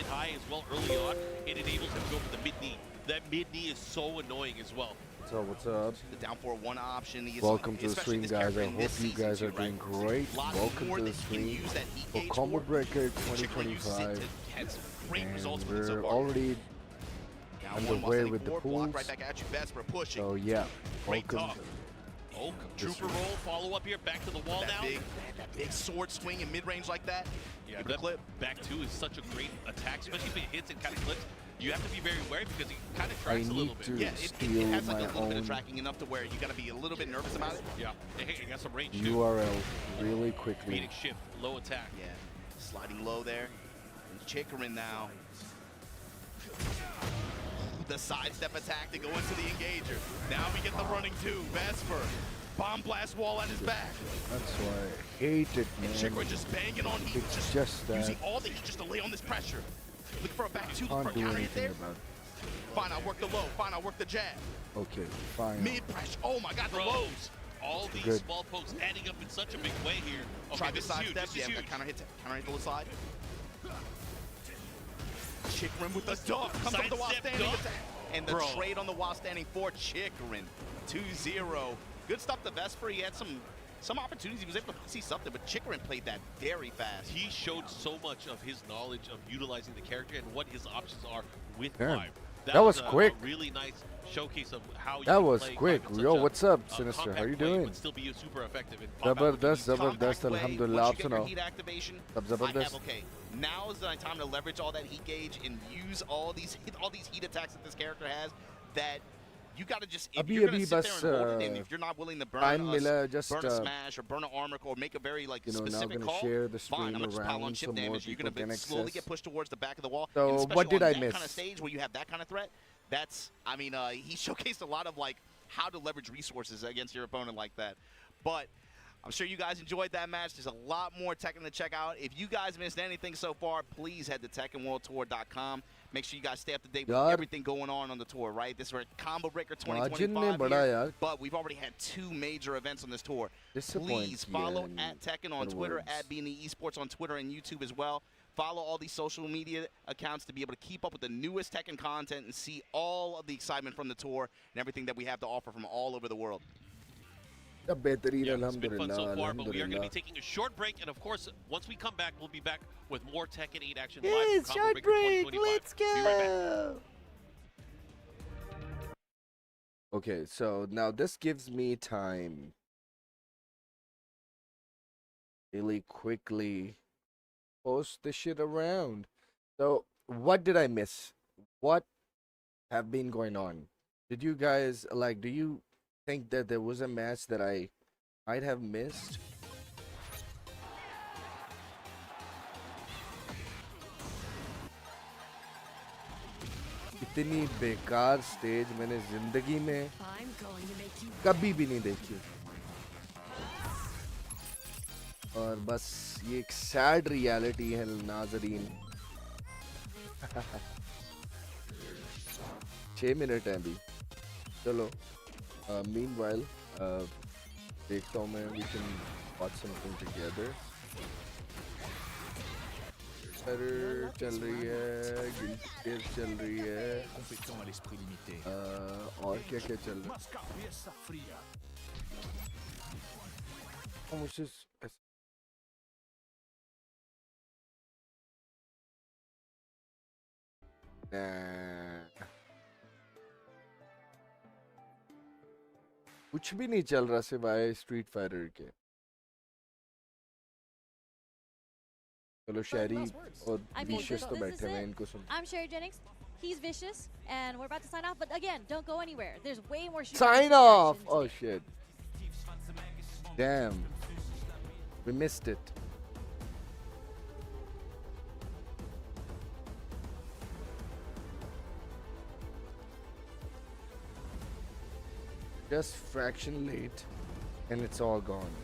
high as well early on, it enables him to go for the mid-knee. That mid-knee is so annoying as well. So what's up? The down for one option. Welcome to the stream, guys. I hope you guys are doing great. Welcome to the stream for Combo Breaker 2025. And we're already underway with the pools. So yeah, welcome. Oh, trooper roll, follow up here, back to the wall now. That big sword swing in mid-range like that. Yeah, that clip. Back two is such a great attack, especially if it hits and kind of clips. You have to be very wary because he kind of tracks a little bit. Yeah, it has like a little bit of tracking enough to where you got to be a little bit nervous about it. Yeah, hey, you got some range URL really quickly. Phoenix shift, low attack. Yeah, sliding low there. And Chikarin now. The sidestep attack to go into the engager. Now we get the running two. Vesper. Bomb blast wall at his back. That's why I hate it, man. And Chikarin just banging on heat. It's just that. Using all the heat just to lay on this pressure. Look for a back two. Can't do anything about it. Fine, I'll work the low. Fine, I'll work the jab. Okay, fine. Mid pressure. Oh my god, the lows. All these small pokes adding up in such a big way here. Okay, try the side huge. step. Yeah, counter hit to the side. Chikarin with the duck. Comes up with the while standing attack. And the trade on the while standing for Chikarin. 2-0. Good stuff to Vesper. He had some opportunities. He was able to see something, but Chikarin played that very fast. He showed so much of his knowledge of utilizing the character and what his options are with Vibe. That was quick. A really nice showcase of how that was quick. Yo, what's up, Sinister? How you doing? Would still be super effective. Zabardast, Alhamdulillah. Once you get your heat activation, okay, now is the time to leverage all that heat gauge and use all these heat attacks that this character has. That you got to just, if you're going to sit there and hold it in, if you're not willing to burn a smash or burn an armor or make a very specific call, fine, I'm going to just pile on chip damage. You're going to slowly get pushed towards the back of the wall. So what did I miss? Kind of stage where you have that kind of threat, that's, I mean, he showcased a lot of how to leverage resources against your opponent like that. But I'm sure you guys enjoyed that match. There's a lot more Tekken to check out. If you guys missed anything so far, please head to TekkenWorldTour.com. Make sure you guys stay up to date with everything going on the tour, right? This is Combo Breaker 2025 here, but we've already had 2 major events on this tour. Please follow at Tekken on Twitter, at B&E Esports on Twitter and YouTube as well. Follow all these social media accounts to be able to keep up with the newest Tekken content and see all of the excitement from the tour and everything that we have to offer from all over the world. Yeah, it's been fun so far, but we are going to be taking a short break, and of course, once we come back, we'll be back with more Tekken 8 action live from Combo Breaker 2025. Let's go! Be right back. Okay, so now this gives me time really quickly post this shit around. So what did I miss? What have been going on? Did you guys do you think that there was a match that I might have missed? इतनी बेकार stage मैंने जिंदगी में कभी भी नहीं देखी और बस ये एक सैड रियलिटी है नाज़रीन 6 मिनट हैं अभी चलो meanwhile देखता हूँ मैं we can watch something together चल रही है गिल्ड चल रही है और क्या क्या चल रहा है मुझे कुछ भी नहीं चल रहा सिवाय स्ट्रीट फाइटर के चलो शहरी और विशियस तो बैठे हुए इनको सुन I'm Sherry Jennings. He's vicious and we're about to sign off, but again, don't go anywhere. There's way more shooting. Sign off. Oh shit. Damn. We missed it. Just fraction late and it's all gone.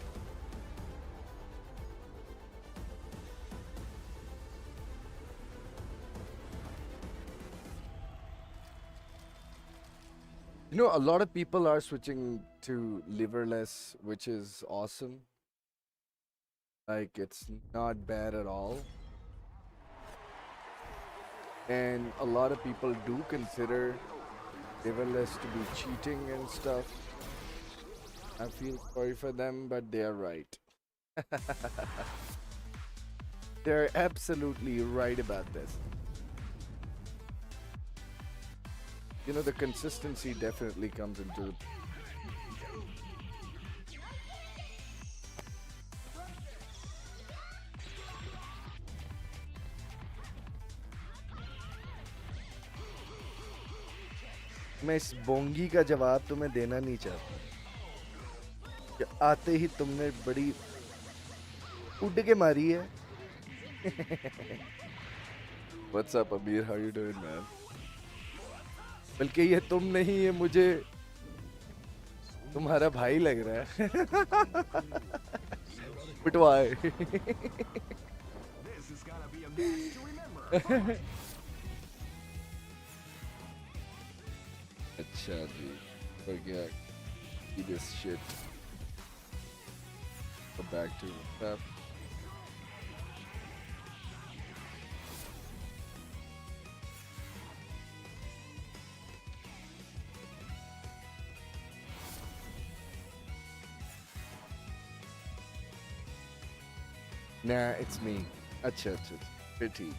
You know, a lot of people are switching to liverless, which is awesome. Like, it's not bad at all. and a lot of people do consider Liverless to be cheating and stuff. I feel sorry for them, but they are right. They're absolutely right about this. You know, the consistency definitely comes into. मैं इस बोंगी का जवाब तुम्हें देना नहीं चाहता कि आते ही तुमने बड़ी उड़ के मारी है. What's up, Amir? How you doing, man? बल्कि ये तुम नहीं, ये मुझे तुम्हारा भाई लग रहा है. But why? अच्छा जी, forget this shit. Go back to stuff. Nah, it's me. Acha, pretty.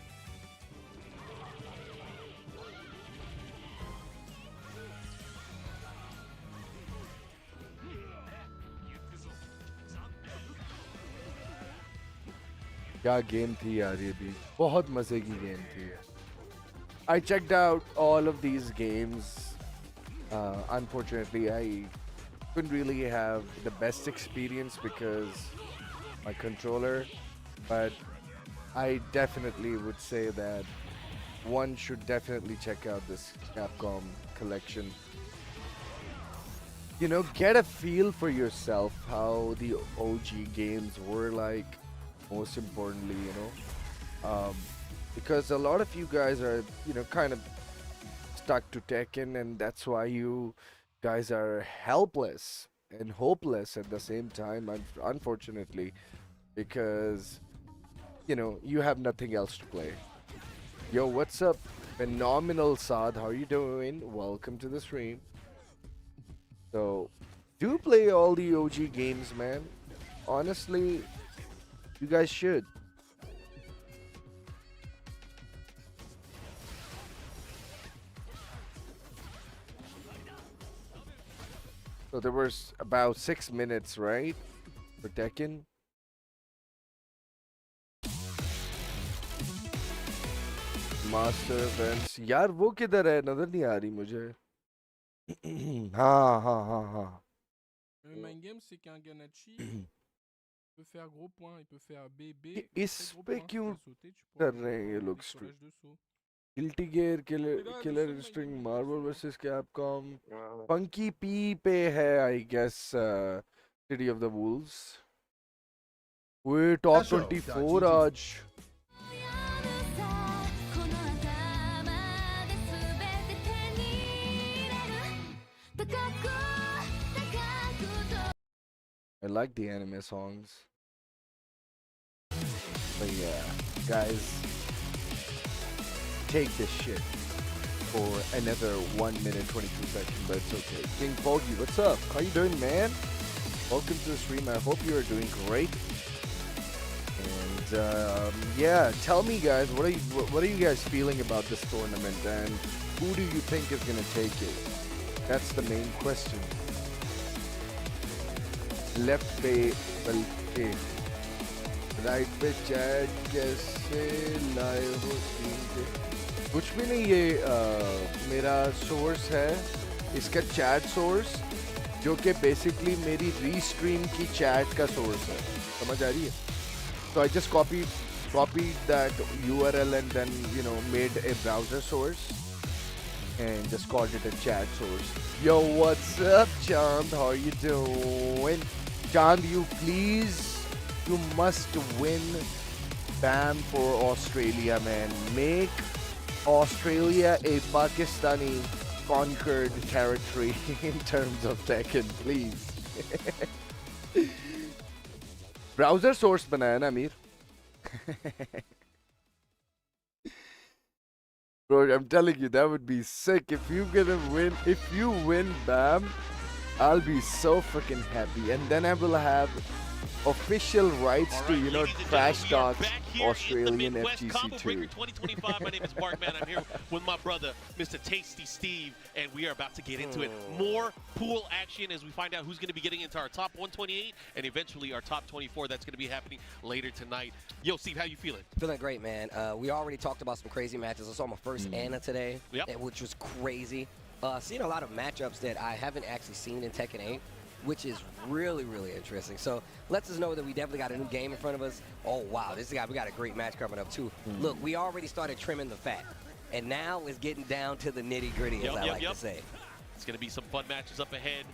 क्या गेम थी यार ये भी, बहुत मजे की गेम थी. I checked out all of these games. Unfortunately, I couldn't really have the best experience because my controller, but I definitely would say that one should definitely check out this Capcom collection. You know, get a feel for yourself how the OG games were like. Most importantly, you know, because a lot of you guys are, you know, kind of stuck to Tekken, and that's why you guys are helpless and hopeless at the same time, unfortunately, because, you know, you have nothing else to play. Yo, what's up? Phenomenal, Saad. How are you doing? Welcome to the stream. So, do play all the OG games, man. Honestly, you guys should. So there was about 6 minutes, right? For Tekken. Master events. यार वो किधर है? नजर नहीं आ रही मुझे. हाँ हाँ हाँ हाँ. Le main game, c'est qu'un Ganachi peut faire gros point, il peut faire BB. इस gros पे point, क्यों tu peux sauter, tu कर pourras रहे हैं ये faire लोग des stream? collages de saut. Guilty Gear, Killer Regarde, le Instinct, seul Marvel mec vs Capcom. Funky P पे है, I guess, City of the Wolves. We're top 24 आज. I like the anime songs. But yeah, guys, take this shit for another 1 minute 22 seconds, but it's okay. King Foggy, what's up? How you doing, man? Welcome to the stream. I hope you are doing great. And yeah, tell me, guys, what are you guys feeling about this tournament, and who do you think is gonna take it? That's the main question. Left पे बल्कि right पे chat कैसे लाए हो screen पे? कुछ भी नहीं, ये मेरा सोर्स है, इसका चैट सोर्स, जो कि बेसिकली मेरी रीस्ट्रीम की चैट का सोर्स है. समझ आ रही है? So I just copied that URL and then, you know, made a browser source and just called it a chat source. Yo, what's up, Chand? How you doing? Chand, you must win BAM for Australia, man. Make Australia a Pakistani conquered territory in terms of Tekken, please. Browser source बनाया ना अमीर. Bro, I'm telling you, that would be sick. If you win, Bam, I'll be so freaking happy. And then I will have official rights to, you know, trash talk Australian FGC too. 2025. My name is Mark, man. I'm here with my brother, Mr. Tasty Steve, and we are about to get into it. More pool action as we find out who's going to be getting into our top 128 and eventually our top 24. That's going to be happening later tonight. Yo, Steve, how you feeling? Feeling great, man. We already talked about some crazy matches. I saw my first Anna today, which was crazy. Seeing a lot of matchups that I haven't actually seen in Tekken 8, which is really, really interesting. So lets us know that we definitely got a new game in front of us. Oh, wow, we got a great match coming up, too. Look, we already started trimming the fat, and now it's getting down to the nitty-gritty, as I like to say. It's going to be some fun matches up ahead.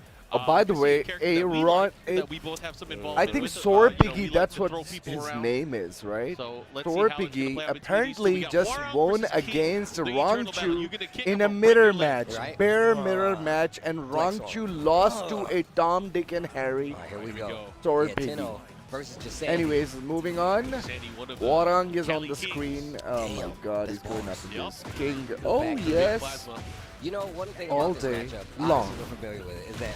By the way, we both have some I think Sorpigi, that's what his name is, right? So Sorpigi apparently just won against Rangchu in a mirror match, bare mirror match, and Rangchu lost to a Tom, Dick, and Harry. Here we go. Sorpigi. Anyways, moving on. Warang is on the screen. Oh my god, he's going up against King. Oh yes. You know, one thing all about day this matchup, long. I'm super familiar with it, is that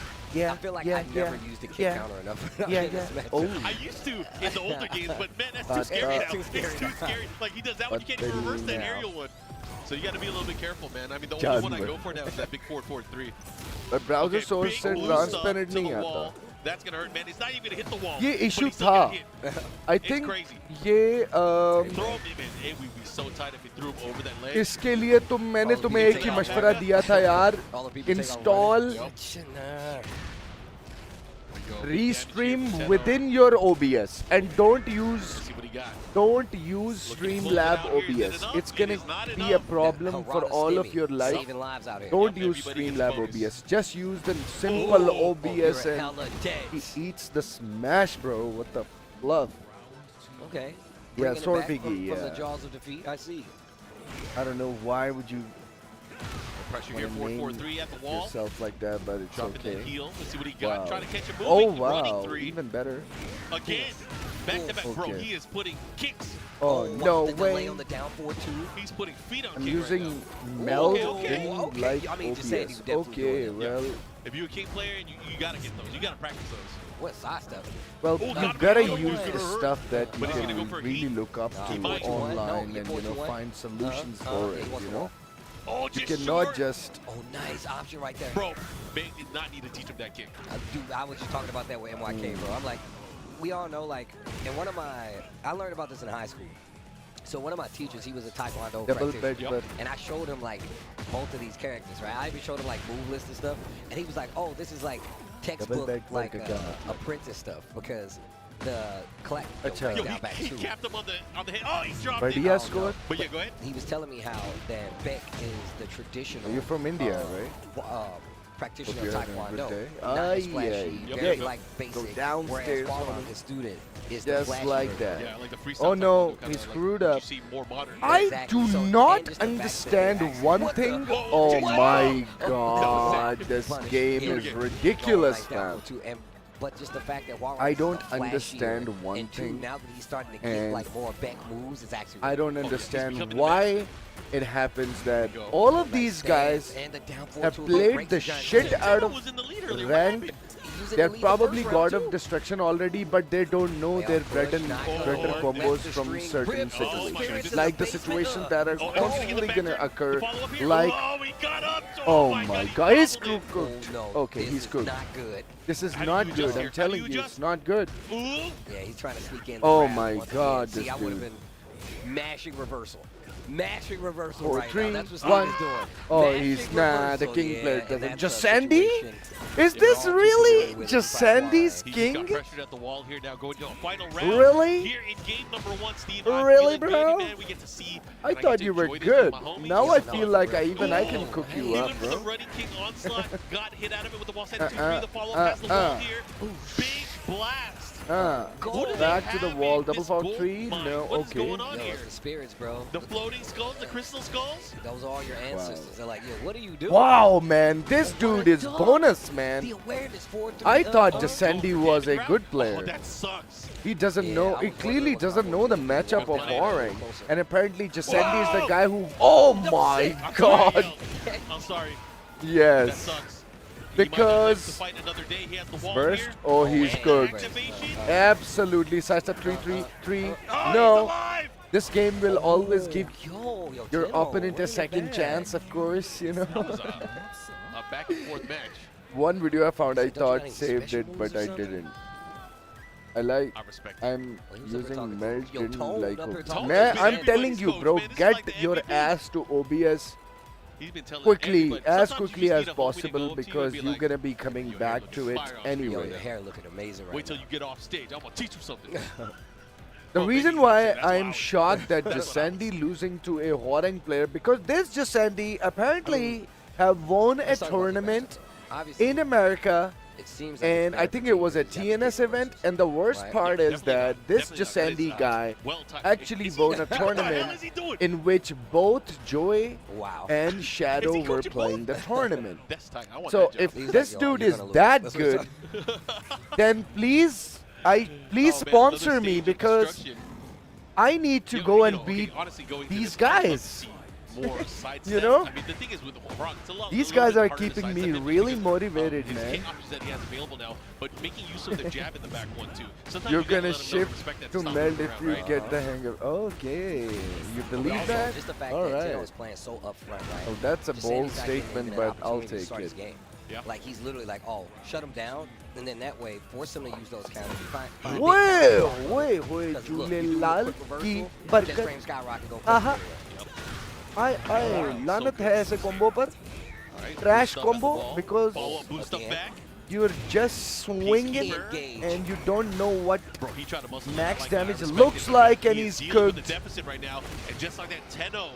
I feel like I never used the kick counter enough. I used to in the older games, but man, that's too scary now. It's too scary. Like, he does that one, you can't even reverse that aerial one. So you got to be a little bit careful, man. I mean, the only one I go for now is that big 4-4-3. But browser source से transparent नहीं आता. That's gonna hurt, man. It's not even gonna hit the wall. ये issue था. I think ये throw him, man. It would be so tight if he threw him over that leg. इसके लिए मैंने तुम्हें एक ही मशवरा दिया था यार. Install Restream within your OBS and don't use Streamlab OBS. It's gonna be a problem for all of your life. Don't use Streamlab OBS. Just use the simple OBS and he eats the smash, bro. What the fluff? Okay. Yeah, Sorpigi, from the jaws of defeat, I see. I don't know why would you pressure here, 4-4-3 at the wall. Yourself like that, but it's okay. Heel. Let's see what he got. Wow. Trying to catch him Oh moving. wow, even better. Again, back to back, bro. He is putting kicks. Oh no way! On the down 4-2. He's putting feet on. I'm using meld like I mean, OBS. Okay, well. If you're a king player, you gotta get those. You gotta practice those. What side stuff? Well, you gotta use the stuff that you can really look up to online and find solutions for it. You know. Oh, you cannot just. Oh, nice option right there. Bro, Bang did not need to teach him that kick. Dude, I was just talking about that with MYK, bro. I'm like, we all know, like, and I learned about this in high school. So one of my teachers, he was a Taekwondo practitioner, and I showed him, like, both of these characters, right? I even showed him, like, move lists and stuff, and he was like, oh, this is, like, textbook, like, apprentice stuff, because the clap down back he too. capped him on the head. Oh, he's dropped it. No. But yeah, go ahead. He was telling me how that Beck is the traditional. You're from India, right? Practitioner of Taekwondo. Not flashy, very like basic. Downstairs whereas his student is just the like that. Yeah, like the freestyle. Oh no, he screwed up. I do not understand one thing. Oh my god, this game is ridiculous, man. But just the fact that I don't understand one thing. Now that he's starting to get like more back moves, it's actually. I don't understand why it happens that all of these guys have played the shit out of ranked. They're probably God of Destruction already, but they don't know their bread and butter combos from certain situations. Like the situations that are constantly gonna occur. Like, oh my god, he's cooked. Okay, he's cooked. This is not good. I'm telling you, it's not good. Yeah, he's trying to sneak in. Oh my god, this dude. Mashing reversal. Mashing reversal 4, right 3, now. That's what one. Steve's doing. Oh, Mashing he's reversal, the king player doesn't. Just Sandy? Is this really just Sandy's king? He got pressured at the wall here now, going to a final round. Really? Here in game number 1, Steve. Really, bro? Man, we get to see, I thought you were good. Now I feel like even I can cook you up, bro. The running king onslaught got hit out of it with the wall. The follow-up has the wall here. Big blast. Go Back to the wall. Double this foul gold 3. mine? No, What is okay. going on Yo, here? it's the spirits, bro. The floating skulls, the crystal skulls? Those are all your ancestors. They're like, yo, what are you doing? Wow, man. This dude is bonus, The man. awareness 4-3. I thought up. Jasandi was a good Oh, player. that sucks. He doesn't Yeah, know. I He was clearly wondering what doesn't combo know the he was matchup doing. of Yeah. Warring. Closer. And apparently Jasandi is the Whoa! guy who... Oh my I'm god. sorry, I'm sorry. That Yes. sucks. Because... To fight another day. He has the wall Burst? here. Oh, he's And cooked. activation. Absolutely. Sidestep 3-3-3. Oh, he's No. alive. This game will always give Yo, your Timo, opponent a bring it second back. chance, of course, you know. That was a back and forth match. One video I found I So don't you have thought any saved special it, moves but or I something? didn't. I like... I respect it. I'm Well, he was up here using talking melt, to- Yo, didn't Tone like up here OBS. talking Man, to I'm everybody's telling you, coach, bro, man. This is get like the your MVP. ass to OBS He's been telling quickly, everybody. as Sometimes you quickly just as need a homie to possible, go up to you and because be you're like, gonna be coming "Yo, back hair to looks it fire on Yo, anyway. your hair looking amazing right Wait till now. you get off stage. I'm gonna teach you something. The Oh, reason baby, why that's why I I'm was- shocked that that's what I Jasandi losing to a Horang player, because this Jasandi apparently have won a Let's talk about the tournament matchups. Obviously, in America, it seems like and it's I better think for it was a teams that have TNS big event, versus. and the worst Right. part is Definitely that not. this Definitely not. Jasandi guy Well-timed. actually Is he- won a What the hell tournament is he doing? in which both Joy Wow. and Shadow Is he were coaching playing the both? tournament. That's tight. I want So that if job. He's this like, yo, dude you're is gonna lose. that That's what he's good, then please Oh, man, sponsor another me, stage of because destruction. I need to You go know, and okay, beat honestly, going through these this, I'd love to guys. see more sidesteps. You know? I mean, the thing is with Brock, it's a lot. These a little guys bit are harder to keeping me sidestep him really because, motivated, his man. kick options that he has available now, but making use of the jab in the back one too. Sometimes You're you gotta gonna let him know, shift respect that to stop meld moving if around, you right? get the hang of. Okay, you believe Also, that? just the fact All that Tino right. is playing so upfront, right? Oh, that's a Just bold Sandy's not getting statement, even but an I'll opportunity to take start his it. game. Yeah. Like he's literally like, oh, shut him down, and then that way force him to use those counters. Find big Wait, counters. wait, Because look, you do a Jhulelal quick की reversal, death बरकत frame skyrocket, go आहा anyway. आए आए लानत है ऐसे combo पर All right, Trash boost up at the combo wall, because- follow-up boost up Again. back. you're just swinging Engage. and you don't know what Bro, he tried to muscle it. Max I like that. I damage respect looks it. like, He and is he's dealing with cooked. the deficit right now, and just like that, 10-0,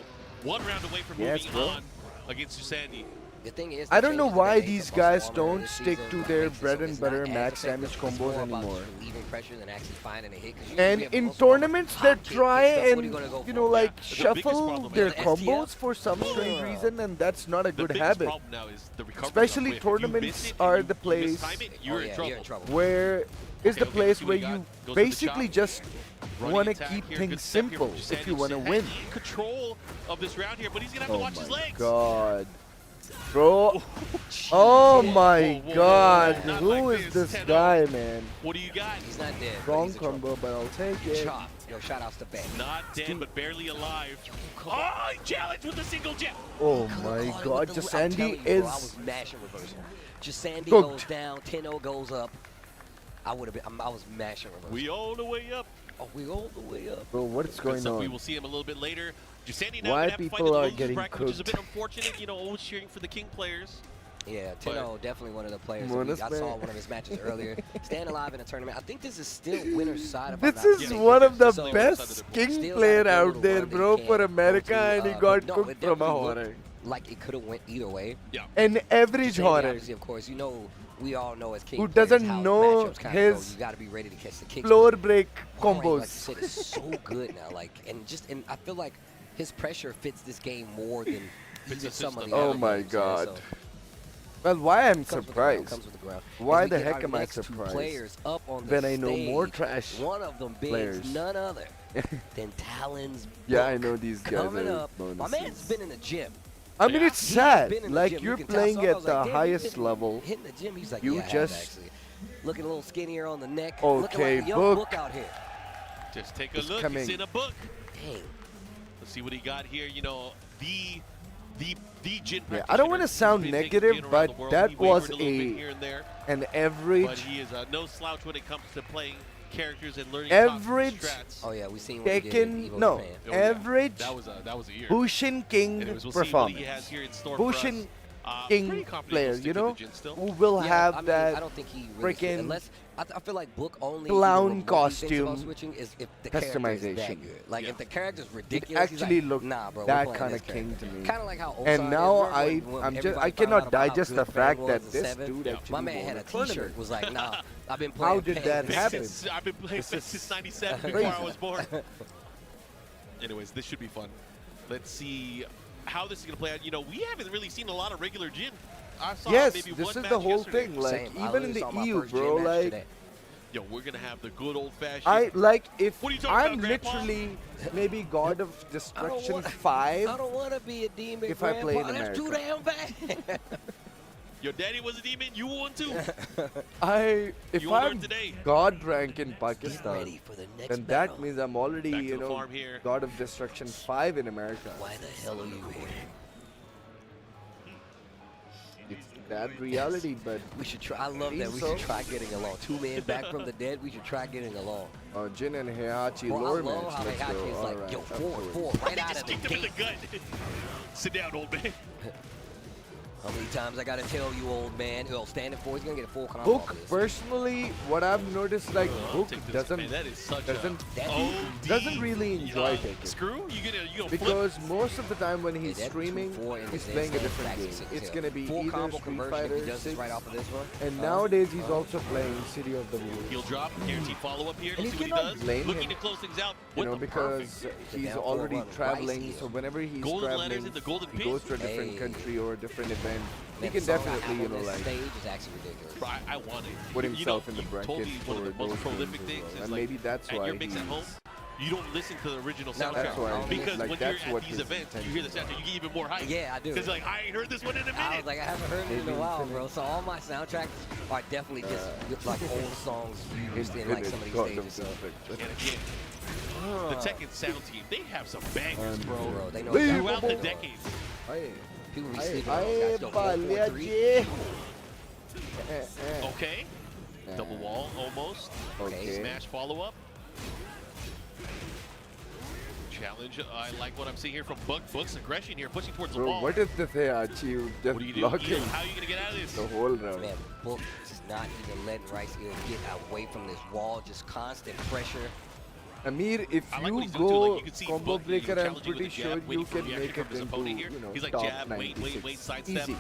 one round away from Yes, moving bro. on against Susandi. The thing is, I the don't know changes why they made these to guys muscle armor don't this stick season, to like, their makes it bread so and it's butter not as max effective. damage It's combos more about anymore. just relieving pressure than actually finding a hit. 'Cause And usually in muscle armor, tournaments, hop they kick, try this stuff, what are and you gonna go you for? know like Yeah, the biggest shuffle problem their is the combos STF. for some strange reason, and that's not a The good biggest habit. problem now is the recovery. Especially of it. If you miss tournaments it and are you- the you place- mistime it, Oh, you're yeah, in trouble. you're in trouble. Where is the Okay, place see what where he got. you Goes for the basically chop. just Running want to attack keep here, things good step here simple from if Susandi. you want to Susandi win. in control of this round here, but he's gonna have to Oh watch his my legs. god. Bro, oh my whoa, god, whoa, not who like is this, this 10-0. guy, man? What do you got? He's not dead. but Wrong he's in trouble. combo, but I'll take it. Chop. Yo, shout outs to Ben. Not dead, but barely alive. Oh, he challenged with a single jab. Oh Could've my caught it god, with the- I'm Jasandi telling you, bro, I is was mashing reversal. Jasandi cooked. goes down, 10-0 goes up. I would have been. I was mashing reversal. We all the way up. Oh, we all the way up. bro. What's Good going stuff. We on? will see him a little bit later. Jusani now Why gonna have to fight people in the are losers getting bracket, which is a bit cooked? unfortunate. You know, always cheering for the King players. Yeah, Tino definitely one of the players. That Bonus I saw man. one of his matches earlier. Staying alive in a tournament. I think this is still winner's side. If I'm This not is mistaken. one of the So, best king still player gotta out go to there, one that bro, you for can't America, go to, and he but got no, cooked it from a definitely looked horror. like it could have went either way. Yeah. An average Jasandi, horror. obviously, of course, you know, we all know as king Who players doesn't how know matchups kinda his go. You got to be ready to catch the kicks. Floor but break Warren, combos. like you said, is so good now. Like, and I feel like his pressure fits this game more than Fits even the some of the system. Oh other my games, man. god. So, Well, why I'm comes with the ground, surprised? comes with the ground. Why As we the get heck our am I next two surprised? Players up on the When I know more stage, trash one of them being players. none other than Talon's Yeah, I Book. know these guys Coming are up, my man's bonuses. been in the gym. I mean, it's He's sad. been in the Like, gym. You you're can tell. playing So I at was the like, damn, you highest hitting- level. Hitting the gym, he's like, You yeah, I have just- actually. Looking a little skinnier on the neck. Okay, looking like a young Book. Book out here. Just take a It's look. coming. He's in a book. Dang. Let's see what he got here. You know, the Jin Yeah, I don't wanna practitioner sound who's been making negative, Jin around but the world. that He was wavered a little bit a- here and there, An but average he is no slouch when it comes to playing characters and learning top Average strats. Oh yeah, we seen what he did in Tekken, Evo no, Japan. Oh, yeah. average That was a year. Bushin King Anyways, we'll see what he performance. has here in store for us. Bushin Pretty king confident player, he'll stick you to the know, Jhin still. who will Yeah, have I mean, that I don't think he really freaking unless I feel like Book only clown even remotely thinks about costume switching is if the character is that customization. good. Like Yeah. if the character's It ridiculous, he's actually like, looked nah, bro, that kind of king to me. Kind of like how Osan And is. now Remember when I everybody cannot found out about how digest good the fact Fang that was in this 7? dude actually My man won had a a T-shirt. tournament. Was like, nah, I've been playing. How did Fang that since happen? I've been playing This is since '97 crazy. before I was born. Anyways, this should be fun. Let's see how this is gonna play out. You know, we haven't really seen a lot of regular Jhin. I saw Yes, maybe this one is match the whole yesterday. thing. Like Same. I even in literally the saw my EU, first bro. Jhin match Like today. Yo, we're gonna have the good old fashioned. I like if What are you talking I'm about, Grandpa? literally maybe God of Destruction wanna- 5. I don't want to be a demon. If I play in Grandpa. That's too damn bad. Your daddy was a demon. You were one too. If You will learn I'm today. God rank in Get Pakistan, ready for the next then battle. that means I'm already, Back to you the know, farm here. God of Destruction 5 in America. Why the hell are you here? It's that reality, but We should try. I love that. We So? should try getting along. 2 men back from the dead. We should try getting along. Jin and Heihachi Bro, I lore love match. how Let's Heihachi go. is All like, right, yo, up four, to it. right He out just of the kicked him in the gate. gut. Sit down, old man. How many times I gotta tell you, old man? Yo, standing 4, he's gonna get a full combo. Book, off this. personally, what I've noticed, like, I'll Book take this. doesn't Man, that is such doesn't a doesn't really enjoy taking. Screw? You gonna flip? Because most of the time when he's Yeah, that streaming, 2-4 and he's then playing a stand different back game. 6 It's tail. gonna be full either combo Street conversion Fighter if he does this 6, right off of this one. and nowadays he's also playing City of the Wolves. He'll drop, guaranteed follow-up here. And Let's you see what he cannot does. blame Looking him. to close things out You with know, the because perfect. he's down already 4-1 traveling, Rice so whenever he's Golden letters traveling, in the golden he pin. goes to a different Hey. country or a different event. He Man, can the song I definitely, have you on know, this like, stage is actually ridiculous. Bro, I want it. put You know, himself in the you bracket told me for one of the those most prolific games things as well. is And like, maybe that's at why your mix at home, he's... you don't listen to the original No, soundtrack. That's why because like, when that's you're what at these his events, you hear the soundtrack, you get even more hype. Yeah, I do. Because like, I ain't heard this one in a minute. I was like, I haven't heard it in a Maybe while, Infinite. bro. So all my soundtracks are definitely just like old songs used in like some of these God of stages. So. Destruction. and again, the Tekken sound team, they have some bangers, bro. Bro, they know Throughout the Unbelievable. decades. Aye. people be Aye, sleeping on those guys. Yo, 4-4-3. Okay. Double wall, almost. Okay. Smash follow-up. Challenge. I like what I'm seeing here from Book. Book's aggression here, pushing towards the Bro, wall. what is this Heihachi? You just What do you do? blocking How are you going to get out of this? the whole round. Man, Book is not even letting Rice Hill get away from this wall. Just constant pressure. Amir, if I like what you he's doing too. go Like, you can see combo Book, you know, breaker, I'm challenging with pretty the sure jab, you waiting for can reaction make from it his into, opponent here. you know, He's like, top jab, wait, 96. sidestep. Easy.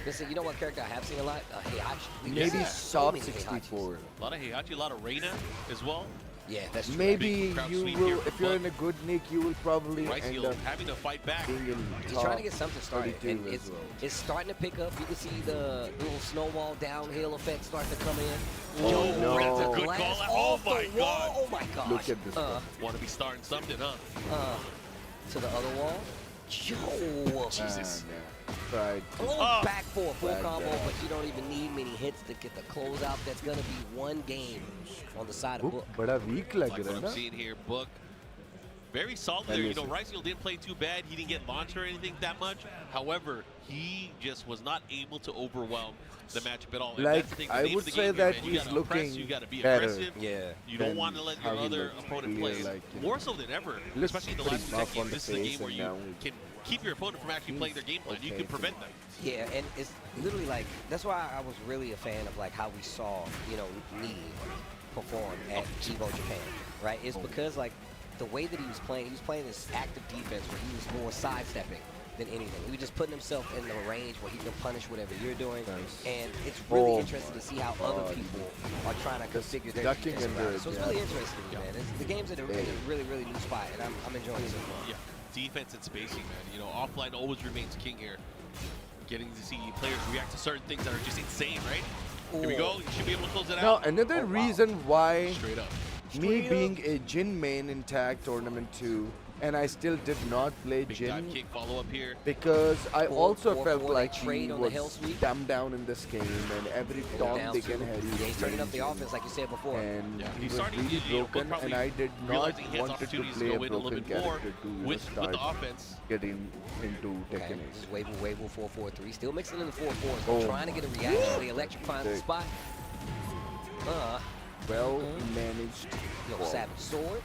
Listen, you know what character I have seen a lot? Heihachi. Maybe Yeah. So top many Heihachis. 64. A lot of Heihachi, a lot of Reina as well. Yeah, that's true. Maybe Big crowd you sweep will, here if from you're Book. in a good nick, you will probably Rice end Hill up having to fight back. being in He's top trying to get something started, 32 and as it's well. it's starting to pick up. You can see the little snowball downhill effect start to come in. Oh, Yo, no. that's That's a a good glass call out. off Oh, my the God. wall. Oh my gosh. Look at this one. Want to be starting something, huh? To the other wall. Yo, Jesus. Tried. a little Oh. back for a full Back combo, down. but you don't even need many hits to get the closeout. That's gonna be one game on the side of Book Book. बड़ा weak लग Like रहा what है I'm ना? seeing here, Book. Very solid And there. You know, listen. Rice Hill didn't play too bad. He didn't get launched or anything that much. However, he just was not able to overwhelm the matchup at all. And Like, that's the thing, the I name would of the say game here, that man. You he's gotta press, looking you got to be better. aggressive. Yeah. You don't than want to let how your he other looked opponent earlier, play. like, you know. More so than ever, Looks especially in the pretty last two buff on decades. the This is a game face where and you now he can keep your opponent from actually playing their game plan. You okay can to prevent me. them. Yeah, and it's literally like that's why I was really a fan of like how we saw, you know, Lee perform at Evo Japan, right? It's because like the way that he was playing this active defense where he was more sidestepping than anything. He was just putting himself in the range where he can punish whatever you're doing. Nice. And it's really Oh interesting my to see how God. other people are trying to configure their ducking defense under around it. it, So it's yeah. really interesting, man. The game's in a really, really new spot, and I'm enjoying it so far. Yeah, defense and spacing, man. You know, offline always remains king here. Getting to see players react to certain things that are just insane, right? Here we go. You should be able to close it Now, out. another Oh, wow. reason why Straight up. me being a Jin main in Tag Tournament 2, and I still did not play Big dive Jin kick follow up here. because I also 4-4 felt they like trade he on the was hell sweep. dumbed down in this game, and every Going Tom, down Dick, to- and Harry Yeah, was he's turning up the playing offense like you said before. Jin, and Yeah, he he's was starting really to, you know, broken, probably and I did not realizing he has wanted to opportunities to play go a in a little broken bit more character to with start the offense. getting into Okay, Tekken this is 8. Wable 4-4-3. Still mixing in the 4-4s. Oh Trying to get a my reaction. They electrifying the Sick. spot. Well managed. Yo, ball. Savage Sword.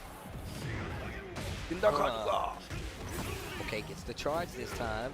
Okay, gets the charge this time.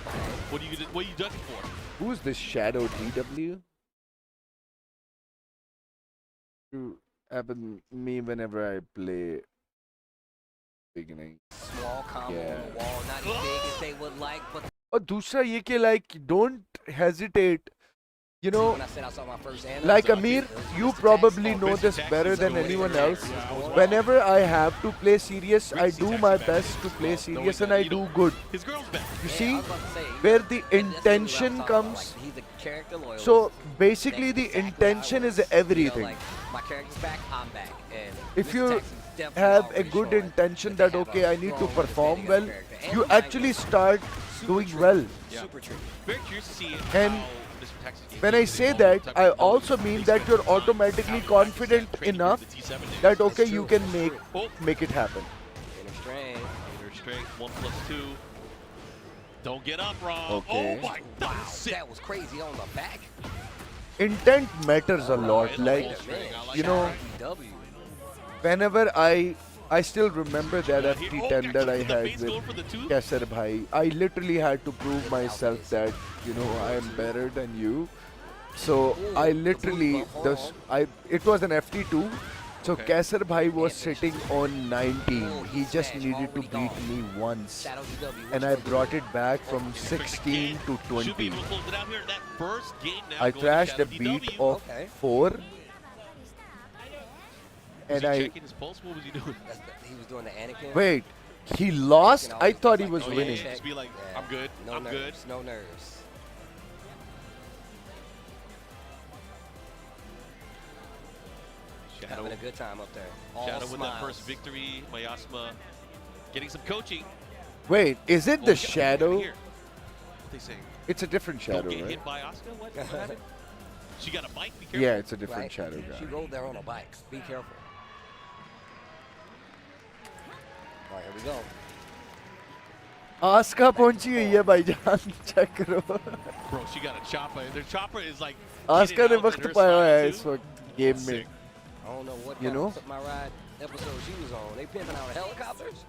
What are you ducking for? Who's this Shadow DW? To happen me whenever I play beginning. Small combo on the wall, not as big as they would like, but और दूसरा ये कि like don't hesitate. You know, when I said I saw my first anime, like it was Amir, just you attacks. probably Oh, know basic this attacks better is than the way anyone to else. react. Whenever I have to play serious, I Rinse do attacks my are back. best to play Well, serious knowing and I that, you do know, good. His girl's back. You Yeah, see, I was about to say, where that's the really what I'm intention talking about. comes. Like, he's a character loyalist. So basically, That's the exactly how it intention is works. You know, everything. like, my character's back, I'm back. And If Mr. you Texas definitely have a already good showing intention they that have okay, a I need to strong perform understanding well, of the character. And you the language actually is start super doing tricky. well. Super tricky. Very curious to see And how Mr. Texas game When I is say involved that, with I type of also ability. mean They that spent you're some time automatically how to practice confident that training enough during the T7 days. that okay, It's you true, can it's make true. make it happen. Inner strength. Inner strength, 1+2. Don't get up, Rob. Okay. Oh my, that was sick. That was crazy on the back. Intent matters a lot. Right, Like, full string. I like you that. know, W. whenever I still remember that Yeah, he- FT10 that I the had base going with for the tooth. Kesser Bhai, I literally had to prove myself that, you know, I am better than you. So I literally, it was an FT2. So Okay. Kesser Bhai was sitting on 19. He just needed to beat me once. Shadow DW. And I brought it back from 16 to Should be 20. able to close it out here in that first game now. I going to crashed a Shadow beat DW. of Okay. 4. Was And he I checking his pulse? What was he doing? He was doing the Anakin. wait, he lost? I thought he was Oh, yeah, winning. yeah, just be like, I'm good. No I'm nerves. good. No nerves. Shadow, Having a good time up there. All Shadow with that smiles. first victory. Miasma getting some coaching. Wait, is it Oh, the we got- shadow? here. What they saying? It's a different shadow, Don't get right? hit by Asuka? What happened? She got a bike? Be careful. Yeah, it's a different Right? shadow She guy. rode there on a bike. Be careful. All right, here we go. Asuka पहुंची हुई है भाईजान check करो. Bro, she got a chopper. Their chopper is like. Asuka getting ने out in वक्त her पाया हुआ है style, इस too. वक्त गेम में. Sick. I don't know what You kind know? of Took My Ride episode she was on. They pimping out helicopters.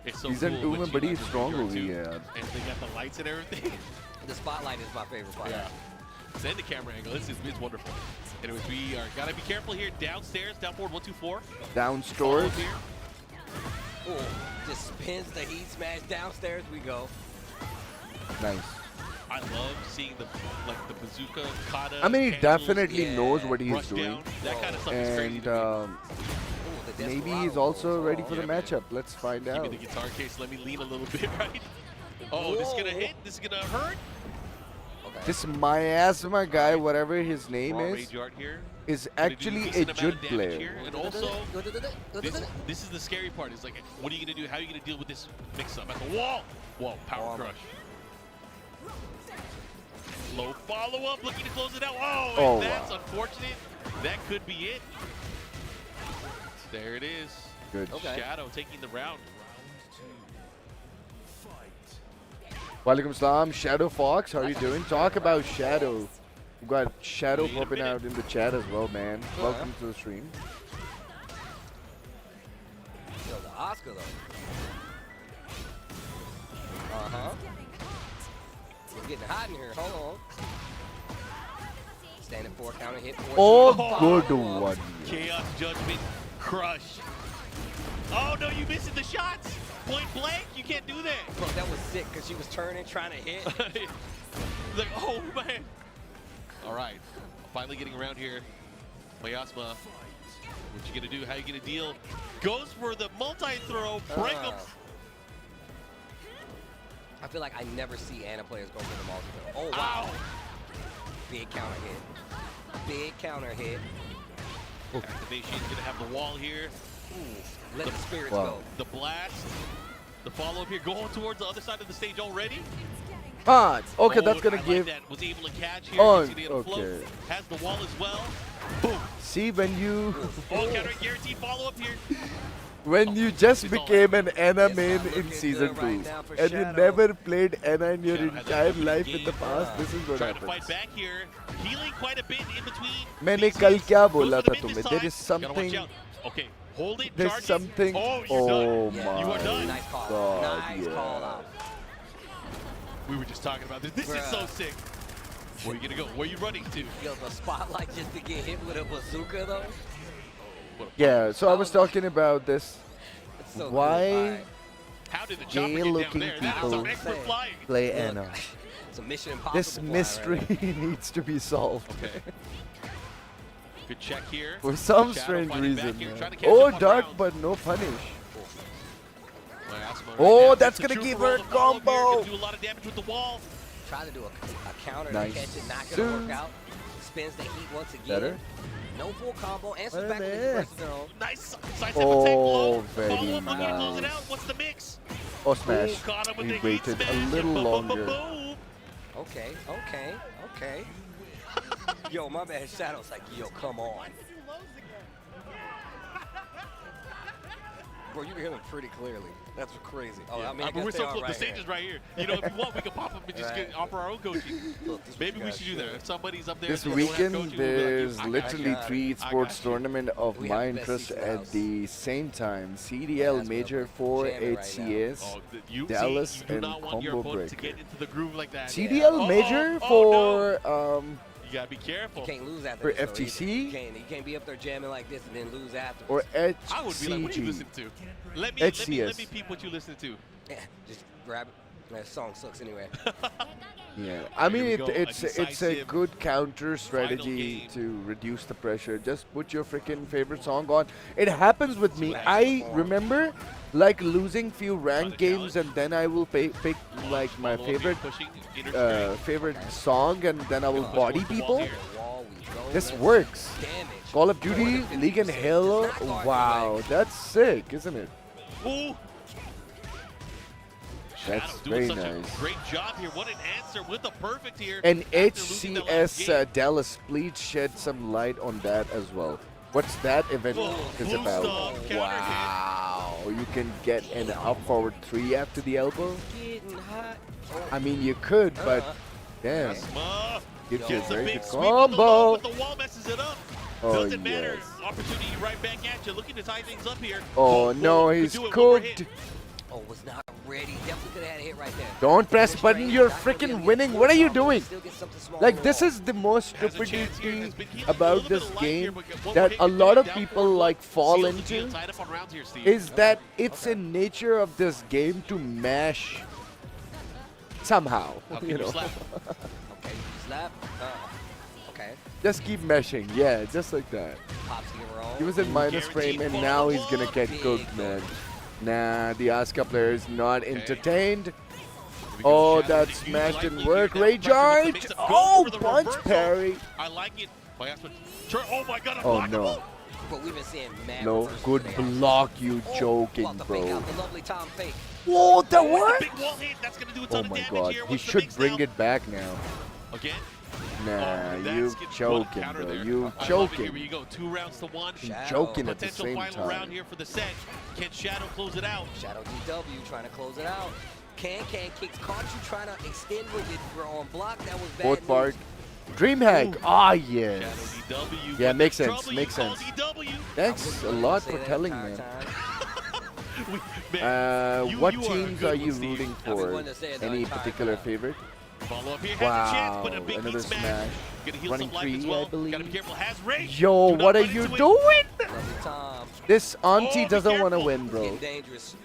It's so Season cool 2 when में she बड़ी like the strong video हो गई too, है यार. And they got the lights and everything. The spotlight is my favorite part. Yeah. Send the camera angle. It's wonderful. Anyways, we are gotta be careful here. Downstairs, down forward 1-2-4. Down Follow stores. here. Oh, just spins the heat smash downstairs. We go. Nice. I love seeing the bazooka, kata. I mean, he cancels, definitely yeah, knows what he's rush doing. down. That kind of stuff is crazy. And To me. Ooh, the maybe Desperado he's also rolls. ready for Yeah, the man. matchup. Let's find Give me out. the guitar case. Let me lean a little bit, right? Oh, this is gonna hit. This is gonna hurt. Okay. This Miasma guy, whatever his name Raw is, rage yard here. is Gonna do actually decent a amount of good damage player. here. And also, this is the scary part. Is like, what are you gonna do? How are you gonna deal with this mix-up at the wall? Whoa, power crush. Low follow-up, looking to close it out. Oh, Oh, and that's wow. unfortunate. That could be it. There it is. Good. Okay. Shadow taking the round. Walaikum Salam, Shadow Fox. How are you doing? Talk about Shadow. We've got Shadow Wait a popping minute. out in the chat as well, man. Yeah. Welcome to the stream. Yo, the Oscar though. Uh-huh. It's getting hot in here. Hold on. Standing 4 counter hit. Oh, Oh. good one. Chaos Judgment crush. Oh, no, you missing the shots. Point blank, you can't do that. Bro, that was sick because she was turning, trying to hit. Like, oh, man. All right. Finally getting around here. Miasma. What you going to do? How you going to deal? Goes for the multi-throw. Break him. I feel like I never see Anna players go for the multi-throw. Oh, wow. Ow. Big counter hit. Big counter hit. Activation is going to have the wall here. Ooh, let the spirits Wow. go. The blast. The follow-up here. Going towards the other side of the stage already. Ah, okay, Oh, that's gonna I like give. that. Was able to catch here. Oh, Gets it able to float. okay. Has the wall as well. Boom. See, when you Oh, counter guaranteed follow-up here. just It's all became an Anna It's main not in looking season good 2 right now for and you Shadow. never played Anna in your Shadow has entire that life in the game. past, this is what Trying to fight happens. back here. Healing quite a bit in between. मैंने These कल hits. क्या Goes बोला for the था mid तुम्हें? this There time. is Gotta watch something. out. Okay, hold it. There's charge it. something. Oh, you're done. Oh Yeah. You are my done. Nice call. God, Nice yeah. call out. We were just talking about this. This is so Bruh. sick. Where you gonna go? Where you running to? Yo, the spotlight just to get hit with a bazooka though. What a- Yeah, so I was talking about this. It's so Why good. All right. How did the chopper get down gay-looking there? That is people some expert flying. Play Look, Anna. It's a Mission Impossible. This fly right mystery now. needs to be solved. Okay. Good check here. For some Shadow strange fighting back reason. here, man. trying to catch Oh, up on dark rounds. but no punish. Miasma right Oh, now. that's It's a gonna trooper give roll her a to follow up here. combo. Gonna do a lot of damage with the wall. Try to do a counter Nice. to catch it, not gonna work out. Spins the heat once again. Better. No full combo. Answers back with Well, his versatile. Nice side step attack low. very Follow up, looking to close it nice. out. What's the mix? Oh, smash. Ooh, caught him with He the heat waited smash a and little boom, boom, longer. boom, boom. Okay, okay, okay. Yo, my man Shadow's like, yo, come on. Bro, you can hear them pretty clearly. That's crazy. Oh, Yeah. I mean, I but we're guess so they are close. The right stage here. is right here. You know, if you want, we can pop up and just Right. offer our own coaching. Look, this is what Maybe you we guys should do that. If somebody's up there This and they don't have weekend, coaching, we'll be like, there's I got literally you. got it. 3 I got sports you. tournament of We have my the best interest seats in the at house. the same time. Yeah, CDL that's Major what 4 we're jamming right HCS. Oh, you Dallas see, you do and not want your Combo opponent to Breaker. get into the groove like that. CDL Uh-oh. Major Oh, no. for You gotta be careful. You can't lose after For this, though, either. FTC? You can't be up there jamming like this and then lose afterwards. or I would be like, what are you HCG. listening to? Let me HCS. peep what you listen to. Yeah, just grab it. That song sucks anyway. Yeah, I mean Here we go, a it's a decisive good counter strategy game. to reduce the pressure. Just put your freaking favorite song on. It happens with me. I remember like losing few ranked games, and then I will pick like my Follow up here, favorite pushing interstrike. favorite song, and then I will Push body towards the people. wall here. Wall we go. This Let's works. Damage. Call of Duty, League and Halo. Wow, that's sick, isn't it? Ooh. That's Shadow doing very such nice. a great job here. What an answer with the perfect here. And after losing the last HCS game. Dallas, please shed some light on that as well. What's that event Whoa, is blue about? stomp, counter hit. Wow, you can get an up forward 3 after the elbow. Getting hot. I mean, you could, but damn, Asma gives you a gets a very big good sweep with the low, combo. but the wall messes it up. Oh Doesn't matter. yes. Opportunity right back at you. Looking to tie things up here. Oh no, could he's do it, one more hit. cooked. Oh, was not ready. Definitely could have had a hit right there. Don't press Restream, button. You're not gonna be able freaking to winning. get What are you full combo, doing? still get something small Like on this the is the most Has a chance here. stupidity Has been healing a about little bit this of life here, game but one more that hit a can lot do it of down people forward. like fall Seals the deal, into tied up on rounds here, Steve. is that it's Okay. in nature of this game to mash somehow. How can You you know, slap? Okay, slap. Okay. just keep meshing. Yeah, just like that. Pops get wrong. He was in minus Guaranteed frame and fall now on the he's gonna wall. get Big cooked, man. coach. Nah, the Asuka player is not Okay. entertained. Here we go. Oh, Shadow that to use smash lightly didn't here. work. That Ray pressure with the Charge. mix-up. Goes Oh, for the punch reversal. parry. I like it. Oh, that's what- Oh my God! Oh unblockable. no, But we've been seeing mad no, reversals good today. block. You Oh, joking, about to fake bro? out the lovely Tom fake. Whoa, that Oh, it's a worked. big wall hit. That's gonna do a Oh ton of my damage god, here. he What's the should mix bring now? it back now. Again. Nah, Oh, you that's good choking, counter bro. there. You I love it. Here choking. you go. 2 rounds to 1. You Shadow. choking at the Potential same final round time. here for the set. Can Shadow close it out? Shadow DW trying to close it out. Can kicks caught you trying to extend with it. We're on block. That was bad Both news. part. Dreamhack. Ah, Shadow yes. DW. Yeah, When makes there's sense, trouble, makes you call sense. DW. Thanks a lot for telling me. What you teams are, are a good you one, Steve. rooting I've been for? wanting to say it the Any entire particular time. favorite? Follow up here has a chance, but a Wow, big another heat smash. smash. Gonna heal Running some life free, as I well. Gotta believe. be careful. Has rage. Yo, Do not what are run you into it. doing? Lovely Tom. This auntie Oh, be doesn't want to careful. win, bro. Getting dangerous.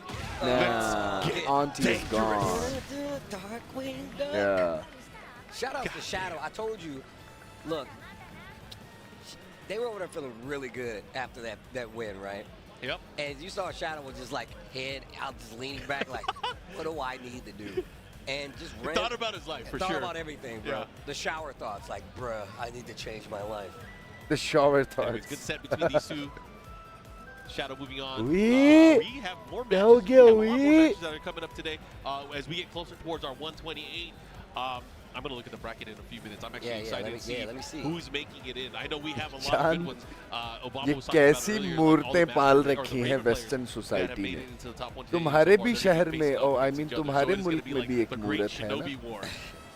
Nah, Get auntie is dangerous. gone. Darkwing Duck. Yeah. Shout out to Shadow. I told you, look, they were over there feeling really good after that win, right? Yep. And you saw Shadow was just like head out, just leaning back, like, what do I need to do? And just He ran. thought about his life for thought sure. about everything, bro. Yeah. The shower thoughts, like, bruh, I need to change my life. The shower Anyways, thoughts. good set between these two. Shadow moving on. Oui. We have more matches. No, We have a lot more oui. matches that are coming up today. As we get closer towards our 128. I'm going to look at the bracket in a few minutes. I'm actually excited to see who's making it in. I know we have a lot of Chan, good ones. Obama ये was talking about कैसी it earlier, मूर्तें all the Pal masters or the रखी हैं Raven players western that have society made में it into the top 128 तुम्हारे so far. भी They're शहर gonna में face ओ up आई against mean each other. तुम्हारे So it's gonna मुल्क be में like भी एक the great मूर्त है ना Shinobi War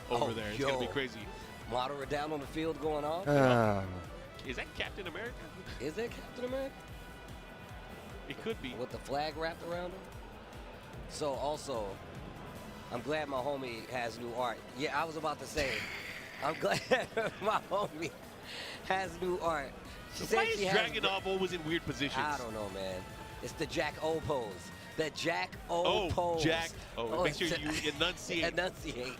over there. It's going to be crazy. Model her down on the field going on. Ah, Is that Captain America? Is that Captain America? It could be. With the flag wrapped around him? So also, I'm glad my homie has new art. Yeah, I was about to say, I'm glad my homie has new art. She Why said is she has. Dragunov always in weird positions? I don't know, man. It's the Jack O pose. The Jack O Oh, pose. Jack. Oh, make sure it's you enunciate. enunciate.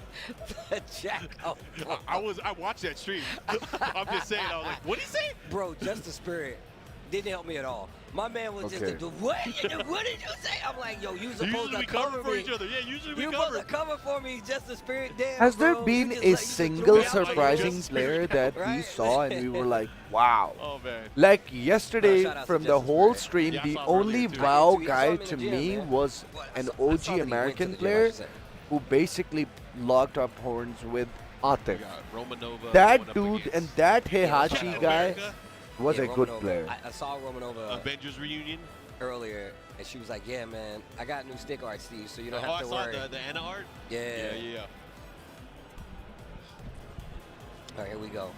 The Jack O pose. I watched that stream. I'm just saying. I was like, what did he say? Bro, just the spirit didn't help me at all. My man was Okay. just, what? What did you say? I'm like, yo, you supposed Usually to we cover for me. each other. Yeah, usually we You supposed cover. to cover for me, just the spirit damn, Has there bro. been You just a you just threw single me out like surprising just player spirit that we right? saw and we were like, wow? Oh man. Like yesterday shout out to from the Justice whole Spirit. stream, Yeah, I the saw him earlier, only too. WoW I saw guy him in to the gym, me man. was Well, an I saw that OG he went to American the gym, I player should say. who basically locked up horns with We Atif. got Romanova That going up dude against and that Yeah, Heihachi Captain guy America, was Yeah, a good Romanova. player. I saw Romanova Avengers reunion. earlier, and she was like, yeah, man, I got new stick art, Steve, so you don't Oh, I have to saw worry. the Anna art. Yeah. Yeah. All right, here we go.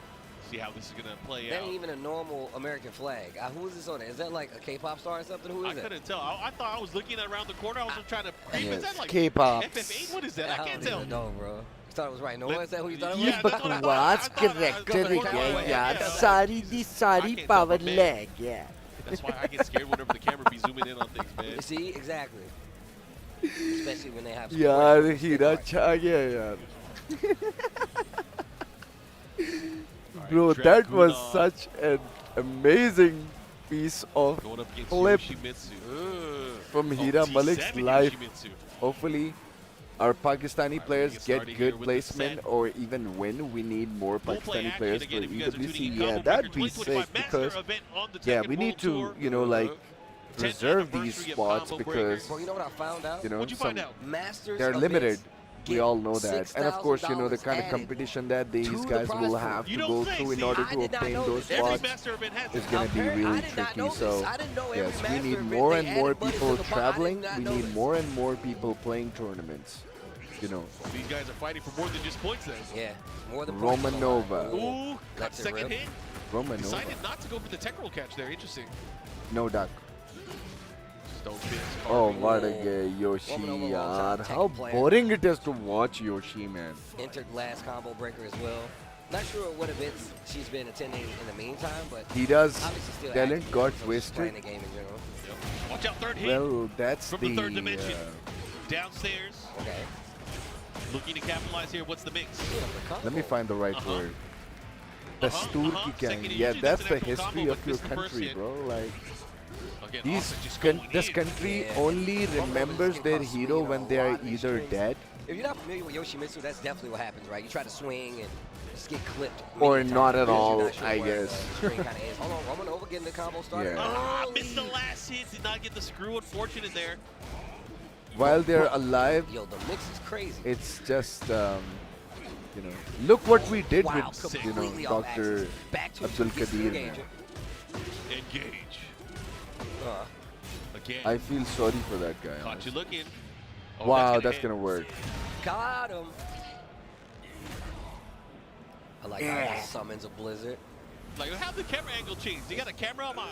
See how this is gonna play That out. ain't even a normal American flag. Who is this on there? Is that like a K-pop star or something? Who I is that? couldn't tell. I thought I was looking around the corner. I was trying to creep. Yes, Is that like K-pop. FF8? What is that? I don't can't tell. even know, bro. You thought it was right. No, is that who you thought it was? Yeah, that's what I thought. What's I thought- correct? I thought- Yeah, yeah. sorry, the I sorry can't power tell, man. leg, yeah. That's why I get scared whenever the camera be zooming in on things, man. You see, exactly. Especially when they have. some यार great stick हीरा art. छा गया यार. All right, Bro, that was Dracula such an amazing piece of going up against clip Yoshimitsu. from Oh, Hira T7 Malik's life. Yoshimitsu. Hopefully, our Pakistani Alright, players we get get started here good with the placement set. or even win. We need more Full play Pakistani action players for again if you guys are tuning EWC. in. Yeah, Combo that'd Breaker be 2025 sick Master because event on the yeah, Tekken we need World to, Tour. you know, like 10th reserve these anniversary of spots Combo because Bro, you know what I found out? you know What'd you find out? Masters they're events limited. We get all know that, and of course, you know the $6,000 kind of added competition that these to the guys prize will pool. have You to don't go say, through in see, order I to did not obtain know those this. Every spots. master event has Is it. going to be Apparently, really I did not tricky. know this. So I didn't know every yes, we master need event more they and more added money to people the pot. I did traveling. not We know need this. more and more people playing tournaments. You know, These guys are fighting for more than just points then. Yeah, more than points on the line. Romanova. Ooh, got Lets it second rip. hit. Romanova, Decided not to go for the tech roll catch there. Interesting. no duck. Stone fist. Oh, carving. what a gay Yoshi, Romanova, yaar. long-time How tech player. boring it is to watch Yoshi, man. Entered last combo breaker as well. Not sure what events she's been attending in the meantime, but He does obviously still talent active, got so just playing wasted. the game in general. Yep. Watch out, third hit. Well, that's From the third dimension. Downstairs. Okay. Looking to capitalize here. What's the mix? Let me find the right Uh-huh. word. Dastur ki Second kya? hit. Yeah, Usually that's an the actual history combo, of but your missed the first country, hit. bro. Like Again, these, offense just going this in. country Yeah. only Romanova remembers just their get caught hero swinging when a they are lot of these either strings. dead If you're not familiar with Yoshimitsu, that's definitely what happens, right? You try to swing and just get clipped. Or many not times at because you're all, not sure I where guess. the string kinda is. Hold on, Romanova getting the combo started. Yeah. Ah, early. missed the last hit. Did not get the screw. Unfortunate there. while they're alive. Yo, the mix is crazy. It's just you know, look what we did Wow, with completely off Dr. axis. Back to Abdul gets the Qadir, engager. man. Engage. Again. I feel sorry for that guy. Caught you honestly. looking. Oh, Wow, hit. that's gonna work. Got him. I like how that summons a blizzard. Like, how the camera angle changed? You got a camera on my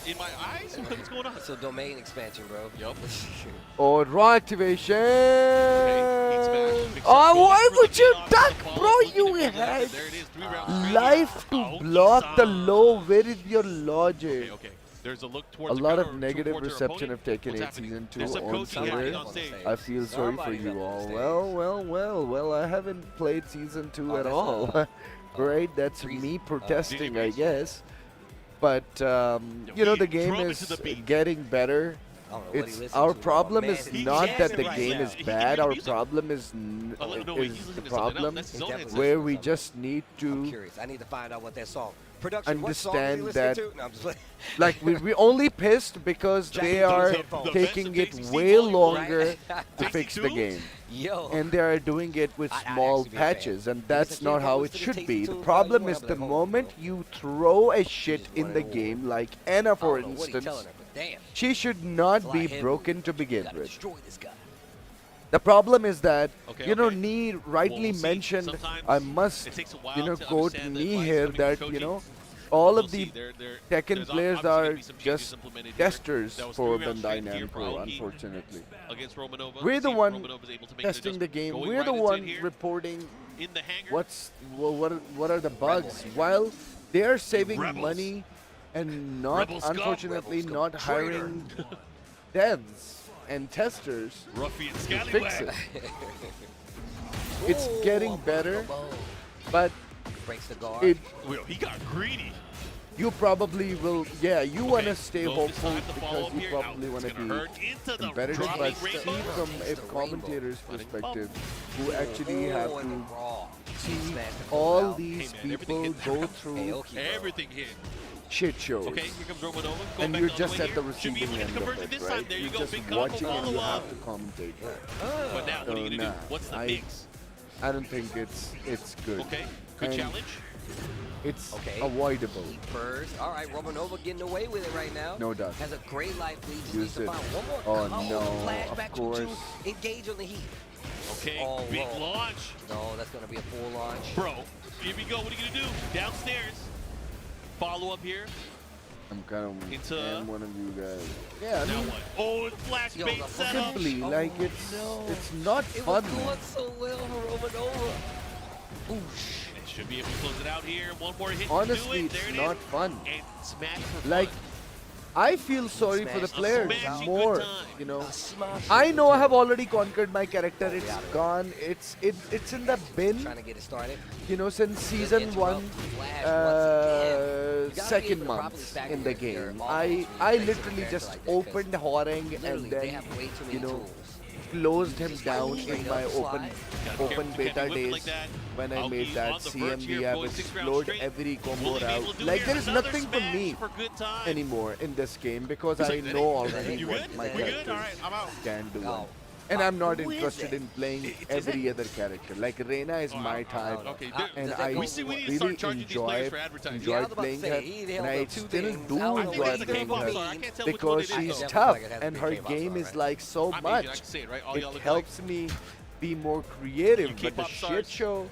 in my eyes? What's going on? It's a domain expansion, bro. Yup. Oh, raw activation! Heat smash. Picks up Oh, gold why for would the you Phenom, duck, the ball, bro? looking You to close it out. had There it is, 3 rounds. life to Oh, block the Aoki-san. low. Where is your logic? Okay. There's a look A towards the lot counter of or negative towards your reception opponent. of Tekken What's 8 happening? Season 2 There's some on coaching happening here. on stage. I feel sorry for Somebody's you up on all. stage. Well, I haven't played Season 2 Oh, at that's, all. Great, that's Reese. me Did protesting, you I Reese? guess. But, you know, the game Drum is into the beat. getting better. I don't know what he It's listens our to, problem man. is He's not that jamming the right game now. is He can bad. hear Our music. problem is Oh, no, he's is the listening to something else. problem That's his own Definitely. headset. where we something. just need I'm to curious. I need to find out what that song. Production, what song understand are you listening that- to? No, I'm just playing. like we only pissed because Jack they and are Joe's headphones. taking The it best of way Tasty Volume, longer right? to fix the Tasty game. Yo. And they are doing it with I'd small actually be a fan. patches, and Because that's I can't not how go it to the should Tasty be. The Tunes problem volume, is I'll be the like, hold on, moment bro. you throw a shit just in the running over. game, like Anna, I for don't know what he instance, telling her, but damn. she should It's a not lot be heavier. broken to begin Gotta with. destroy this guy. The problem is that, Okay, you know, okay. Nee Well, rightly we'll see. mentioned, Sometimes I must, it takes a while you know, to quote understand the Nee advice here coming from that, coaching. you know, all We'll of the see. There's Tekken players obviously gonna are be some changes just implemented here. testers That was for 3 rounds Bandai straight here for Namco, Aoki unfortunately. against Romanova. We're See the if one Romanova is able to make an testing the adjustment. game. Going We're right the into one it here reporting in the hangar. what are the bugs. While they are saving Rebels. money and not, Rebel scum. unfortunately, Rebel not scum. Traitor. hiring devs and testers Ruffian to fix Scallywag. it. It's getting better, but Breaks the guard. it Well, he got greedy. you probably will. Yeah, you want to stay Go hopeful decide to follow because up you here. probably Now want it's to gonna be hurt into the competitive. dropping But see rainbow. from It's a the commentator's Running perspective, bump. who actually have and the to raw. see Smash the all out. these Hey, man, people everything go hit. through Hey, okay, bro. Everything hit. shit shows. Okay, here comes Romanova. Going And back you're the other just way at the here. Should be receiving able to get end the of conversion it, this time. right? There you You're go. just Big combo watching and you follow up. have to commentate. But now, what are you going to do? nah, What's the mix? I don't think it's good. Okay, good And challenge. It's Okay. avoidable. First, all right, Romanova getting away with it right now. No doubt. Has a great life lead. Just Use needs to it. find one more. Oh, combo, no, flashback of course. to engage on the heat. Okay, Oh, big whoa. launch. No, that's going to be a full launch. Bro, here we go. What are you going to do? Downstairs. Follow up here. I'm kind of Into- am one of you guys. Yeah, I Now mean, what? Oh, it's flash Yo, bait the setup. simply Oh, like it's no. not It fun. was going so well for Romanova. Oosh. They should be able to close it out here. One more hit. Honestly, do it. There it's it not is. fun. And smash for Like, fun. I feel sorry for the Smash. players Smashing more. good time. You know, A smash. I know I have already conquered my character. Oh, It's yeah. gone. It's in the bin. Trying to get it started. You know, since season interrupt, 1, flash once again. You gotta be second able to properly month stack in the your game. ball I when you face a literally character just like that, 'cause opened Horang Literally, and they then have way too many you know tools. closed him Just down straight in up my slide. open Gotta be careful, beta you can't be whipping days like that. when I Aoki made that on the verge CMB. here, I've going 6 rounds explored straight. every Will combo he be able route. to do Like here? there is Another nothing for smash me for good time. anymore in this game because He's I like, know "Is that already it? You what good? my Is that We it? good? All right, character I'm out. can do. Oh. And I'm not Who is interested it? in playing It's every other character. Like Reina is my type. Okay, And Does that I go- we need to really start charging these enjoy players for advertising. Yeah, I enjoyed was about to playing say, her, he and held I up two still things. do I don't know I think enjoy that's a playing K-pop her star. I can't tell which one because it is, she's though. tough Like it has to and be her K-pop game star, is right? like so I mean, I much. can say it, right? All It y'all look helps me be more creative. You But the K-pop shit stars? show,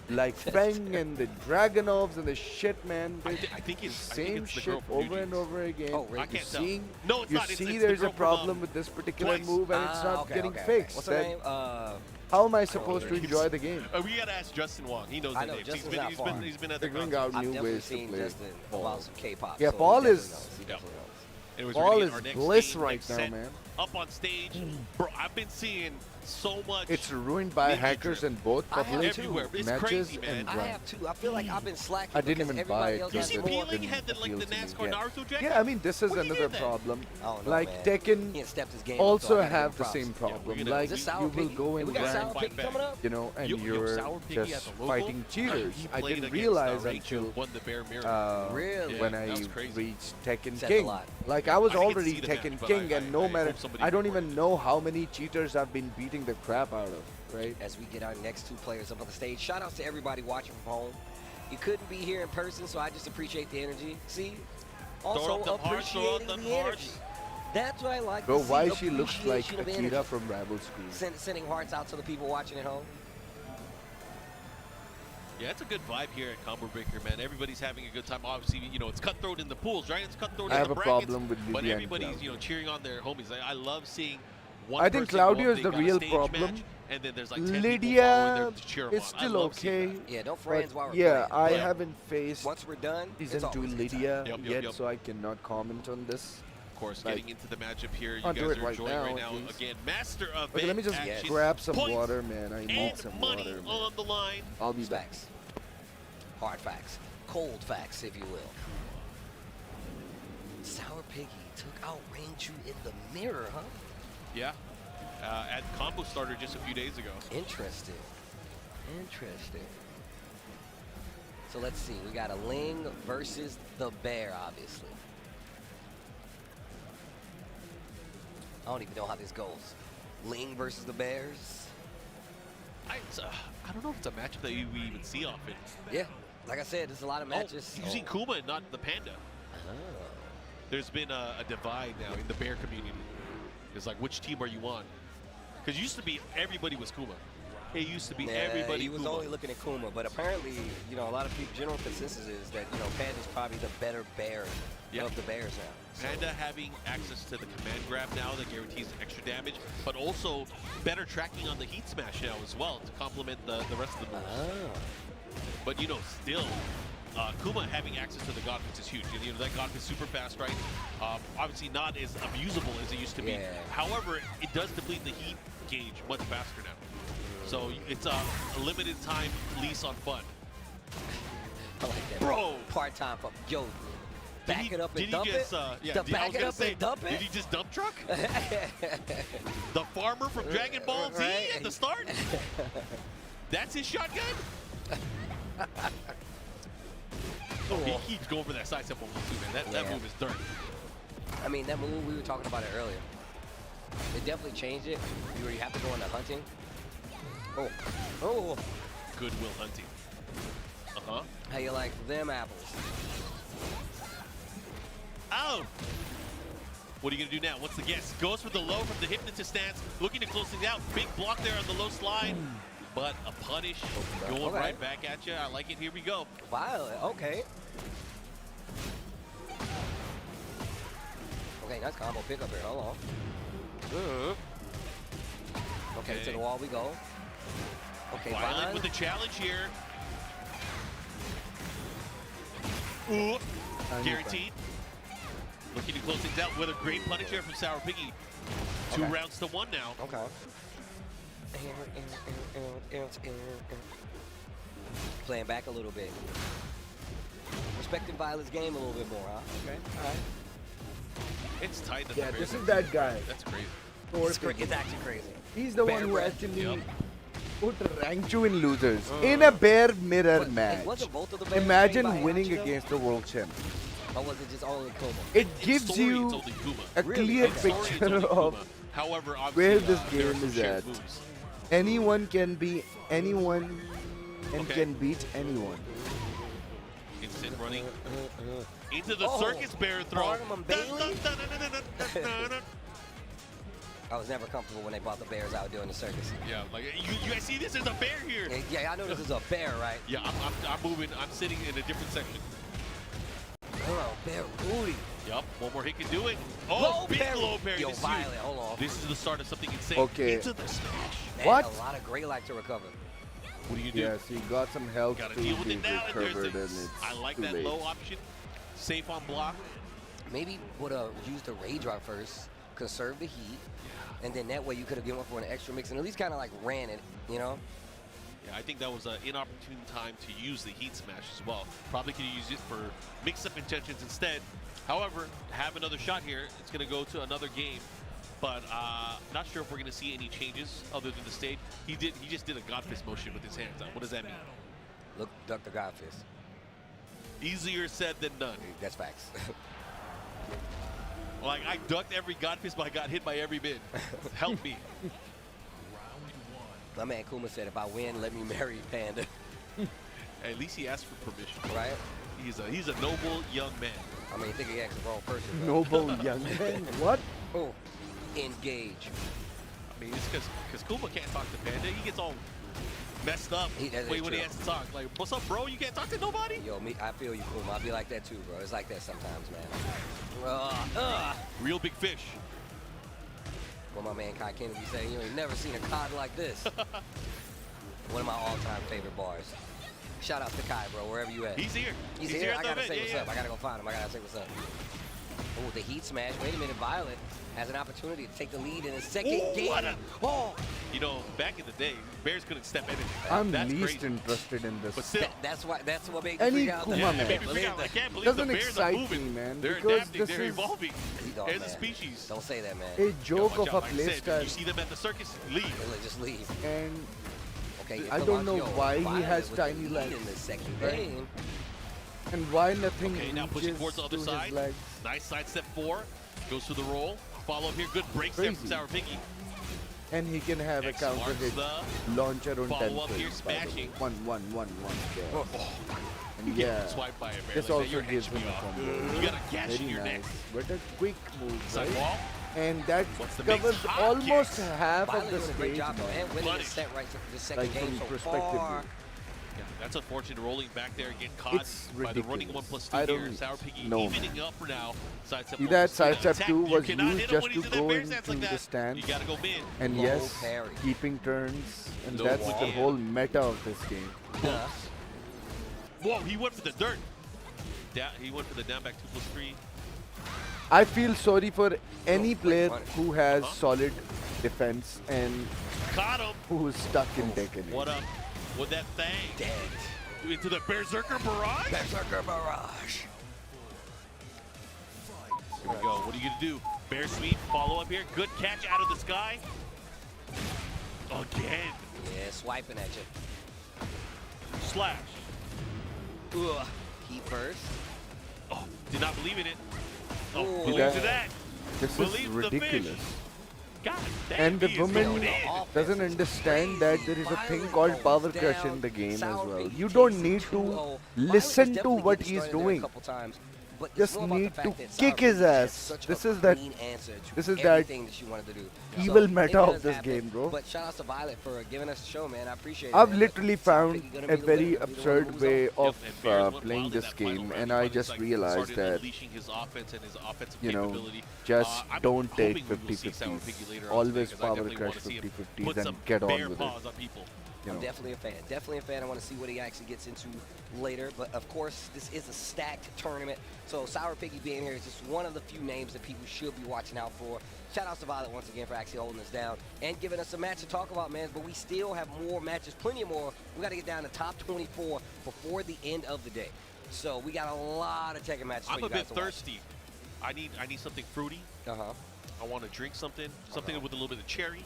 like Feng and the Dragonovs and the shit, man, I the think it's same the shit girl from over New and Jeans. over again. Oh, really? I can't tell. Seeing, No, it's you not. It's see the there's girl a from, problem with this particular Twice. move and it's not Okay, getting okay. fixed. What's her Then name? how am I supposed to He's- enjoy the game? We gotta ask Justin Wong. He knows I the know, names. Justin's not far. He's been at the Figuring concert. out I've new definitely ways to seen play. Justin Paul. about some K-pop. Yeah, so Paul he definitely is- knows. He Yeah. definitely knows. It was Paul already is our next bliss game, right next now, set, man. Up on stage, bro. I've been seeing so much. It's ruined by Ninja hackers drip. in both I have public too. Everywhere. It's matches crazy, man. and I run. have too. I feel like I've been slacking. I didn't because even everybody buy it else You has see, because it more. Peeling didn't had the appeal the to me. NASCAR Yeah. Naruto jacket. Yeah, I mean this is When you another did that? problem. I don't know, Like man. Tekken He ain't stepped his game up, so also I gotta give him have the props. same Yeah, problem. we're gonna- Like Is this you Sour will Piggy? go We and got Ryan. Sour rank, Fight Piggy back. coming up? you know, and Yo, you're Sour Piggy at just the local? fighting cheaters. He I played didn't against, realize Rachel, until won the Bear Mirror. Really? Yeah, when that I was crazy. reached Tekken Says a King. lot. Like I was I didn't already see the Tekken match, but King, I and no hope matter, somebody I don't reported even know how many cheaters I've been beating the crap out of. Right? As we get our next two players up on the stage. Shout out to everybody watching from home. You couldn't be here in person, so I just appreciate the energy. See? Also up them hearts, throw up appreciating them the energy. hearts. That's what I like Bro, to see. why she looks like appreciation of Akira energy. from Rebel School? Sending hearts out to the people watching at home. Yeah, it's a good vibe here at Combo Breaker, man. Everybody's having a good time. Obviously, you know, it's cutthroat in the pools, right? It's cutthroat I in have the a brackets. problem with But Lydia and everybody's, Claudio. you know, cheering on their homies. I love seeing one I think person go up Claudio is big the on a real stage problem. match, and then there's like 10 people following Lydia them to cheer 'em is on. still I love seeing okay. that. Yeah, don't But friends while we're yeah, playing. I Yeah. haven't faced Once we're done, season it's 2 always a good Lydia Yep, yet, yep. so I cannot comment on this. Of course, Like, getting into the matchup here, you I'll guys do it are right enjoying now, right at now. least. Again, master of Okay, let me just action, grab some points water, man. I need and some money water, man. on the line. I'll be It's back. facts. Hard facts. Cold facts, if you will. Sour Piggy took out Rainchu in the mirror, huh? Yeah, at Combo Starter just a few days ago. Interesting. Interesting. So let's see. We got a Ling versus the Bear, obviously. I don't even know how this goes. Ling versus the Bears. I don't know if it's a matchup that we even see often. Yeah. Like I said, there's a lot of matches. Oh, using Kuma and not the Panda. Oh. There's been a divide now in the bear community. It's like, which team are you on? Because used to be everybody was Kuma. It used to be everybody he was Kuma. only looking at Kuma, but apparently, you know, a lot of people, general consensus is that, you know, Panda's probably the better bear Yeah. of the bears now. So, Panda having access to the command grab now that guarantees extra damage, but also better tracking on the heat smash now as well to complement the rest of the moves. ah. But you know, still, Kuma having access to the God Fist is huge. You know, that God Fist super fast, right? Obviously not as abusable as it used to be. Yeah. However, it does deplete the heat gauge much faster now. So it's a limited time lease on fun. I like that. Bro. Part-time. Yo, back it up and did dump he just, it? yeah, The I was back it gonna up say, and dump did it? he just dump truck? The farmer from Dragon Ball Z Right. at the start? That's his shotgun? Oh, he keeps going for that side step move too, man. That Yeah. move is dirt. I mean, that move, we were talking about it earlier. It definitely changed it. You have to go into hunting. Oh. Goodwill hunting. Uh-huh. How you like them apples? Oh! What are you going to do now? What's the guess? Goes for the low from the hypnotist stance. Looking to close things out. Big block there on the low slide. But a punish going Okay. right back at you. I like it. Here we go. Violet, okay. Okay, nice combo pickup here. Hold on. Okay, to the wall we go. Okay, Violet Vine. with the challenge here. Ooh, guaranteed. Looking to close things out with a great punish here from Sour Piggy. 2 Okay. rounds to 1 now. Okay. Playing back a little bit. Respecting Violet's game a little bit more, huh? Okay, all right. It's tight. At Yeah, the this very is end. that guy. That's crazy. It's actually crazy. He's the Bear one who breath. actually Yep. put rank you in losers in a bare mirror But, match. wasn't both of the bears Imagine trained by winning Hachi, though? against the world champ. Or was it just only Kuma? It In gives story, you it's only Kuma. a Really? clear In story, it's picture only of Kuma. However, where obviously, this there are game some is shared at. moves. anyone can be anyone and Okay. can beat anyone. Instant running into the Oh, circus bear throw. Barnum Bailey? Dun, dun, dun, dun, dun, dun, dun, dun. I was never comfortable when they brought the bears out doing the circus. Yeah, like you guys see this? There's a bear here. Yeah, I know this is a bear, right? Yeah, I'm moving. I'm sitting in a different section. Oh, Bear Rudy. Yup, one more hit can do it. Oh, Low big parry. low parry. Yo, This is huge. Violet, hold on. This is the start of something insane. Okay. Into the smash. Man, What? A lot of great life to recover. What do you do? Yes, he got some health Gotta to deal with be it now. And recovered, there's and a, it's I like too that late. low option. Safe on block. Maybe would have used the Rage Rock first, conserve the heat, and then that way you could have given up for an extra mix and at least kind of like ran it, you know? Yeah, I think that was an inopportune time to use the heat smash as well. Probably could have used it for mix-up intentions instead. However, have another shot here. It's going to go to another game. But not sure if we're going to see any changes other than the stage. He just did a God Fist motion with his hands up. What does that mean? Look, duck the God Fist. Easier said than done. That's facts. Like, I ducked every God Fist, but I got hit by every bit. Help me. My man Kuma said, if I win, let me marry Panda. At least he asked for permission. Right? He's a noble young man. I mean, I think he asked the wrong person. though. Noble young man. What? Oh, engage. I mean, it's because Kuma can't talk to Panda. He gets all messed up That's when he true. has to talk. Like, what's up, bro? You can't talk to nobody? Yo, I feel you, Kuma. I be like that too, bro. It's like that sometimes, man. Real big fish. What my man Kai Kennedy say, you ain't never seen a cod like this. One of my all-time favorite bars. Shout out to Kai, bro, wherever you at. He's here. He's here. at I the gotta event. say what's up. I gotta go find him. I gotta say what's up. Oh, the heat smash. Wait a minute. Violet has an opportunity to take the lead in the second Ooh, game. what a- Oh, You know, back in the day, Bears couldn't step anything. I'm That's least crazy. interested in this. But still, that's what made Any me freak out. Kuma yeah, man. maybe figure out, I can't believe Doesn't the Bears are excite moving. me, man, They're because adapting. this They're is evolving Oh, as a man. species. Don't say that, man. a Yo, joke watch of out. a Like I play said, you style, see them at the circus, leave. Just leave. and Okay, I don't know why he Violet has with the tiny lead legs. in the second Right. game. and why nothing Okay, now pushing reaches towards the other to side. his legs. Nice side step 4. Goes to the roll. Follow up here. Good break step from Crazy. Sour Piggy. And he can have a X counter marks hit the launcher on 10 follow up here, frames, by the way. smashing. One there. Oh, And you yeah, get swiped by a bear. this like also that. Your gives head should him be a off. combo. You got a gash Very in your neck. nice. But a quick move, Side right? wall. And that What's the mix? covers Hot almost kicks. half Violet of the doing a great stage job, now. and winning Punish. the set right the second Like game from so perspective far. view. Yeah, that's unfortunate. Rolling back there, getting caught It's by the running ridiculous. 1+2 I here. don't Sour Piggy know, evening up for now. Sidestep See 1+2. that sidestep Attack. 2 You was cannot used hit him just when to he's in that go bear stance into like the that. stance. You gotta go mid. And Low yes, parry. keeping turns, and Low that's the wall. whole meta of this game. Yeah. Whoa, he went for the dirt. He went for the down back 2+3. I feel sorry for any great player punish. who has Uh-huh. solid defense and Caught him. who's stuck in Tekken. What up with that thing? Dead. Into the Berserker Barrage? Berserker Barrage. Here we go. What are you going to do? Bear sweep, follow up here. Good catch out of the sky. Again. Yeah, swiping at you. Slash. Ugh. Heat burst. Oh, did not believe in it. Oh, Ooh. believe to that. This is Believe the fish. ridiculous. God damn, And the he is woman going in. doesn't understand that there is a thing called power crush in the game as well. You don't need to listen to what he's doing. Just need to kick his ass. This is that evil meta of this game, bro. But shout out to Violet for giving us a show, man. I appreciate it. I've man. literally But Sour found Piggy gonna a be very the absurd way of and Bears went playing wild in this that final game, round. and He I wanted, just like, realized started that, unleashing his offense and his offensive you know, capability. just I'm don't take hoping we will see Sour 50-50s. Piggy later on Always today, 'cause I power definitely crush wanna see him 50-50s put and some get on bear with it. paws on people. You I'm know. definitely a fan. Definitely a fan. I want to see what he actually gets into later. But of course, this is a stacked tournament. So Sour Piggy being here is just one of the few names that people should be watching out for. Shout out to Violet once again for actually holding us down and giving us a match to talk about, man. But we still have more matches, plenty more. We got to get down to top 24 before the end of the day. So we got a lot of Tekken matches for I'm you a guys bit to watch. thirsty. I need something fruity. Uh-huh. I want to drink something with a little bit of cherry,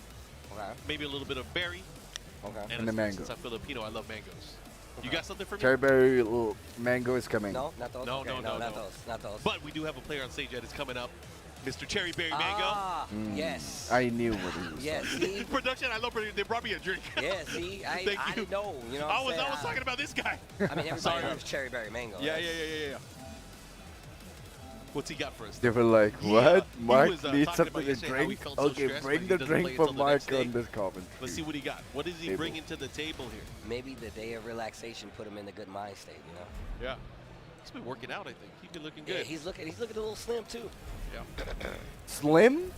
Okay. maybe a little bit of berry. Okay. And the mango. Since I'm Filipino, I love mangoes. You got something for me? Cherryberry little mango is coming. No, not those. No, Okay, no, no, not no. those. Not those. But we do have a player on stage that is coming up, Mr. Cherryberry Mango. Ah, yes. I knew what he was. Yes. See? Production, I love production. They brought me a drink. Yeah, see, I Thank you. didn't know. You know, I what was I'm saying? talking about this guy. I mean, everybody Sorry. loves cherry berry mango. Yeah. right? What's he got for us? They were like, He, what? he Mark was, needs talking something about to yesterday how he drink? felt so Okay, stressed, bring but the he doesn't play drink for until the next Mark day. on this comment. Let's see what he got. What is he Table. bringing to the table here? Maybe the day of relaxation put him in a good mind state, you know? Yeah. He's been working out, I think. He's been looking Yeah, good. he's looking a little slim too. Yeah. Slim?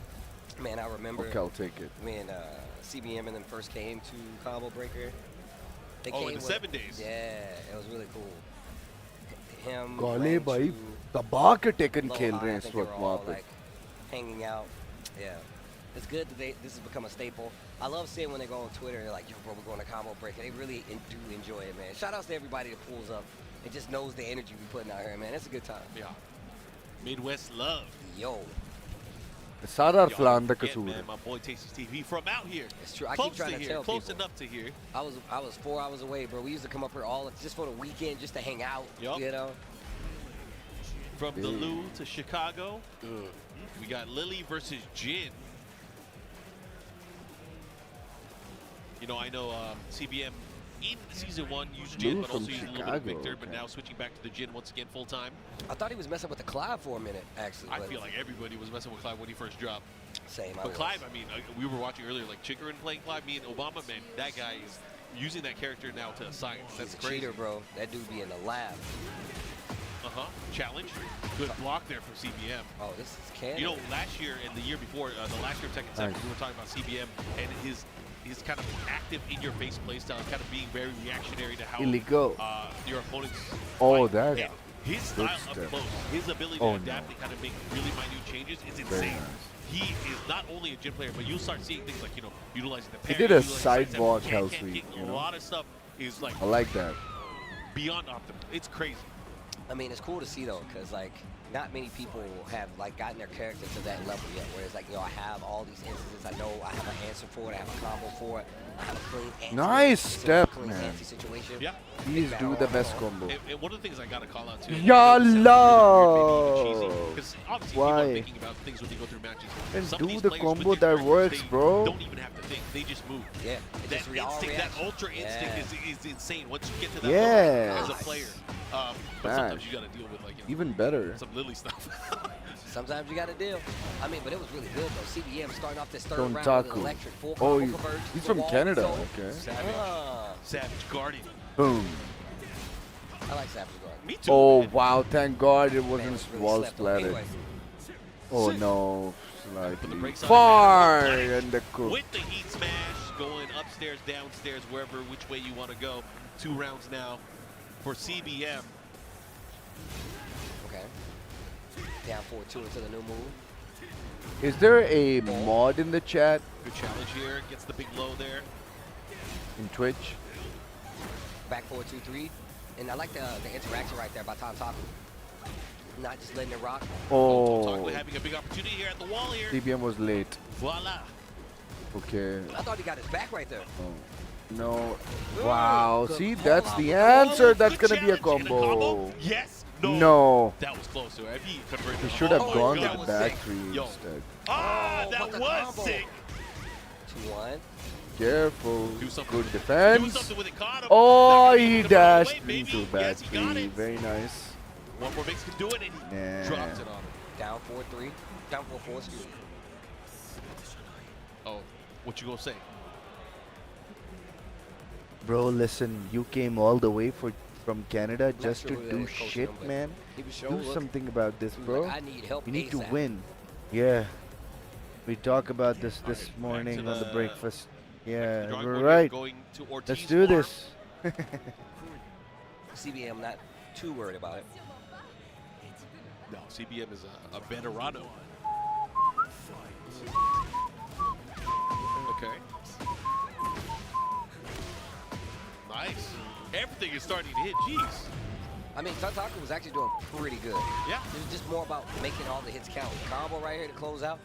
Man, I remember Okay, I'll take it. when CBM and them first came to Combo Breaker. They Oh, came in the with- 7 days. Yeah, it was really cool. Him, Gale bhai, Ranchu, दबा के taken Low खेल High, रहे I हैं इस think they were वक्त all वहाँ पे. like hanging out. Yeah. It's good that this has become a staple. I love seeing when they go on Twitter, they're like, yo, bro, we're going to Combo Breaker. They really do enjoy it, man. Shout outs to everybody that pulls up and just knows the energy we putting out here, man. It's a good time. Yeah. Midwest love. Yo, सारा Y'all फलान दा forget, कसूर man, है. my boy Tasty Steve. He from out here. it's true. I Close keep trying to to here. tell Close people. enough to here. I was 4 hours away, bro. We used to come up here all just for the weekend, just to hang out. Yup. You know. From the Yeah. Lou to Chicago. Mm. We got Lily versus Jin. You know, I know CBM in Season 1 used Jin, Lou but from also used a little bit of Chicago, Victor, but okay. now switching back to the Jin once again full time. I thought he was messing with the Clive for a minute, actually. I but feel like everybody was messing with Clive when he first dropped. same. But Clive, I mean, we were watching earlier, like Chikarin playing Clive, me and Obama, man, that guy is using that character now to science. He's That's a crazy. cheater, bro. That dude be in the lab. Challenge. Good block there from CBM. Oh, this is canon. You know, last year and the year before, the last year of Tekken 7, Nice. we were talking about CBM and his kind of active in-your-face playstyle, kind of being very reactionary to how Illegal. your opponents Oh, fight. that. And his Good style up stuff. close, his ability Oh, to adapt and kind of make really minute changes is Very insane. nice. He is not only a Jin player, but you'll start seeing things like, you know, utilizing the He parry, did a utilizing sidewalk sidestep, hell can't sweep, kick. you A know? lot of stuff is like I like that. beyond optimal. It's crazy. I mean, it's cool to see though, because like not many people have like gotten their character to that level yet. Where it's like, you know, I have all these instances. I know I have an answer for it. I have a combo for it. I have a clean answer. Nice It's a step, clean man. anti-situation. Yeah. These do the best combo. And one of the things I gotta call out too. Ya Allah! Because obviously Why? people are thinking about things when they go through matches. Then Some do of these the players with combo these that characters, works, they bro. Don't even have to think; they just move. Yeah. It's That just all instinct, that reaction. ultra instinct Yeah. is insane. Once you get to that Yes. level as a player, but Man. sometimes you gotta deal with like, you know, Even better. some Lily stuff. Sometimes you got to deal. I mean, but it was really good though. CBM starting off this third round with Dontaku. an electric full Oh, combo converge. he's The from wall, Canada. so- Okay. Savage, Ah, Savage Guardian. Boom. I like Savage Guard. Me too. Oh man. wow! Thank God it Man, wasn't was really wall slept on. splatted. Anyway, Oh no! Put the Slightly brakes on far it. and the cook. With the heat smash, going upstairs, downstairs, wherever, which way you want to go. 2 rounds now for CBM. okay. Down 4-2 into the new move. Is there a mod in the chat Good challenge here. Gets the big low there. in Twitch? Back 4-2-3. And I like the interaction right there by Dontaku. not just letting it rock. Oh, having a big opportunity here at the wall here. CBM was late. Voila. Okay. I thought he got his back right there. Oh. No. Wow. Good See, call that's out the with the answer. Good That's gonna be a challenge and combo. Yes. No. No. That was close to it. If he converted He it. should have Oh my gone God. to that the was back sick. three Yo. instead. Ah, Oh, that but the was combo. sick. 2-1. Careful. Do something. Good Do defense. something with it. Caught him. Oh, That could be he the dashed runaway, baby. into back Yes, he got three. it. Very nice. One more makes him do it, and he Nah. drops it on him. Down 4-3. Down 4-4, excuse me. Oh, what you gonna say? Bro, listen, you came all the way from Canada just sure to who that do is coaching shit, him, but man. He was sure Do looking. something about this, He was bro. like, I need help You need to ASAP. win. Yeah. We talk about this All right, this back morning to on the the- breakfast. The Yeah, drawing we're board here, right. Going to Ortiz Let's do farm. this. CBM not too worried about it. No, CBM is a veterano. Okay. Nice. Everything is starting to hit. Jeez. I mean, Tantaku was actually doing pretty good. Yeah. It was just more about making all the hits count. Combo right here to close out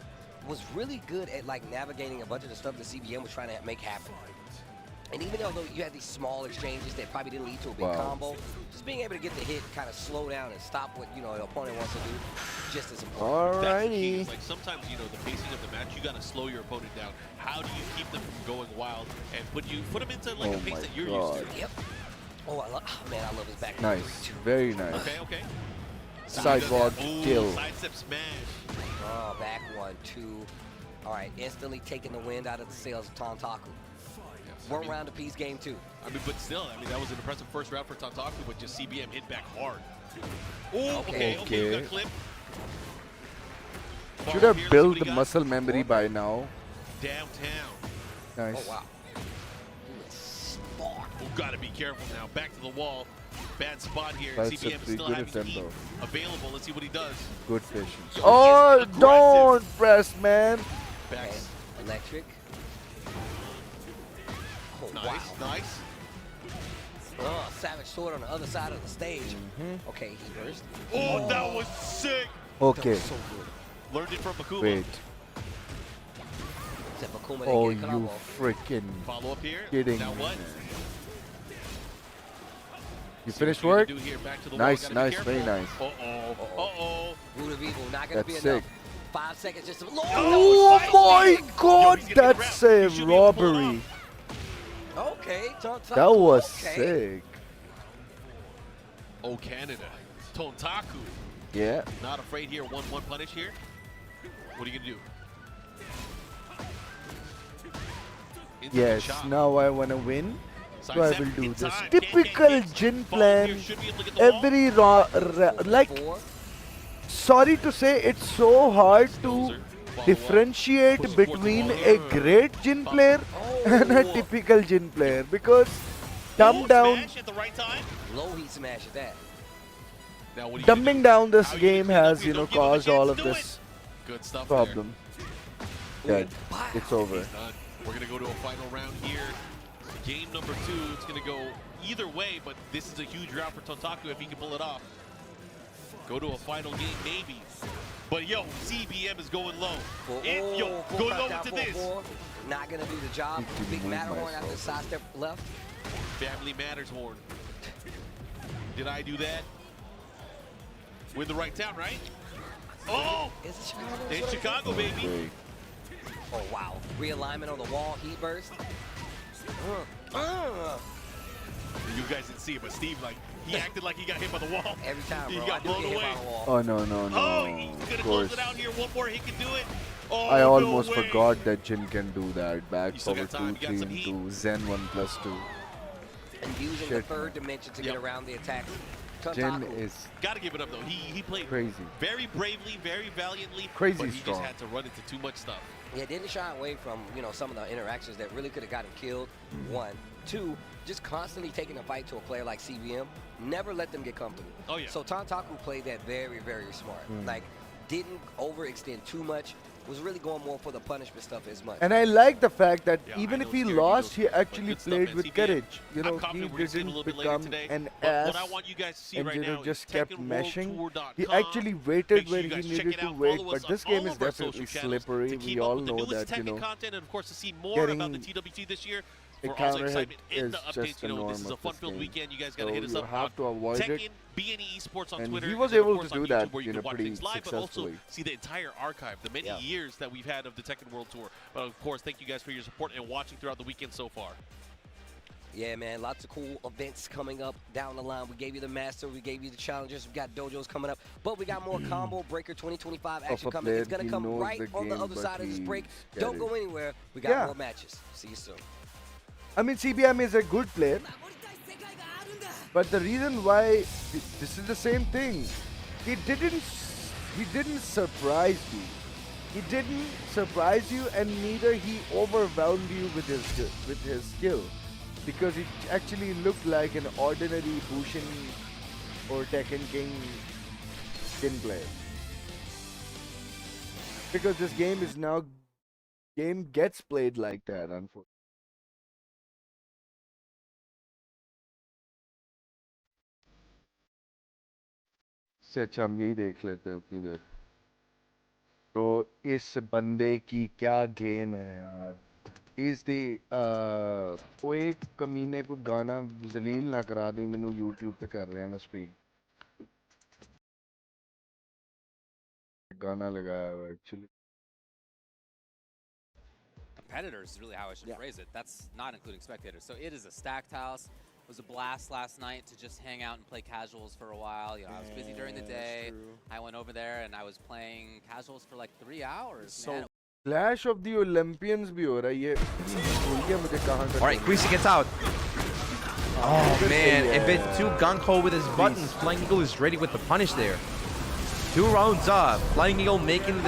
was really good at like navigating a bunch of the stuff that CBM was trying to make happen. And even though you had these small exchanges that probably didn't lead to a big combo, just being able to get the hit, kind of slow down and stop what the opponent wants to do, just as important. That's the key. Alrighty. It's like sometimes, the pacing of the match, you got to slow your opponent down. How do you keep them from going wild and put them into like Oh a pace my that you're God. used to? Yep. Oh, man, I love his back. Nice. Very nice. Okay. Sidewalk Ooh, kill. Sidestep smash. Oh, back 1-2. All right, instantly taking the wind out of the sails of Tantaku. Yes, One round apiece, game 2. but still, that was an impressive first round for Tantaku, but just CBM hit back hard. Ooh, okay, you got clipped. Should Ball have here, let's see built what he the got. muscle memory by now. Downtown. Nice. Oh, wow. He was smart. Oh, gotta be careful now. Back to the wall. Bad spot here. That's a CBM pretty still good having attempt, heat though. available. Let's see what he does. Good patience. Yo, Oh, he is don't press, man. Back. Okay. Electric. Oh, Nice, wow. nice. Oh, Savage Sword on the other side of the stage. Okay, he burst. Oh, that was sick. Okay, So good. Learned it from Bakuma. wait. Except Bakuma Oh, didn't get a you combo. freaking Follow up here. kidding Now me, what? man. You See finished what work? you can do here. Back to the Nice, wall. Gotta be nice, very careful. nice. Uh-oh. Uh-oh. Root of Evil, not gonna be That's enough. sick. 5 seconds just to. Oh that was my feisty. God, Yo, he's gonna get that's wrapped. a He should be able to pull it robbery. off. Okay, Tantaku. That was okay. sick. Oh, Canada. Tontaku. Yeah. Not afraid here. 1-1 punish here. What are you gonna do? Into the Yes. chop. Now I wanna win. So I Sidestep will do in this. time. Typical Can't. Jin Follow here. plan. Should be able to get the wall. Every like. 4. Sorry to say, it's so hard to Follow up. differentiate Push forward the between wall. a great Jin player and a typical Jin player because dumb Ooh, down. Smash at the right time. Low heat smash at that. Now what are you gonna Dumbing do? down this How are you game gonna clean up has, here? you know, Don't give him a caused chance all to of do this it. Good stuff problem. Dead. Wow. It's over. He's done. We're gonna go to a final round here. Game number 2. It's gonna go either way, but this is a huge round for Tontaku if he can pull it off. Go to a final game, maybe. But yo, CBM is going low. Yo, full go crack low down into this. 4-4. Not gonna do the job. Need to Big move Matterhorn after myself. sidestep left. Family matters, Horn. Did I do that? We're in the right town, right? Oh! Is it Chicago? It's Chicago, baby. Wait. Oh wow. Realignment on the wall. Heat burst. You guys didn't see it, but Steve, he acted like he got hit by the wall. Every time, He bro. got I do blown get hit away. by the wall. Oh no no no! Oh, he's of gonna course. close it out here. One more, he can do it. Oh, I no almost way. forgot that Jin can do that. Back You still power got time, 2, you got 3 some heat. into Zen 1+2. And using Shit. the third dimension to get Yep. around the attack. Jin Tantaku. is Gotta give it up, though. He played crazy. very bravely, very valiantly. Crazy but he strong. just had to run into too much stuff. Yeah, didn't shy away from, some of the interactions that really could have got him killed. 1. 2, just constantly taking a fight to a player like CBM. Never let them get comfortable. Oh, yeah. So Tantaku played that very, very smart. Like, didn't overextend too much. was really going more for the punishment stuff as much. And I like the fact that Yeah, even I if know he Scary lost, Eagles, he but actually good stuff, played man. with CBM, courage. You I'm know, he confident we're gonna see it a didn't little bit later become today. an But ass what I want you guys to see and right you know now just is kept meshing. He TekkenWorldTour.com. actually waited Make sure when you he guys check needed it to out. wait, Follow but us this on game all is of our social definitely channels slippery. to We keep all up with the know newest that, you Tekken know, content, and of course to see more about the getting TWT this year. the For all the counter hit excitement in is the just updates, the you know, this norm is a of this fun-filled game. weekend. You guys So gotta hit us you up have on to avoid it. Tekken, BNE Esports on And Twitter. he was then, of able course, to on do YouTube, that, where you you know, can watch pretty things live, but also successfully. see the entire archive, the many years that we've had of the Tekken World Tour. But of course, thank you guys for your support and watching throughout the weekend so far. Yeah, man, lots of cool events coming up down the line. We gave you the Master, we gave you the Challengers, we got Dojos coming up, but we got more Combo Breaker 2025 action Of a coming. It's player, going to he come knows right the on the game, other but side of this break. he's Don't got go it. anywhere. We got Yeah. more matches. See you soon. I mean, CBM is a good player, but the reason why this is the same thing. He didn't surprise you. He didn't surprise you, and neither he overwhelmed you with his skill, because it actually looked like an ordinary Bushin or Tekken King skin player. Because this game is now gets played like that, unfortunately. से अच्छा हम यही देख लेते हैं अपनी देर। तो इस बंदे की क्या गेम है यार। इस दी कोई कमीने को गाना जलील ना करा दी मैंने YouTube पे कर रहे हैं ना स्ट्रीम गाना लगाया हुआ actually Competitors is really how I should phrase it. That's not including spectators. So it is a stacked house. It was a blast last night to just hang out and play casuals for a while. You know, I was busy during the day. I went over there and I was playing casuals for like 3 hours. So man. Clash of the Olympians भी हो रहा है ये भूल गया मुझे कहाँ का All right, Greasy gets out. Oh man, if it's too gung-ho with his buttons, Flying Eagle is ready with the punish there. 2 rounds up. Flying Eagle making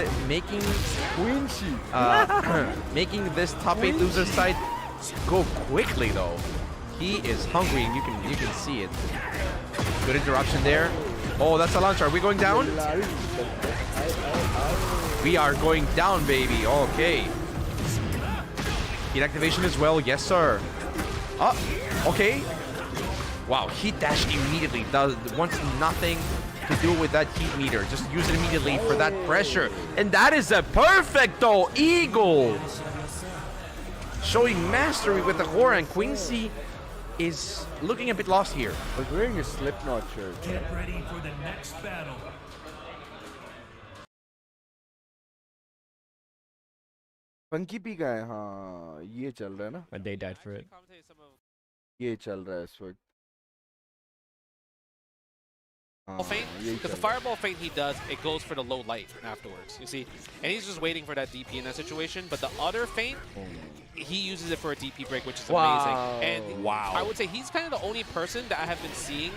Quincy making this top 8 loser side go quickly though. He is hungry and you can see it. Good interruption there. Oh, that's a launcher. Are we going down? We are going down, baby. Okay. Heat activation as well. Yes, sir. Okay. Wow, heat dash immediately. Wants nothing to do with that heat meter. Just use it immediately for that pressure. And that is a perfecto Eagle. Showing mastery with the Hora, and Quincy is looking a bit lost here. was wearing a Slipknot shirt. Get ready for the next battle. पंकी पी का है हाँ ये चल रहा है ना But they died for it. ये चल रहा है इस वक्त Feint, because the fireball feint he does, it goes for the low light afterwards, you see? And he's just waiting for that DP in that situation, but the other feint, he uses it for a DP break, which is amazing. And I would say he's kind of the only person that I have been seeing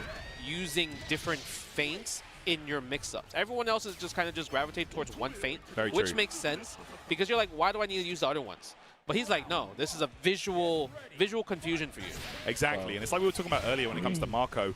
using different feints in your mix-ups. Everyone else is just kind of just gravitate towards one feint, which makes sense, because you're like, why do I need to use the other ones? But he's like, no, this is a visual confusion for you. Exactly, and it's like we were talking about earlier when it comes to Marco.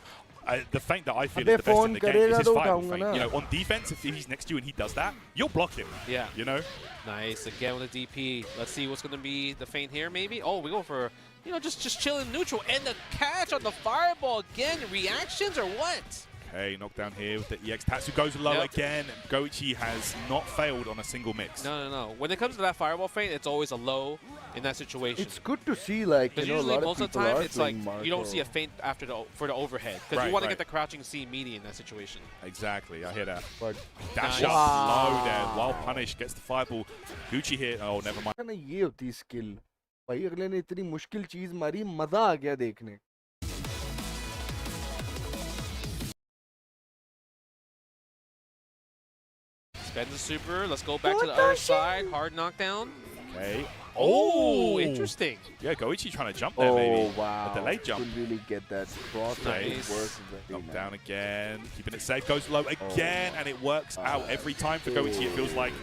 The feint that I feel is the best in the game is his fireball feint. You know, on defense, if he's next to you and he does that, you'll block him. Yeah. You know? Nice, again with the DP. Let's see what's going to be the feint here, maybe. Oh, we go for, you know, just chilling neutral. And the catch on the fireball again. Reactions or what? Okay, knockdown here with the EX. Tatsu goes low again. Goichi has not failed on a single mix. No. When it comes to that fireball feint, it's always a low in that situation. It's good to see, like, you know, usually a lot most of of the people time are it's like playing you don't Marco. see a feint after for the overhead because you want to get the crouching C meaty in that situation. Exactly, I hear that. But dash up low there while punish gets the fireball. Gucci here. Oh, never mind. ना ये होती skill भाई अगले ने इतनी मुश्किल चीज मारी मजा आ गया देखने Spend the super. Let's go back to the other side. Hard knockdown. Okay. Oh, interesting. Yeah, Goichi trying to jump there, maybe. Wow. A delayed jump. Couldn't really get that cross. Nice. Knocked down again. Keeping it safe. Goes low again, and it works out every time for Goichi. It feels like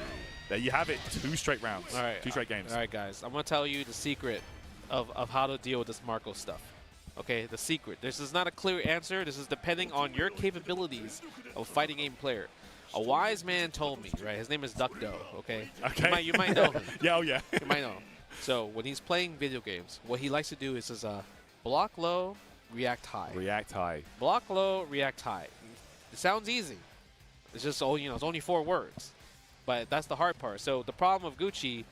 there you have it. 2 straight rounds. All right. 2 straight games. All right, guys. I'm going to tell you the secret of how to deal with this Marco stuff. Okay, the secret. This is not a clear answer. This is depending on your capabilities of fighting game player. A wise man told me, right? His name is Duck Doe, okay? Okay. You might know him. Yeah, oh yeah. You might know him. So when he's playing video games, what he likes to do is block low, react high. React high. Block low, react high. It sounds easy. It's just, it's only 4 words. But that's the hard part. So the problem with Gucci,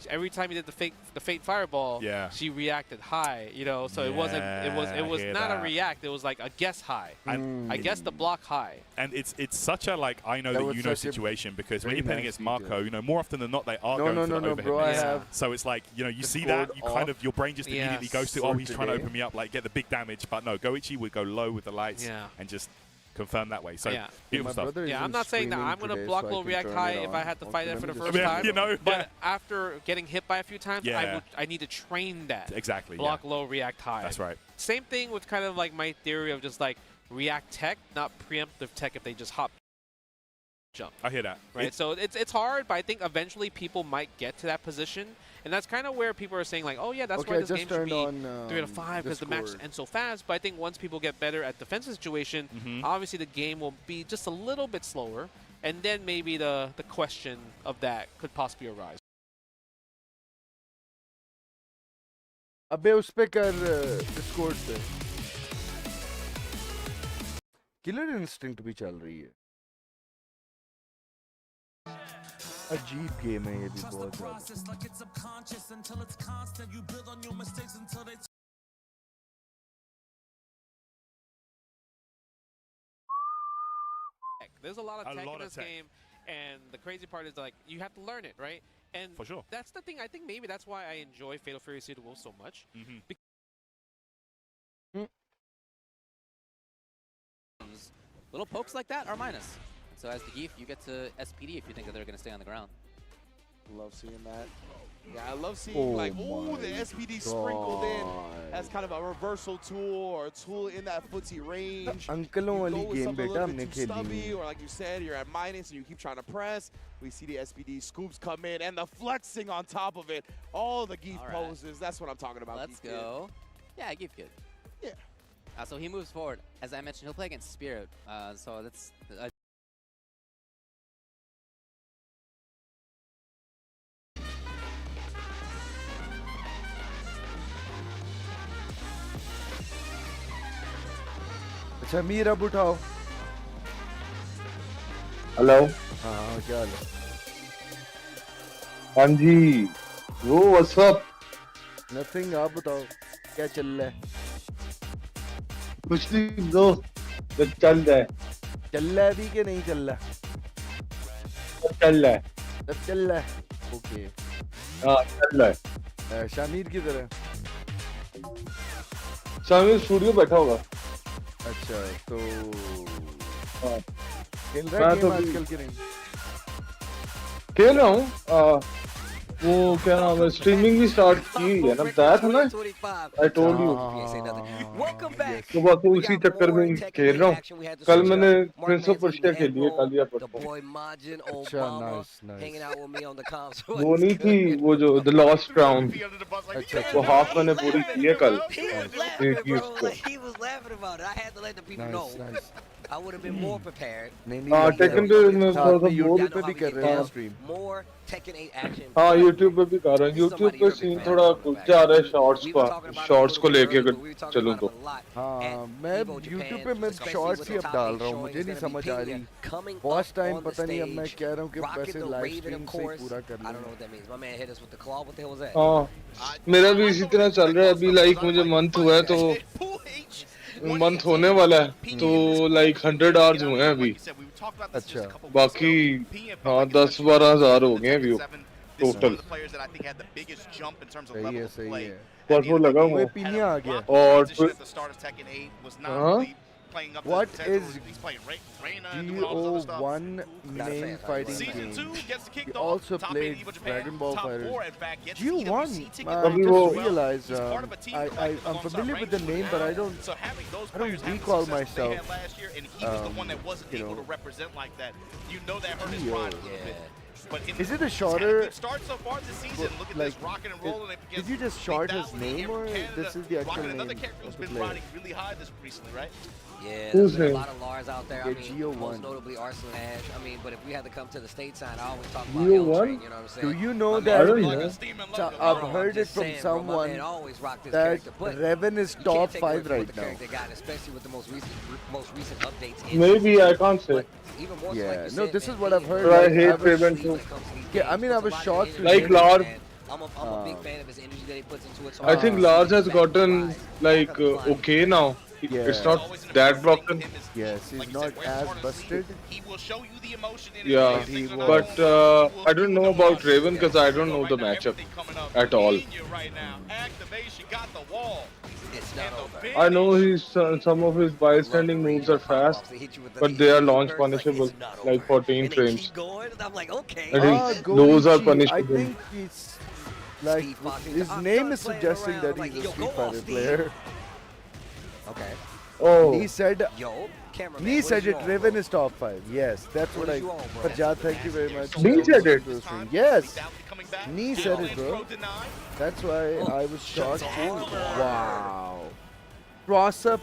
every time he did the fake fireball, she reacted high, so it was not a react, it was like a guess high. And I guess the block high. And it's such a like I know that you know situation, because when you're playing against Marco, more often than not they are going for the overhead miss. So it's like, you see that, your brain just immediately goes to, oh, he's trying to open me up, like get the big damage. But no, Goichi would go low with the lights and just confirm that way. So beautiful stuff. Yeah, I'm not saying that I'm going to block low, react high if I had to fight that for the first time. But after getting hit by a few times, I need to train that. Exactly. Block low, react high. That's right. Same thing with kind of like my theory of just like react tech, not preemptive tech if they just hop jump. I hear that. Right. So it's hard, but I think eventually people might get to that position. And that's kind of where people are saying like, oh yeah, that's why this game should be 3 out of 5 because the match ends so fast. But I think once people get better at defensive situation, obviously the game will be just a little bit slower. And then maybe the question of that could possibly arise. अबे उस पे कर Discord पे Killer Instinct भी चल रही है अजीब गेम है ये भी बहुत ज्यादा There's a lot of tech in this game, and the crazy part is like you have to learn it, right? And for sure, that's the thing. I think maybe that's why I enjoy Fatal Fury Sealed Wolf so much. Little pokes like that are minus. So as the Geef, you get to SPD if you think that they're going to stay on the ground. Love seeing that. Yeah, I love seeing the SPD sprinkled in as kind of a reversal tool or a tool in that footsie range. अंकलों वाली game बेटा हमने खेली stubby, or like you said, you're at minus and you keep trying to press. We see the SPD scoops come in and the flexing on top of it. All the Geef poses. That's what I'm talking about. Let's go. Yeah, Geef good. Yeah. So he moves forward. As I mentioned, he'll play against Spirit. So that's. अच्छा मीर अब उठाओ hello हाँ क्या हाल है हाँ जी वो what's up nothing आप बताओ क्या चल रहा है कुछ नहीं ब्रो चल रहा है भी कि नहीं चल रहा चल रहा है सब चल रहा है ओके हाँ चल रहा है शामिर की तरह शामिर स्टूडियो बैठा होगा अच्छा तो खेल रहा है आजकल के नहीं खेल रहा हूँ वो क्या नाम है स्ट्रीमिंग भी स्टार्ट की है ना बताया था ना आई टोल्ड यू तो बस उसी चक्कर में खेल रहा हूँ कल मैंने प्रिंस ऑफ पर्शिया खेली है कल या परसों अच्छा नाइस वो नहीं थी वो जो द लास्ट राउंड अच्छा वो हाफ मैंने पूरी की है कल I would have been more prepared. Tekken पे मैं थोड़ा सा बोल पे भी कर रहे हैं स्ट्रीम More Tekken 8 action. हाँ YouTube पे भी कर रहा हूँ YouTube पे सीन थोड़ा कुछ आ रहा है शॉर्ट्स को लेके अगर चलूँ तो हाँ मैं YouTube पे मैं शॉर्ट्स ही अब डाल रहा हूँ मुझे नहीं समझ आ रही फर्स्ट टाइम पता नहीं अब मैं कह रहा हूँ कि वैसे लाइव स्ट्रीम से पूरा कर लूँ हाँ मेरा भी इसी तरह चल रहा है अभी लाइक मुझे मंथ हुआ है तो मंथ होने वाला है तो लाइक 100 आवर्स हुए हैं अभी अच्छा बाकी हाँ 10-12 हज़ार हो गए व्यू टोटल सही है परसों लगा हुआ पिनिया आ गया और What is GO1 main fighting game? He also played Dragon Ball Fighter. GO1? I just realized I'm familiar with the name, but I don't recall myself. But is it a shorter? Good start so far this season. Look at this, rocking and rolling. Did you just short his name, or this is the actual name? Another character who's been riding really high this recently, right? Yeah, Who's there's been a name? lot of Lars out there. I mean, Geo1. most notably Arsenal Ash. I mean, but if we had to come to the stateside, I always talk about Geo1? Train, you know what I'm saying? Do you know My that? man, don't like, know. I've bro, heard I'm it just from saying, bro, my someone man always rocked this that character, but Revan is you can't top take 5 away right from what the now. character got, especially with the most recent updates. Maybe, I can't say. But even more so, Yeah, like you no, said, this man, is what I've heard. But I like, hate was- Raven too. Yeah, I mean, I was shocked to Like hear- Lars. I'm a big fan of his energy that he puts into it. So I think Lars has gotten like okay now. Yeah. It's not that broken. Yes, he's not as busted. He will show you the emotion in Yeah, his face. but I don't know about Raven because I don't know the matchup at all. Right now. Activation got the wall. It's not over. I know he's some of his bystanding moves are fast, but they are launch punishable, like 14 frames. I'm like, okay. I think those are Goichi, I punishable. think he's like his name is suggesting that he's a Street Fighter player. Okay. Oh, He said Yo, cameraman. he what said is you it. on, Raven bro? is top 5. Yes, that's What what is I. you on, bro? Fajad, thank you very much. He said it. Yes. Nee said it, bro. That's why I was shocked too. Wow. Cross up.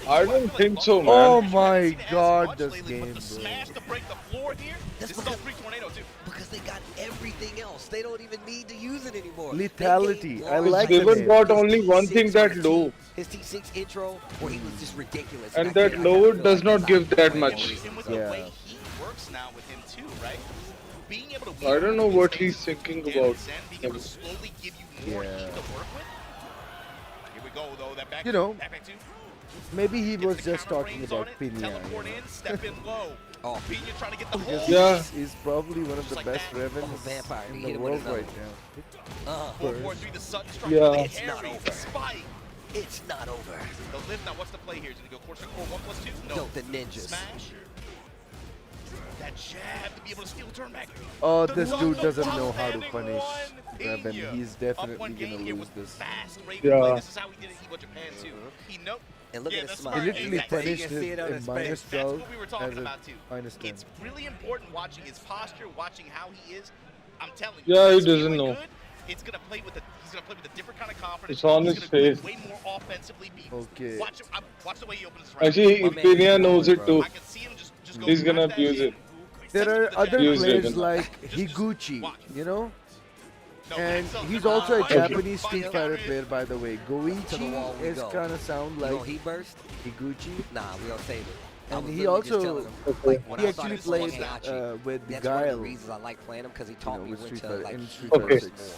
I don't think so, man. Oh my god, this game, bro. Smash to break the floor here. That's This is because- no free tornado too. Because they got everything else. They don't even need to use it anymore. Lethality. They I gave like Lars the Raven name. got his only one T6 thing that on low, his T6 intro, where he was just ridiculous. and I that kinda low feel does like not that's give how that he much. plays. And with Yeah. the way he works now with him too, right? Being able to I don't know what he's thinking about. being able to slowly give you more heat to work with. Here we go though. That back. You know, back two. maybe he Gets was the just counter talking frames about on it, Pina. Teleport in, step in low. Oh. Pina trying to get the Because hold. Yeah. he's probably one of the like best that. Ravens Vampire. He in hit the him with world another right one. now. 4-4-3, the sudden strike. Yeah. The It's not carry, over. the spike. It's not over. The lift. Now, what's the play here? Is it going to go course and core 1+2? No. No, the ninjas. Smash. That jab to be able to steal turn back. Oh, The this love dude of doesn't know how to outstanding punish one. Raven. Pina. He's Up definitely one gonna game here lose with this. fast Raven Yeah. play. This is how he did it. He went Japan too. He nope. And look Yeah, at his that's smile. smart. He literally Exactly. punished You can see it on him his in minus face. 12 That's what we were talking as a about too. minus 10. It's really important watching his posture, watching how he is. I'm telling you. Yeah, he it's doesn't really know. good. It's gonna play with he's gonna play with a different kind of confidence. It's on He's his gonna face. play way more offensively beat. Okay. Watch the way he opens his round. Actually, My man, Pina he's knows going, it bro. too. I can see him just go He's gonna right back abuse in. it. There are other Use players Raven. like Just Higuchi, watch. you know? No, And backs up. he's also a Okay. Japanese Street Fighter player, by the way. To the wall Goichi we is go. kind of sound You know, like he burst? Higuchi. Nah, we gonna save it. I And was he literally just also, telling him, like, when he I started actually played playing Heihachi, with that's one of the Guile. reasons I like playing him, because he taught me with when Street to Fighter, like in Street keep Fighter Okay. 6.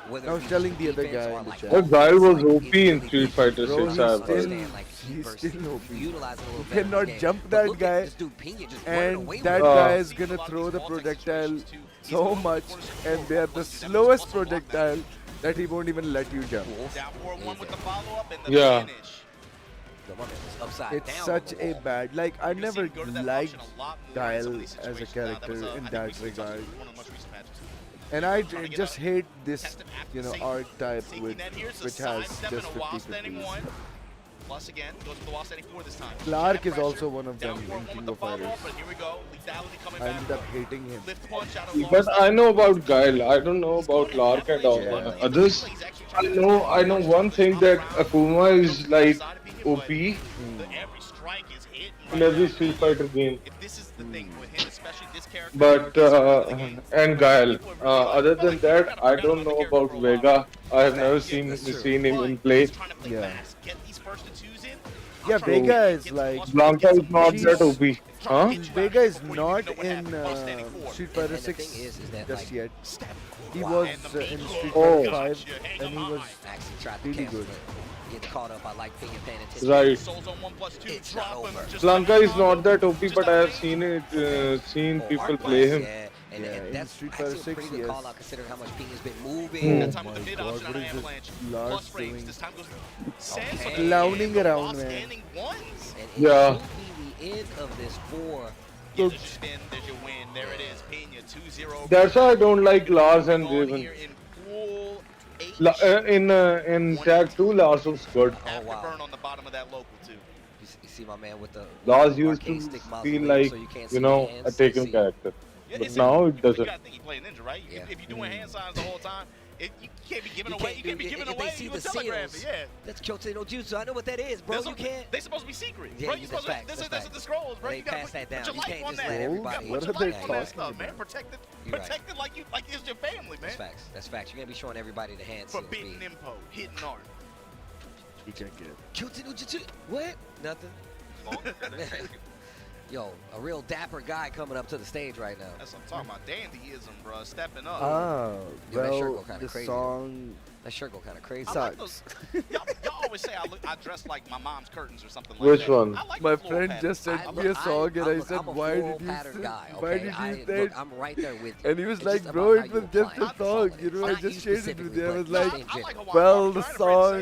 Whether I was it's telling the other defense guy or, in the like, chat. That guy was like, OP in really Street Fighter Bro, 6. he's I have still- heard. understand, like, he he's versus still OP. utilizing a little You better cannot game. jump But that look guy, at this dude, Pina just running and away that with it. guy is gonna throw the projectile so much, and they are the slowest projectile that he won't even let you jump. Down 4-1 with the follow-up and the Yeah. finish. Yo, my man was upside It's down such on the a wall. bad, like I You're gonna see never him go to that liked option a lot more in some Guile of these as a situations now. That character was, I in think that recently touched regard. one of the most recent matches. And I Trying to get just out- hate this, test him after you know, safety. archetype Safety with net here, so which side has step just and a wall 50 standing 50s. one. Plus again, goes for the wall standing 4 this time. Clark Jab is pressure, also one of down them 4-1 in with King the of Fighters. follow-up, and here we go. Lethality coming I back. ended up hating him. Lift punch out of But long I know about Guile. I don't know about Lark and all Yeah. others. I know one thing that Akuma is like OP Every strike is hit. in every Street Fighter game. If this is the thing with him, especially this character. But and Guile. Other than that, I don't know about Vega. I have never seen him in play. Yeah. Get these first to twos in. Yeah, Vega is like Blanca is not that OP. Huh? Vega is not in Street Fighter And the 6 thing is that, just like, yet. He Wow. was in Street Oh. Fighter 5 and he was actually tried to really cancel good. it. Get caught up. I like paying attention. Right. Souls on 1+2. It's Drop not him. over. Just Blanca like is not that OP, but I have seen Oh, people Art play Blast, him. Yeah. And, Yeah, and in that's Street actually Fighter a pretty 6, good yes. call out considering how much Pina's been moving. Hmm. that time with the mid God, option what on is this Avalanche. Lars Plus frames. doing? This time goes Sans Okay. on the Clowning end, around, while man. standing ones. And it Yeah. should be the end of this for. Yeah, there's your spin, there's your win. There it is. Pina 2-0. That's why I don't like Lars and Going Raven. here in pool H. In Tag 2, Lars was good. Afterburn on the bottom of that local too. You see my man with the Lars used arcade to stick feel mausoleum, like, so you can't you see know, the a hands, taken see- character. but now it You doesn't. gotta think you play a ninja, right? If you're doing hand signs the whole time, you can't be giving away. You can't be giving away. They see You the can telegraph seals. it, yeah. That's Kyoto no Jutsu. I know what that is, bro. You can't. They supposed to be secret, Yeah, bro. You supposed to. This is the scrolls, bro. They you gotta pass that down. put your You life can't on just that. let everybody. You gotta put your life on that stuff, man. Protect it like it's your family, man. That's facts. That's facts. You're gonna be showing everybody the hand seals. Forbidden Impo, hidden art. He can't get it. Kyoto no Jutsu. What? Nothing. Yo, a real dapper guy coming up to the stage right now. That's what I'm talking about. Dandyism, bro. Stepping up. Oh, Yo, that shirt well, go kind the of crazy. song That shirt go kind of crazy. sucks. Y'all always say I dress like my mom's curtains or something like Which that. one? I like My the floral friend pattern. just sent me a song and I said, why did you pattern say, guy, why okay? did you Look, say? I'm right there with you. And he was It's like, just bro, about it how was you just apply a it. song, you know, I Not you just shared it with you. I was specifically, like, but in general. well, the song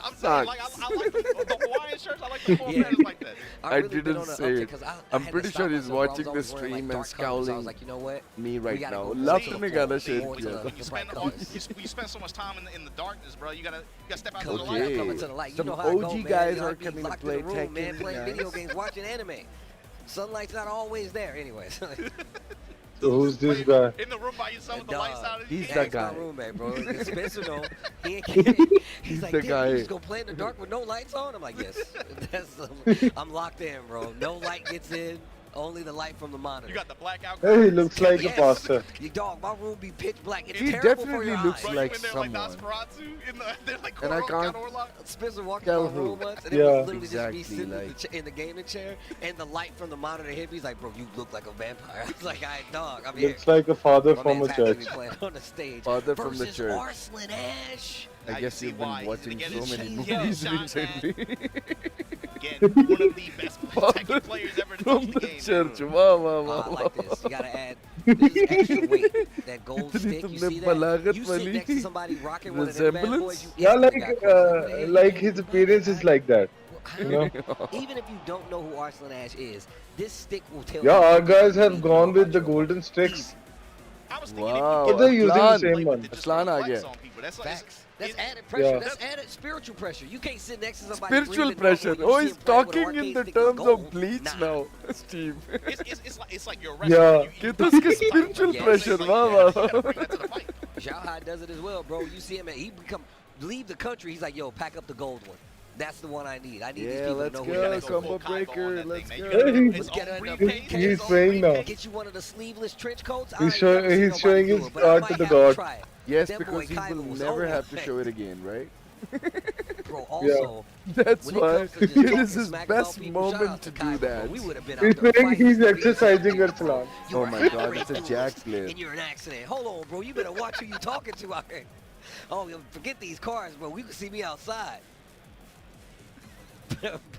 I'm saying, like, I like the Hawaiian shirts. I like the floral patterns like that. I didn't say it. I'm pretty sure he's watching the stream and scowling I was like, you know what? me right gotta now. go Laughing at the shit. more to the- When you spend so much time in the darkness, bro, you gotta step out to the light. Okay. Coming to the light. You Some know how I go, OG man. guys You know, are I be coming to locked play in the room, man, Tekken, playing video nice. games, watching anime. Sunlight's not always there, anyways. So who's this guy? In the room by yourself with the lights out. He's Yeah, that he's guy. my roommate, bro. Spencer, though, he ain't He's like, the damn, guy. you just gonna play in the dark with no lights on? I'm like, yes. I'm locked in, bro. No light gets in. Only the light from the monitor. You got the blackout. Hey, he looks like a Yes. pastor. You dog, my room be pitch black. It's He terrible for definitely your looks eyes. Bro, like you in there someone. like Nosferatu in the they're like And I Count can't Orlok. Spencer walked tell in my room who. once, and it Yeah. was literally Exactly, just me sitting like- in the gaming chair, and the light from the monitor hit me. He's like, bro, you look like a vampire. I was like, all right, dog, I'm here. Looks like a father My from a man's happy to church. be playing on the stage. Father from the versus church. Arslan Ash. I guess you've been watching Again, so it's many Shane movies Shot recently. Again, one of the best Tekken players ever to From touch the the game. church. Wow, wow, I wow. like this. You gotta add this extra weight. That gold Itni stick, you tumne see that? balagat You sit wali next to somebody rocking one of them bad boys, resemblance? you Yeah, instantly got close. like his appearance is like that. You know? Even if you don't know who Arslan Ash is, this stick will tell Yeah, you. our guys have gone with the golden sticks. I was thinking Wow. But they're using the Aslan. same one. Aslan aa gaya. That's like, Facts. That's added pressure. Yeah. That's added spiritual pressure. You can't sit next to somebody. Spiritual breathing pressure. normal Oh, when you he's see him playing with an talking in arcade the stick of terms gold. of Bleach Nah. now, Steve. it's like you're a Yeah. wrestler. कि तो उसकी spiritual Yes. pressure, wow, wow. Xiaohai does it as well, bro. You see him, he leave the country. He's like, yo, pack up the gold one. That's the one I need. I need these Yeah, people let's to know go, who combo breaker, let's go. Let's get her in the He's praying now. Get you one of the sleeveless trench coats. He's showing his art to the god. Yes, That because boy he Kaiba will was never over have to that. show it again, right? Bro, also, That's when it why comes to just it talking is his smack about best people, shout out moment to to do Kaiba, bro. that. We would have been He's out there saying fighting he's for being exercising second, Arslan. bro. You Oh were my halfway god, it's a through Jack this, player. and you're in an accident. Hold on, bro. You better watch who you talking to out here. Oh, forget these cars, bro. You can see me outside.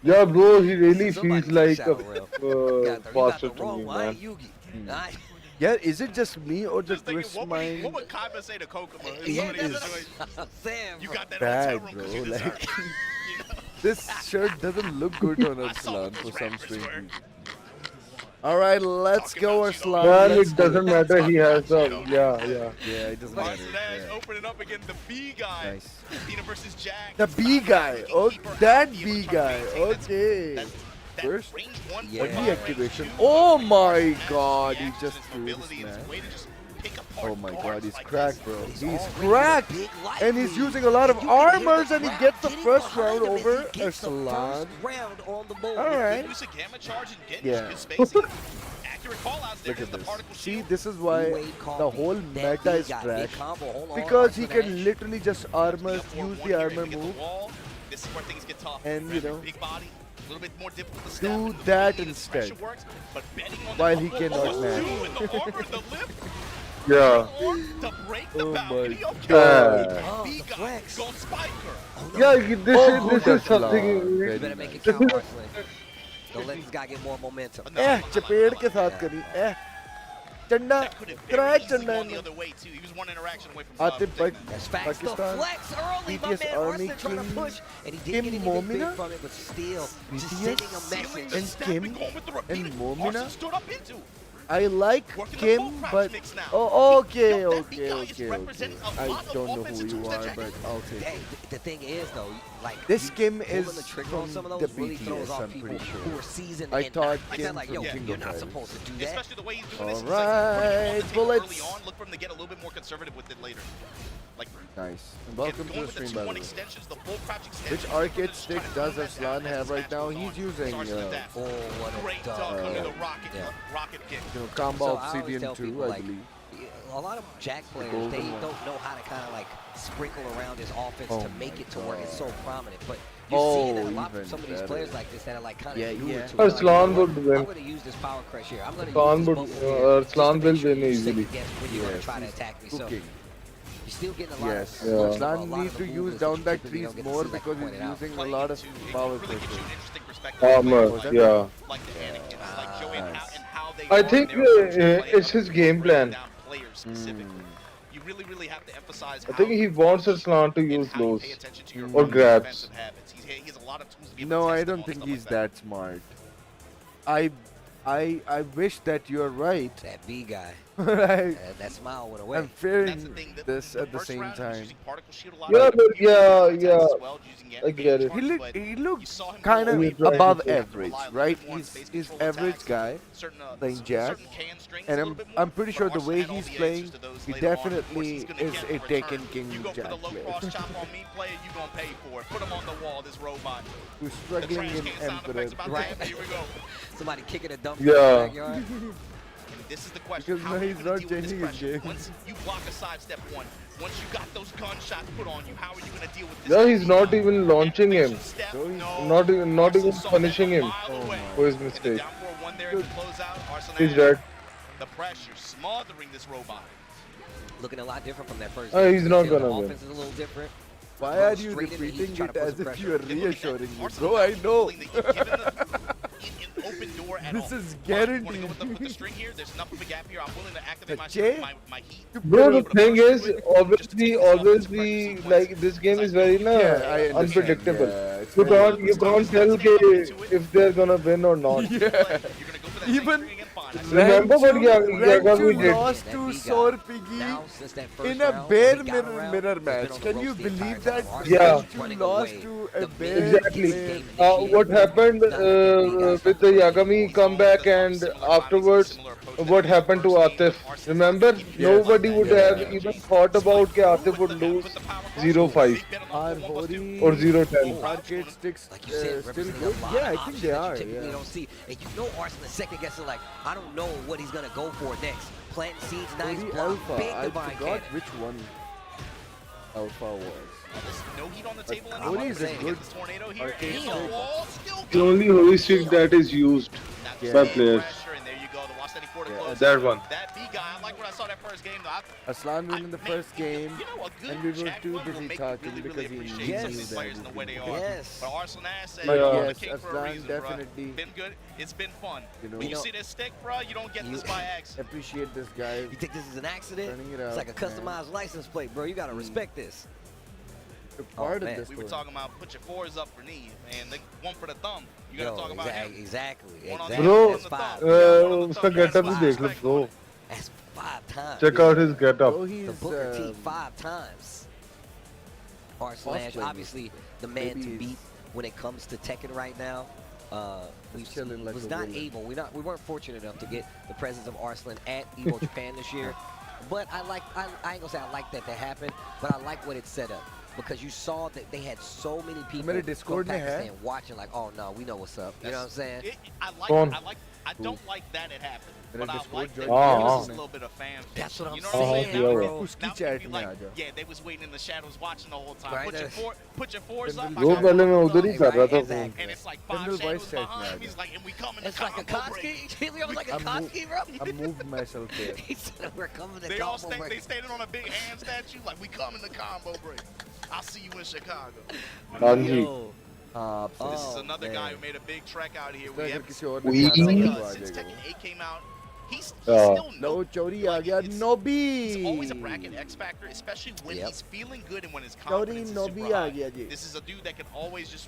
Yeah, bro, he really Somebody feels like shout real. a got pastor the to wrong me, one. I man. ain't Yugi. I- Yeah, is it just me or just Thinking, twist what mind? would Kaiba say to Kokomo? Yeah, Somebody that's just what I'm saying, you bro. got that Bad, hotel room because you bro, deserve like- it. You know? This shirt doesn't look good on I saw Arslan what for those some rappers strange were. reason. Alright, let's Talking go about you, Arslan. Man, Let's it doesn't go. matter. He has a Yeah, yeah. it doesn't matter. Arslan Ash Yeah. opening up again. The B guy. Nice. Cena versus Jack. The B guy. Oh, that B guy. Okay. That First, range one Yeah. what point the range activation? two, Oh like, my Ash, god, the he action, just his threw this mobility, and his man. way to just pick apart Oh my god, guards he's like cracked, this. bro. He's He's already cracked! a big light And he's lead. using a lot of You can hear the armors and he crowd gets the getting first behind round him as he over gets the Arslan. first round on the board. Alright. Use a gamma charge and get Yeah. good spacing. Accurate call outs there Look is at the this. particle See, shield. this is why Two-way combo. the whole That meta big is guy, trash. big combo. Hold on, Because he Arslan can Ash. literally just armor, Up forward use one the here, armor if you get the move. wall, this is where things get tough. And, you know, big body, a little bit more difficult to do step in. The that speed and instead. pressure works, but betting on While the he cannot almost match. two in the armor, the lift, Yeah. or to break the Oh my balcony. Okay, God. Oh, B the guy, flex. go spike her. Yeah, Oh, this good is something. Very Better make it nice. count, Arslan. Don't let this guy get more momentum. चपेड़ के साथ करी Chanda That could have कराया very easily Chanda gone the ने other way too. He was one interaction away from Atif taking That's facts. The Pakistan, flex early, my BTS man Army Arslan trying to King, push, and he Kim didn't get anything big Momina, from it, but still, just BTS, sending a Sealing message. the and step Kim and going with the repeated. and Momina. Arslan stood up into. I like Kim, but okay. I don't know who you are, but I'll take it. The thing is, though, like this Kim is the trigger from on some of the those really throws BTS, off I'm people pretty sure. who are seasoned. I thought like, Kim like, from yo, Jingle you're not Bells. supposed to do that. Especially the way he's doing this. Alright, bullets. Look for him to get a little bit more conservative with it later. Like nice. And welcome to the stream, by the way. extensions, the full crouch extension. Which arcade stick does Arslan have right now? He's using what a great dunk under the rocket kick. Combo Obsidian 2, I believe. A lot of Jack players, they don't know how to kind of like sprinkle around his offense to make it to where it's so prominent. But you're seeing that a lot from some of these players like this that are like kind of new to it. Arslan would win. I'm going to use this power crush here. I'm going to Arslan use would, this bubble here Arslan will win easily. when you're going to try to attack me. So you're still getting a lot yes. of Arslan needs to use down back trees more because he's using a lot of power pressure. Armor, yeah. I think it's his game plan. You really have to emphasize I think he wants Arslan to use those or grabs. No, I don't think he's that smart. I wish that you're right. That B guy. Right. That smile went away. I'm fearing this at the same time. Yeah, but yeah. I get it. He looked kind of above average, right? He's average guy playing Jack, and I'm pretty sure the way he's playing, he definitely is a Taken King Jack player. Who's struggling in Emperor. Right. Somebody kicking a dump in the backyard. This is the question. Because now he's not changing his game. Once you block a sidestep one, once you got those gunshots put on you, how are you going to deal with this? Yeah, he's not even launching him. Not even punishing him for his mistake. He's dead. The pressure smothering this robot. Looking a lot different from that first He's not gonna the win. offense is a little different. Why are you repeating it as if you are reassuring me? Bro, I know. This is guaranteed. Bro, the thing is, obviously, like this game is very unpredictable. You can't tell if they're gonna win or not. Yeah. Even remember what Yagami did? Lost to Sore Piggy in a bare mirror match. Can you believe that? Yeah. You lost to a bare Exactly. What happened with the Yagami comeback and afterwards, what happened to Atif? Remember, nobody would have even thought about that Atif would lose 0-5 or 0-10. Arcade sticks like you said, still representing good? a lot Yeah, of I think options they that are. you typically don't see. And you know Arslan second guessing like, I don't know what he's gonna go for next. Planting seeds, nice block, Alpha. big I divine forgot cannon. which one Alpha was. No heat on the table Cody is a good tornado here. arcade stick. The only holy stick that is used by players. That one. That B guy, I like what I saw that first game though. Arslan won in the first game, and we were too busy talking because he knew players and the way they are. Yes. But Arslan said, yes, king for a Arslan reason, definitely. Been good. It's been fun. You When you see this stick, bro, you don't get this by accident. Appreciate this guy. You think this is an accident? Turning it It's out, like a customized license plate, bro. You gotta respect this. Part of man. this We were one. talking about put your fours up for knee, and the one for the thumb. You gotta talk about him. Exactly. Bro, That's five. उसका getup भी देख लो bro. That's 5 times. Check out his getup. Oh, The he's Booker T 5 times. Arslan, Awesome. obviously the man Maybe to he's- beat when it comes to Tekken right now. We He's chilling like was a not villain. able. We weren't fortunate enough to get the presence of Arslan at Evo Japan this year. But I ain't gonna say I like that happened, but I like what it set up. Because you saw that they had so many people मेरे from Discord में है? Pakistan watching like, oh no, we know what's up. You know what I'm saying? I don't like that it happened. मेरा But I Discord like that join there किया was a उसने। little bit of fan fiction. That's what I'm You know saying, what I'm saying? Now bro. we उसकी can be chat में like, आ जा। yeah, they was waiting in the shadows watching the whole time. Right, Put your fours up. I वो got पहले मैं fours उधर up. ही कर रहा था Exactly. And it's like General 5 voice shadows chat में behind आ me. He's जा। like, and we coming to It's like a combo break. Koski. It was like a I'm Koski, bro. I moved myself there. He said we're coming to They all combo break. they standing on a big hand statue like we coming to combo break. I'll see you in Chicago. Kanji. Yo. This is Oh, another man. guy who made a big trek out here. इस We तरह have किसी और We- ने क्या since आ जाएगा Tekken वो। 8 came out, he's Yeah. still लो चोरी आ गया It's नोबी always a bracket X factor, especially when Yep. he's feeling good and when his चोरी confidence is नोबी super uh high. गया जी This is a dude that can always just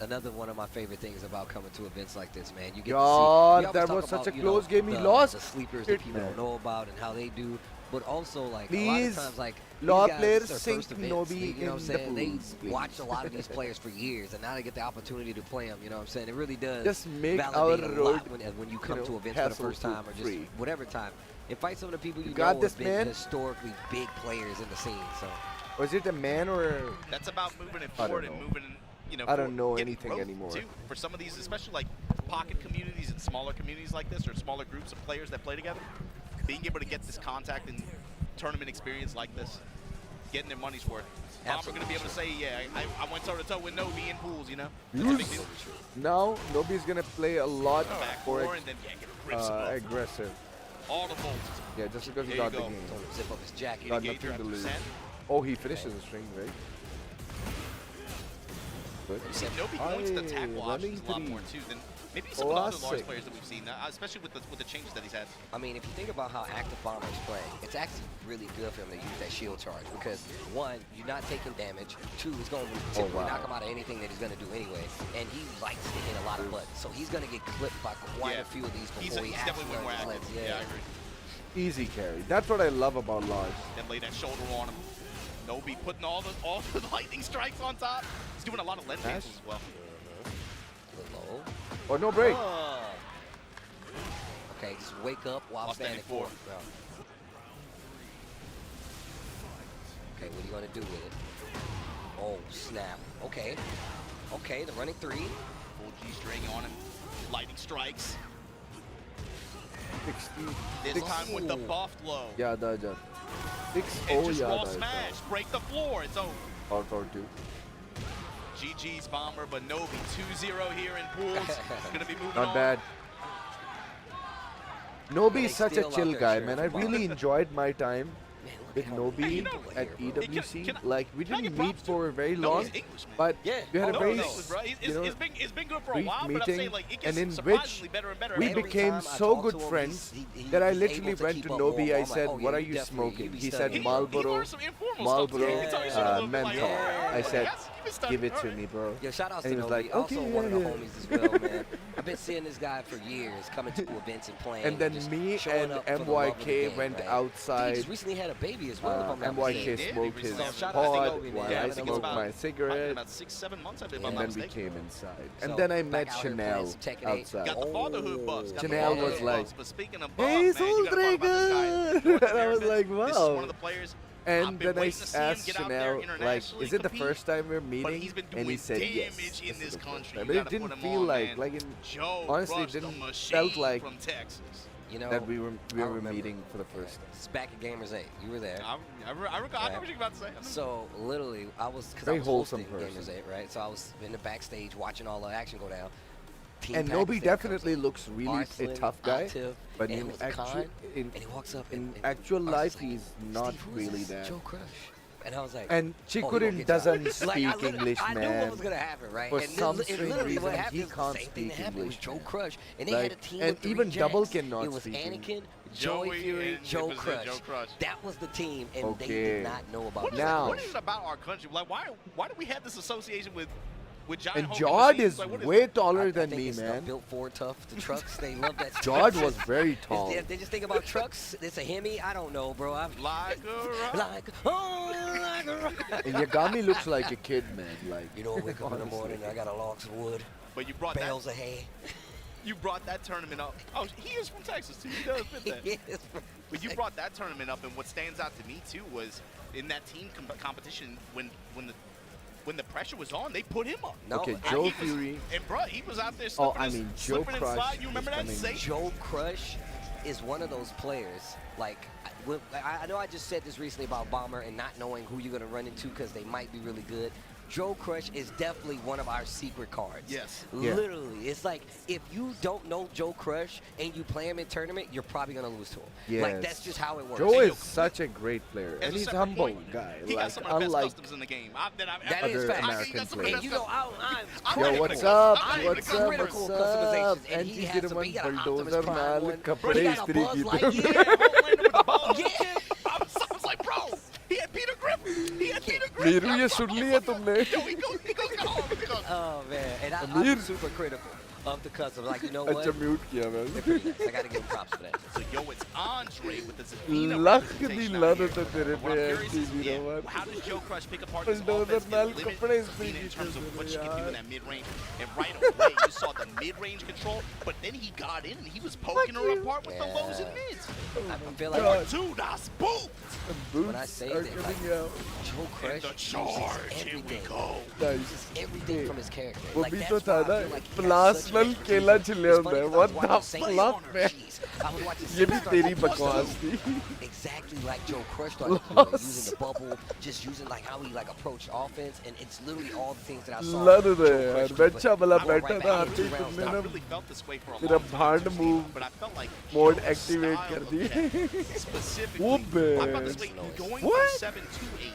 another one of my favorite things about coming to events like this, man. You get God, to see. that was such a close game. He lost. The sleepers that people don't know about and how they do. But also, like, Please, a lot of times, like, law these players guys, this is sink their first events. Nobi You know what I'm in the saying? pools, They watch a lot of these players for years, and now they get the opportunity to play them. You know what I'm saying? It really does just make validate our a road, lot when you come to events for the first time or just whatever time. And fight some of the people you got know this, have been man? historically big players in the scene. So, was it a man or? That's about moving it forward and moving, you know. I don't know getting anything growth, anymore. Too, for some of these, especially like pocket communities and smaller communities like this, or smaller groups of players that play together, being able to get this contact and tournament experience like this, getting their money's worth. We're going to be able to say, yeah, I went toe-to-toe with Nobi in pools, you know? That's a big deal. Now, Nobi's going to play a lot more and then, aggressive. All the bolts. Yeah, just because he got the game. Zip up his jacket. Got nothing to lose. Oh, he finishes the string, right? Good. Nobi going to the tackle options a lot more, too, than maybe some of the other large players that we've seen, especially with the changes that he's had. I mean, if you think about how active bombers play, it's actually really good for him to use that shield charge because, one, you're not taking damage. Two, he's going to typically knock him out of anything that he's going to do anyway. And he likes to hit a lot of buttons. So he's going to get clipped by quite a few of these before he actually definitely more active. Yeah, I agree. Easy carry. That's what I love about Lars. Then lay that shoulder on him. Nobi putting all the lightning strikes on top. He's doing a lot of lens cancels as well. Low. Oh, no break. Okay, just wake up while standing forward. Okay, what are you going to do with it? Oh, snap. Okay. Okay, the running three. Full G-string on him. Lightning strikes. 60. This time with the buffed low. Yeah, the 6 and just raw smash. Break the floor. It's over. Or 2. GG's Bomber, but Nobi 2-0 here in pools. Going to be moving on. Not bad. Nobi is such a chill guy, man. I really enjoyed my time with Nobi at EWC. Like, we didn't meet for very long, but we had a very, it's been good for a brief while, meeting, but I'm saying, like, it and in gets which surprisingly better and better. we became so good friends that I literally went to Nobi. I said, "What are you smoking?" He said, "Marlboro, menthol." I said, "Give it to me, bro." Yo, shout out to and he was Nobi. like, Also "Okay, one of the yeah." homies as well, man. I've been seeing this guy for years, coming to events and playing. And then me and MYK went outside. He just recently had a baby as well. MYK smoked his pod while I smoked my cigarette. About 6-7 months, I did, And then we came inside. And then I met Chanel outside. Got the fatherhood bucks. Chanel was like, but speaking of "Hey, buff, man, you gotta talk about this guy. and I was like, This is wow. one of the players. And then I asked Chanel, like, is it the first time we're meeting? And he said yes. In this country. But it didn't feel like honestly, it didn't felt like from Texas. You know, that we were meeting for the first time. It's back at Gamers 8. You were there. I know what you're about to say. So literally, I was Very hosting wholesome Gamers 8, right? So I was in the backstage watching all the action go down. And Nobi definitely looks really a tough guy, but in actual life, he's not really that. Joe Crush. And I was like, and Chikurin doesn't speak English, I man. knew what was gonna happen, right? For and some strange reason, he the can't same thing speak that happened English. with Joe Crush, and they like, had a team and with even three Double Jacks. cannot It was speak Anakin, Joey Fury, Joe Crush. That was the team, and they did not know about it. Now, what is it about our country? Like, why do we have this association with giant and hulking George machines? is like, way taller than I me, think man. Built Ford tough, the trucks, they love that stuff. George was very tall. If they just think about trucks, it's a Hemi. I don't know, bro. Like a rock. Like a rock. And Yagami looks like a kid, man. Like, you know, I wake up in the morning, I got a logs of wood, but you brought bales of hay. You brought that tournament up. Oh, he is from Texas, too. He does fit that. But you brought that tournament up, and what stands out to me, too, was in that team competition, when the pressure was on, they put him up. No, okay, Joe Fury. And, bro, he was out there Joe slipping and Crush. slide. You remember that? Joe Crush is one of those players, like, I know I just said this recently about Bomber and not knowing who you're going to run into because they might be really good. Joe Crush is definitely one of our secret cards. Yes. Literally. It's like, if you don't know Joe Crush and you play him in tournament, you're probably going to lose to him. Yes. Like, that's just how it works. Joe is such a great player. And he's a humble point, guy. He like, got some of the best unlike customs in the game. That is fact. American players. And you know, Yo, what's up? I'm What's up? critical What's customizations. up? And he has some, he got an Optimus Prime one. kapre He got a istri Buzz gitu. Lightyear. Yeah. I was like, bro, he had Peter Griffin. He had Peter Griffin. Liru ye sun liya tumne. Yo, he goes, Oh man, and I'm super critical of the cousin. Like, you know what? अच्छा mute किया मैं. They're pretty nice. I gotta give him props for that. So yo, it's Andre with the Zafina Luck representation नहीं out लाना here. तो तेरे What पे I'm है curious is, TV how does Joe Crush pick apart this Bulldozer offense नाल and limit कपड़े Zafina in terms of speed what she can do यार. in that mid-range? And right away, you saw the mid-range control, but then he got in and he was poking her apart with the lows and mids. I feel like Dude, that's boot! when I say that, like, Joe Crush The charge, here we go. uses everything from his character. वो Like, भी that's तो था why I ना feel like he has प्लास्नल such केला expertise. छिले It's होता funny है. because What I was the watching Saints fuck, on her man? cheese. I was watching ये भी Saints तेरी start to बकवास do थी. exactly like Joe Crush started doing, using the bubble, just using like how he like approached offense, and it's literally all the things that I saw. लड़ Joe रहे Crush यार. do, मैं but अच्छा भला I went बैठा right था back आते into ही rounds तुमने now. ना I really felt this way for a तेरा long time, भांड too, move Steve, but I felt like mode Joe's activate style कर of दिए. Jack specifically. वो I felt this बे. way going What? from 7 to 8.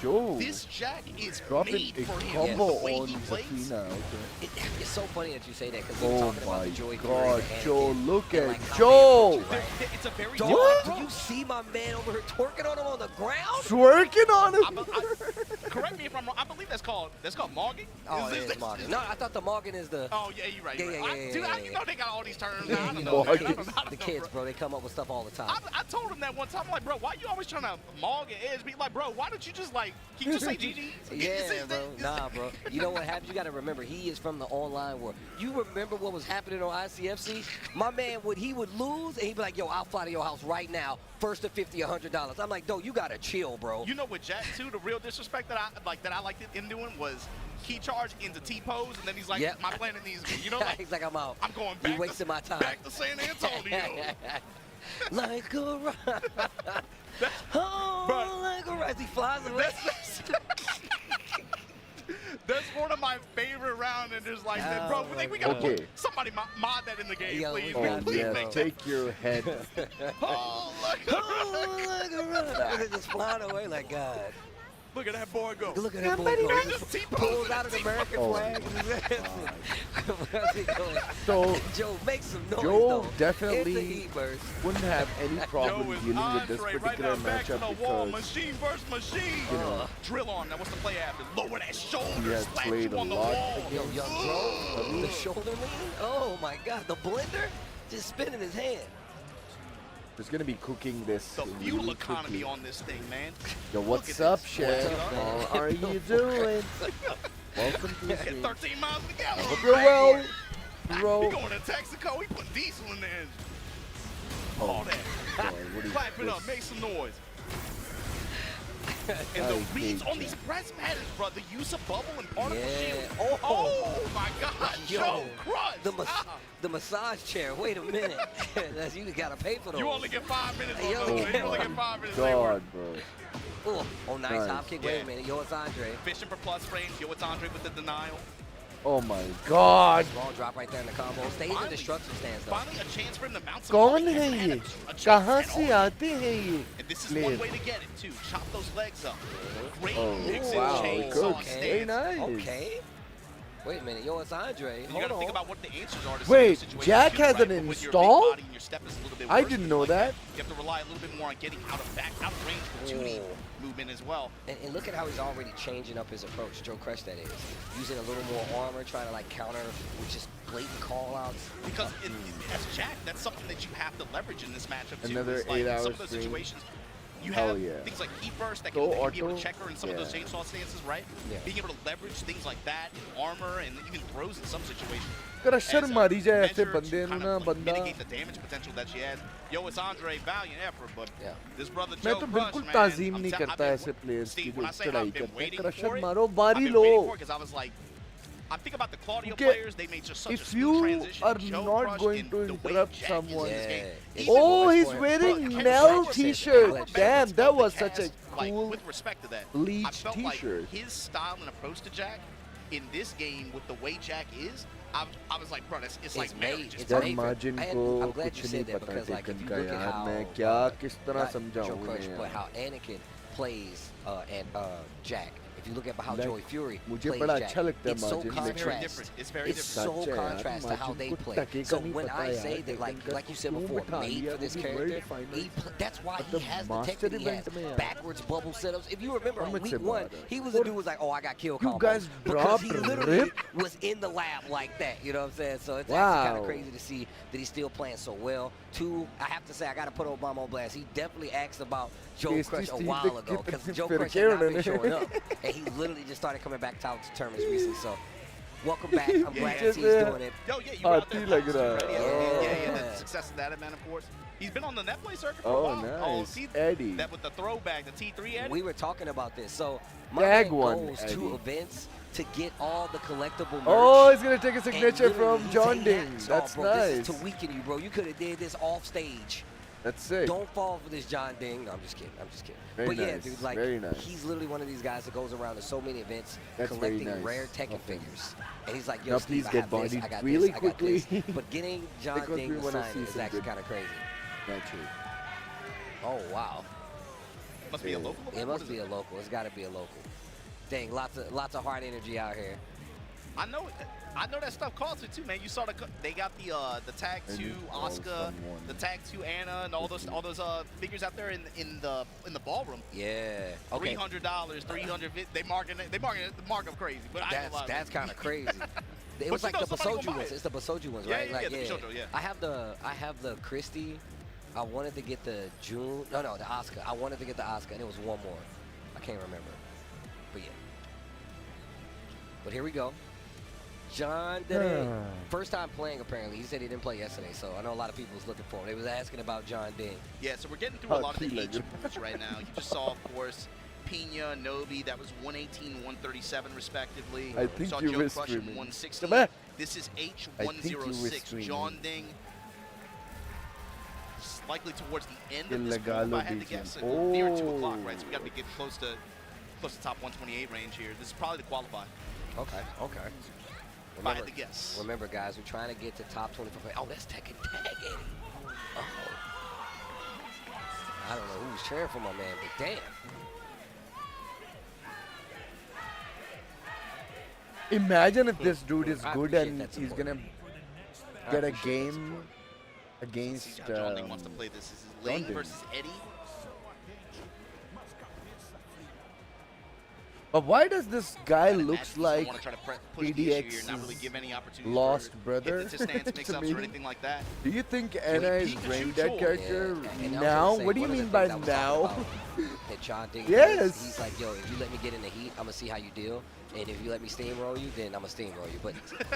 Joe. This Jack is Dropping made a for him. combo The way on he plays. Zafina. Okay. It's so funny that you say that because we were Oh talking about my the Joey God, Fury and Joe! Anakin Look and, at like, how they Joe. approach it, right? It's a very Dog, different do you approach. see my man over here twerking on him on the ground? Twerking on him. Correct me if I'm wrong. I believe that's called mogging. Oh, it is Morgan. No, I thought the Morgan is the. Oh yeah, you're right. Yeah, You're yeah, right. yeah, Dude, yeah, you know they got all these terms. Yeah, I you don't know, know. the man. kids, I don't the know, kids, bro. bro, they come up with stuff all the time. I told him that one time. I'm like, bro, why you always trying to mog and edge me? Like, bro, why don't you just like, can you just say GG? Yeah, bro. Nah, bro. You know what happens? You got to remember, he is from the online world. You remember what was happening on ICFC? My man, he would lose, and he'd be like, yo, I'll fly to your house right now. First to $50, $100. I'm like, no, you got to chill, bro. You know what, Jack, too, the real disrespect that I liked him doing was key charge into T-pose, and then he's like, Yep. my planet needs me. You know, like, he's like, I'm out. I'm going You back, wasted my time. back to San Antonio. Like a rock. Oh, like a rock. He flies away. That's one of my favorite round enders like that, bro. We got Okay. somebody mod that in the game, Yo, please. we Man. Oh Please yeah, make that. take your head. Oh, Like a rock. They're just flying away like God. look at that boy go. Look at that boy go. He just just T-posed pulls it, out an American Oh flag. Where's he going? So Joe, make some noise, Joe though. It's a definitely heat burst. wouldn't have any problem Yo, it's dealing with this Andre right particular now, back to matchup the wall, because machine versus machine. Drill on. Now what's the play after? Lower that he shoulder, has slap played you a on the lot wall. Yo, young Joe, the shoulder lean. Oh my God, the blender just spinning his hand. There's gonna be cooking this The fuel really economy quickly. on this thing, man. Yo, Look what's at up, this. Chef? What's up, man? How are you doing? Welcome to the At stream. 13 miles per gallon. Hope you're well, He bro. going to Texaco. He put diesel in the engine. Oh, All that. boy, what is Clap it this? up. Make some noise. And I the reads hate on these press matters, bro. The use of bubble and particle Yeah. shield. Oh my God. Yo, Joe Crush. the massage chair. Wait a minute. You gotta pay for those. You only get 5 minutes Yo. on those. You only get 5 minutes. God, bro. Oh, nice Nice. hop kick. Wait a minute. Yo, it's Andre. Fishing for plus frames. Yo, it's Andre with the denial. Oh my God. Ball drop right there in the combo. Stays in Finally- destruction stance, though. Finally, a chance for him to mount some कौन ball. He है hasn't had ये? a chance कहाँ at से all. आते हैं ये? And this is Player. one way to get it, too. Chop those legs up. Great Oh, mix and wow, chainsaw good. stance. Very nice. Okay. Wait a minute. Yo, it's Andre. You Hold gotta on. think about what the answers are to some Wait, of those situations Jack too, has right? an But when your big install? body and your step is a little bit I worse, didn't things know like that. You have to rely a little bit more on getting out of range for 2D movement as well. And look at how he's already changing up his approach. Joe Crush, that is. Using a little more armor, trying to like counter with just blatant call-outs. Because as Jack, that's something that you have to leverage in this matchup too. Another It's like 8-hour some of those stream. situations, you Hell have yeah. things like heat burst that Go can be able auto. to check her in some of those Yeah. chainsaw stances, right? Yeah. Being able to leverage things like that, and armor, and even throws in some situations. Crusher as a मारी जाए ऐसे measure बंदे to नु kind ना of, like, बंदा. mitigate the damage potential that she has. Yo, it's Andre, valiant effort, but Yeah. this brother मैं Joe तो Crush, बिल्कुल man, ताज़ीम I'm नहीं tell- I've करता been ऐसे wa- प्लेयर्स की Steve, जो when I say चढ़ाई I've been करते हैं. waiting क्रशर for it, मारो, I've बारी been low. waiting for it 'cause I was like, I think about the Claudio Okay, players, they made just such a if smooth you transition. are Joe not Crush going and to the way interrupt Jack someone. uses his game, Yeah. even Oh, with- he's Bro, wearing Ken Mel Roberts said that. t-shirt. Robert Damn, Bennett's that felt was the such a cast, like, cool with respect to that, I bleach felt t-shirt. like his style and approach to Jack in this game with the way Jack is, I was like, bro, it's like marriage. It's It's जब made for- margin and को I'm glad कुछ you नहीं said that पता because, like, taken if you का look at यार how, मैं क्या किस तरह not समझाऊं Joe Crush, उन्हें but यार. how Anakin plays and Jack If you look at how Joey Fury मुझे plays बड़ा Jack, अच्छा लगता है it's so margin, contrast. It's very It's so सच है यार, contrast to how margin they को play. टके So का नहीं when पता I यार, say that, like you said क्यों before, बिठा made लिया, for this वो भी character, World Finals, that's why at he the has the master tech that he has. event में यार. Backwards bubble setups. If you remember on मुझसे week 1, बात है. he was a dude who was like, oh, I got kill You combos. guys Because dropped he literally rip. was in the lab like that. You know what I'm saying? So it's Wow. actually kind of crazy to see that he's still playing so well. 2, I have to say, I got to put Obama on blast. He definitely asked about Joe Tasty Crush a Steve while the ago because Kid Joe फिर Crush क्या had not been उन्होंने? showing up. And he literally just started coming back out to tournaments recently. So welcome back. I'm glad to see he's doing it. Yo, yeah, you were out there. लग रहा है. Yeah, the success of that, man, of course. He's been on the net play circuit for a Oh, while. nice. see Eddie. that with the throwback, the T3 Eddie? We were talking about this. So my Tag man one, goes Eddie. to events to get all the collectible merch. Oh, he's gonna take a signature and literally from he's John saying, Ding. "Oh, That's bro, nice. This is to weaken you, bro. You could have did this off stage. That's sick. Don't fall for this John Ding." No, I'm just kidding. I'm just kidding. Very but yeah, nice. dude, like Very nice. he's literally one of these guys that goes around to so many events That's very collecting nice. rare Tekken Okay. figures. And he's like, yo, Now Steve, please I get have this, bodied I got really this, I got this. quickly. But getting John Because Ding we to wanna sign see it is some actually good- kind of crazy. Naturally. Oh, wow. Must be a local. It must be a local. It's got to be a local. Dang, lots of hard energy out here. I know that stuff costs it too, man. You saw they got the tag And 2 you call Asuka, someone. the tag 2 Anna, and all those figures out there in the ballroom. Yeah. Okay. $300, $350. They marking the markup crazy, but I ain't gonna lie, That's man. kind of crazy. It But was you like know the somebody Basoju gonna buy ones. it. It's the Basoju ones, Yeah, right? yeah, Like, the Basoju, yeah. I have the Christie. I wanted to get the June. No, the Asuka. I wanted to get the Asuka, and it was one more. I can't remember. But yeah. But here we go. John Ding. First time playing, apparently. He said he didn't play yesterday, so I know a lot of people was looking for him. They was asking about John Ding. Yeah, so we're getting through a lot of the age points right now. You just saw, of course, Pina, Nobi, that was 118, 137 respectively. I think saw you Joe were Crush in screaming. 160. Come back. This is I think you were H106. screaming. John Ding, likely towards the end of Il this pool, if I had to Legalo guess. beating. Near 2 o'clock, right? So we got to be getting close to top 128 range here. This is probably the qualify. Okay. If I had to guess. Remember, guys, we're trying to get to top 25. Oh, that's Tekken Tag, Eddie. Oh. I don't know who's cheering for my man, but damn. Imagine if this dude is I good appreciate and that he's support. gonna I get a appreciate that game against See how John Ding wants to play this. This is John Ling Ding. versus Eddie. But why does this guy I'd looks imagine like want to try to push the issue here, not really give any opportunity lost for brother? hit the stance to mix-ups me? or anything like that. Do you think Anna is Pikachu brain dead troll. character Yeah, and I was now? gonna say, What do you one of the mean by things I was talking now? about that John Ding Yes. does, he's like, yo, if you let me get in the heat, I'm gonna see how you deal. And if you let me steamroll you, then I'm gonna steamroll you. But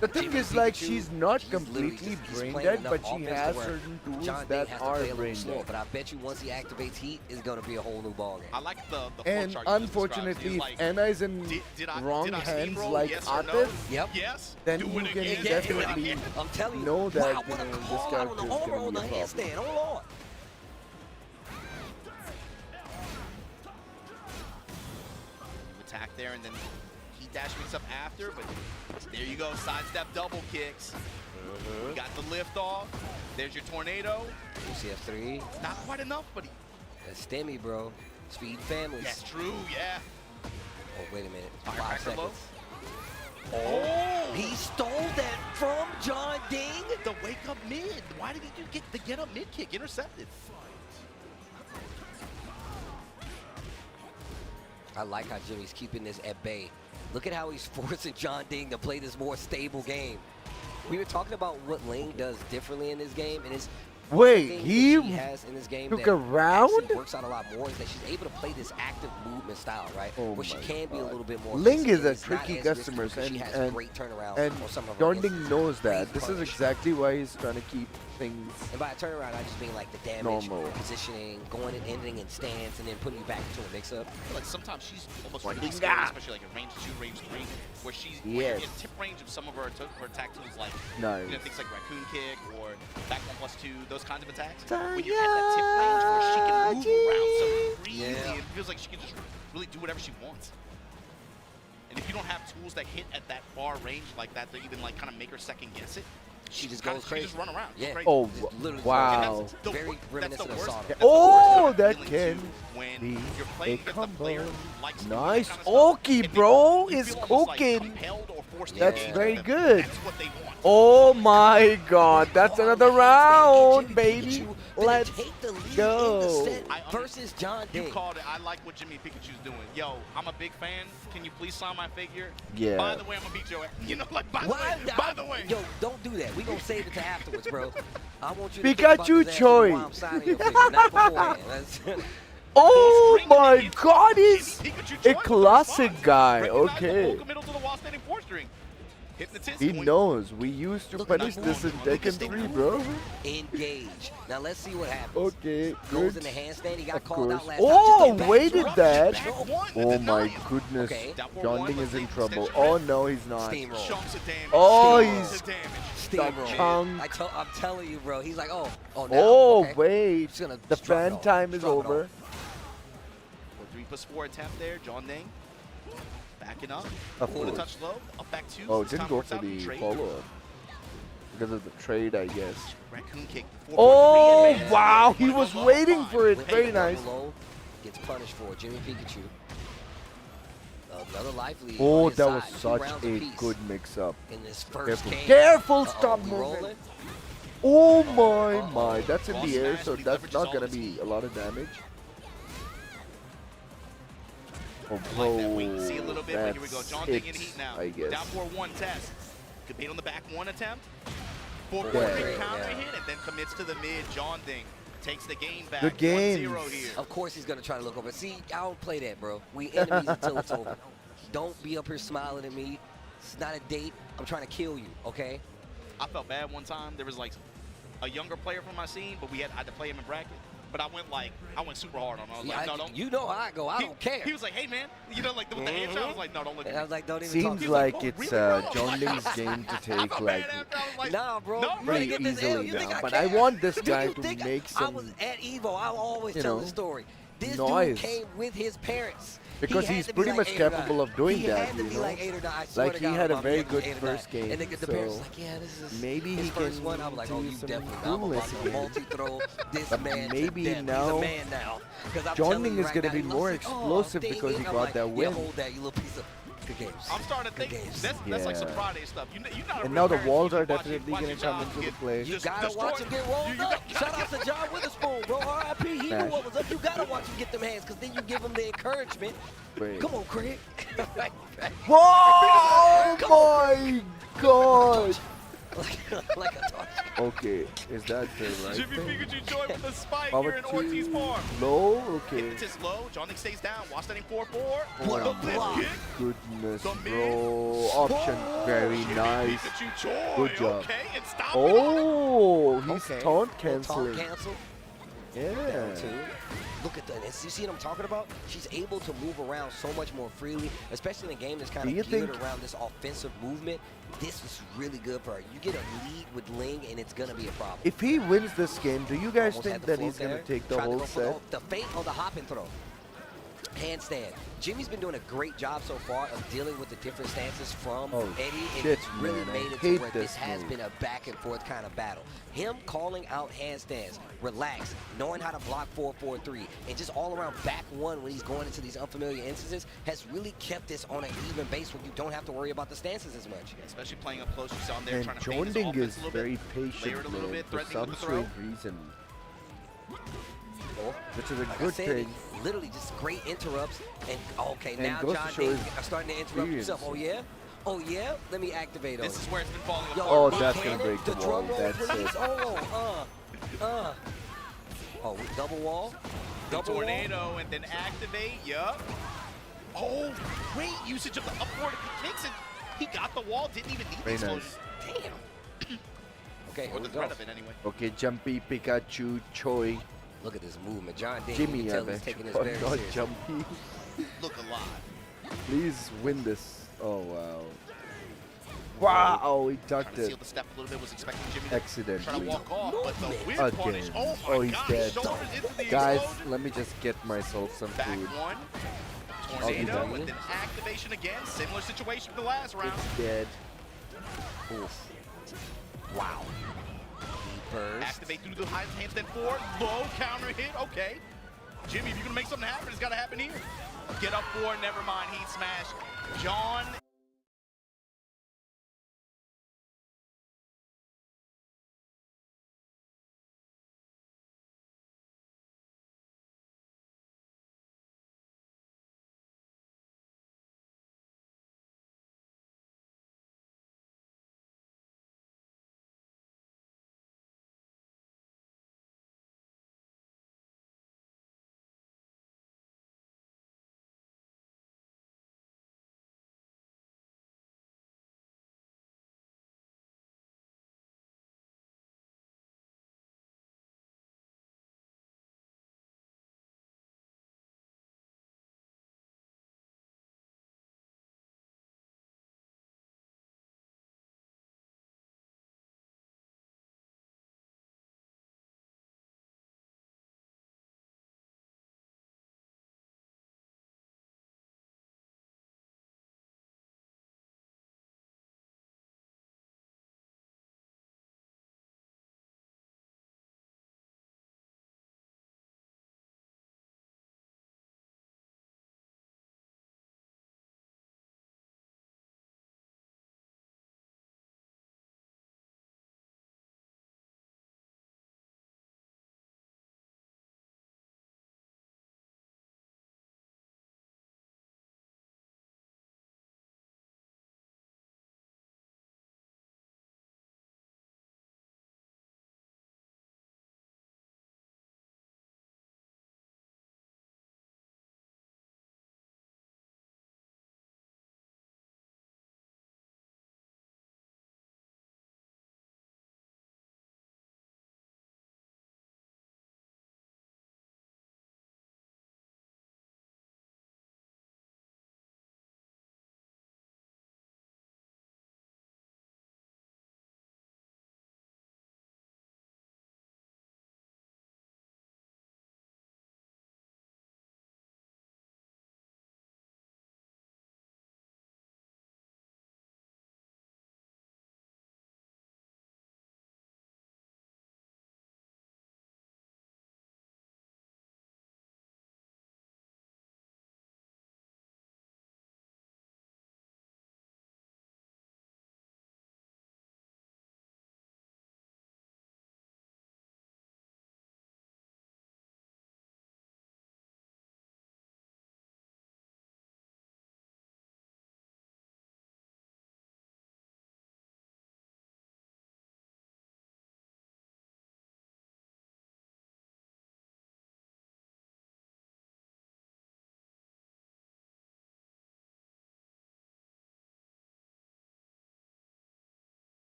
The thing Jimmy is, like, Pikachu, she's not he's literally completely just- he's brain playing dead, enough but she offense to has where certain tools John Ding that has to are play a little brain slow. dead. But I bet you once he activates heat, it's gonna be a whole new ballgame. I like the flow And chart you just described. unfortunately, He's if like, Anna is in did I wrong hands steamroll? like Yes or no? Atif, Yep. Yes. then Do you it can again. definitely I'm telling you. know that wow, what a this call out character on is the gonna over on be the a problem. handstand. Oh Lord. Attack there, and then he dash mix up after, but there you go, sidestep double kicks. You got the lift off. There's your tornado. UCF3. Not quite enough, but he, That's STEMI, bro. Speed families. that's true, yeah. Oh, wait a minute. Firecracker 5 low. seconds. Oh, He stole that from John Ding. the wake up mid. Why did he get the get up mid kick intercepted? I like how Jimmy's keeping this at bay. Look at how he's forcing John Ding to play this more stable game. We were talking about what Ling does differently in this game, and it's Wait, thing that he she has in this game took that a round? actually works out a lot more is that she's able to play this active movement style, right? Oh where she my can be a God. little bit more. Ling aggressive, is a and it's not tricky as risky customer, because she has and great turnaround and on some of her John instances. Ding knows that. Great This is punch. exactly why he's trying to keep things. And by a turnaround, I just mean like the damage, Normal. positioning, going and ending in stance, and then putting you back into a mix-up. I feel like sometimes she's almost What really you scary, got? especially like in range 2, range 3, where she's Yes. in tip range of some of her attack tools, like Nice. things like raccoon kick or back 1+2, those kinds of attacks. When you're at that tip range where she can move around so freely, Yeah. it feels like she can just really do whatever she wants. And if you don't have tools that hit at that far range like that to even like kind of make her second guess it, She just goes crazy. She just run around. Yeah. Crazy. Oh, Literally wow. very reminiscent of Sodom. Oh, that can when be you're a playing against a combo. player who likes to do that Nice. kind of stuff, Oki, and bro, you is feel almost, like, cooking. compelled or forced to That's engage very with them. good. That's what they want. Oh my god, that's another round, baby. Let's go. Versus John You Day. called it. I like what Jimmy Pikachu's doing. Yo, I'm a big fan. Can you please sign my figure? Yeah. By the way, I'm gonna beat your ass. You know, like by the way. Yo, don't do that. We gonna save it to afterwards, bro. I want you to Pikachu think about this Choi. while I'm signing your figure, not beforehand. Oh my god, he's a classic guy. Okay. He knows. We used to punish this in Tekken 3, bro. Engage. Now let's see what happens. Okay, Goes good. in the handstand. He got Of called course. out last Oh, time. waited that. Oh my goodness. Jonding is in trouble. Oh no, he's not. Oh, he's Steamroll. I'm telling you, bro. He's like, oh, now, Oh, okay. wait. He's gonna The struggle. fan time is Struggle. over. 3+4 attempt there. John Ding backing up. Of Pull the course. touch low. Up back two. Oh, This didn't time go works for out in the trade. follow-up. Because of the trade, I guess. Raccoon kick. Oh, 4.3 wow. advantage. He was Low, waiting fine. for it. Hey, Very nice. Low gets punished for Jimmy Pikachu. Another life lead. Oh, on his that was side. 2 such rounds a apiece good mix-up. in this first Careful. game. Careful, Uh-oh, stop we moving. rolling. Oh my. That's in the air, so that's not going to be a lot of damage. Oh, bro. See a little bit, but here we go. John Ding in hits, heat now. I guess. Down 4-1 test. Good bait on the back one attempt. 4-4 Yeah. counter hit, and then commits to the mid. John Ding takes the game back. Good games. 1-0 here. Of course he's going to try to look over. See, I don't play that, bro. We enemies until it's over. Don't be up here smiling at me. It's not a date. I'm trying to kill you, okay? I felt bad one time. There was like a younger player from my scene, but I had to play him in bracket. But I went super hard on him. I was like, no, don't. You know how I go. I don't care. He was like, hey, man. You know, like with the hand shot, I was like, no, don't look at me. I was like, don't even talk Seems to me. like it's John Ding's game to take like Nah, bro. pretty Get this L. easily You think now. I But care? I want this Do guy you to think make I was some, at Evo. I'll always you tell know, the story. This noise. dude came with his parents. Because He had he's to be pretty like much 8 or 9. capable of doing He that, had to you be know? like 8 or 9. I swear Like to he God, had a Mom, very he was good 8 or 9. first game, And the parents so like, yeah, this is maybe his he first can one. I'm like, oh, do you some definitely not. I'm coolness about to again. multi-throw this But man maybe to death. now, He's a man now. 'Cause I'm John telling Ding you is right going to now, be he more loves it. Oh, explosive dang because it. he I'm got like, that yeah, win. hold that, you little piece of good games. I'm starting to think that's like some Friday stuff. You're not a And real now the parent. walls You are watch definitely your going to come child into the get play. You gotta watch him get rolled up. Shout out to John Witherspoon, bro. R.I.P. He knew Smash. what was up. You gotta watch him get them hands, because then you give him the encouragement. Wait. Come on, Craig. Whoa! My God! like a torch. Okay, is that the right Jimmy thing? Pikachu joined with the spike Power here in Ortiz Farm. low? Okay. Impetus low. John Ding stays down. Watch that in 4-4. Oh The flip my kick. goodness, The bro. Option, very nice. Pikachu Choi. Good job. Okay, and stop Oh, he's Okay. taunt Taunt canceling. cancel. Yeah. Down two. Look at that. And you see what I'm talking about? She's able to move around so much more freely, especially in a game that's kind Do you of geared think- around this offensive movement. This is really good for her. You get a lead with Ling, and it's going to be a problem. If he wins this game, do you guys Almost think had the that float he's going there. to take the Tried to whole go for set? the feint on the hop and throw. Handstand. Jimmy's been doing a great job so far of dealing with the different stances from Oh, Eddie, and shit, it's really man, I made it hate to where this this has move. been a back and forth kind of battle. Him calling out handstands, relax, knowing how to block 4-4-3, and just all around back one when he's going into these unfamiliar instances has really kept this on an even base where you don't have to worry about the stances as much. Especially playing up close. You saw him there And trying to feint his Jonding offense is a little very bit. Layer patient, it a little man, bit, for threatening some with the throw. strange reason. Oh, Which is a like I good said, thing. Literally just great interrupts. And okay, And now goes to John show Ding his are starting to interrupt himself. Oh yeah? Oh yeah? Let me activate on This you. is where it's been falling Yo, apart. Oh, that's gonna cannon, break the drum wall. roll, That's please. it. Oh, double wall. The Double wall. tornado and then activate. Yup. Oh, great usage of the upward kicks, and he got the wall. Didn't even need the Very explosion. nice. Damn. Okay, Or here the we go. threat of it anyway. Okay, Jumpy, Pikachu, Choi, Look at this movement. John Ding, Jimmy, you can I tell bet. he's taking this Oh, very not seriously. Jumpy. Look alive. Please win this. Oh, wow. Wow, he Trying ducked to seal it the step a little bit. Was expecting Jimmy to try to accidentally. walk off, but the whip Again. punish. Oh my Oh, he's gosh. dead. Shoulders into the Guys, explosion. let me just get myself some Back food. one. I'll be Tornado, back. and then activation again. Similar situation to the last round. It's dead. Oof. Wow. Burst. Activate through the high handstand forward. Low counter hit. Okay. Jimmy, if you're going to make something happen, it's got to happen here. Get up four. Never mind. Heat smash. John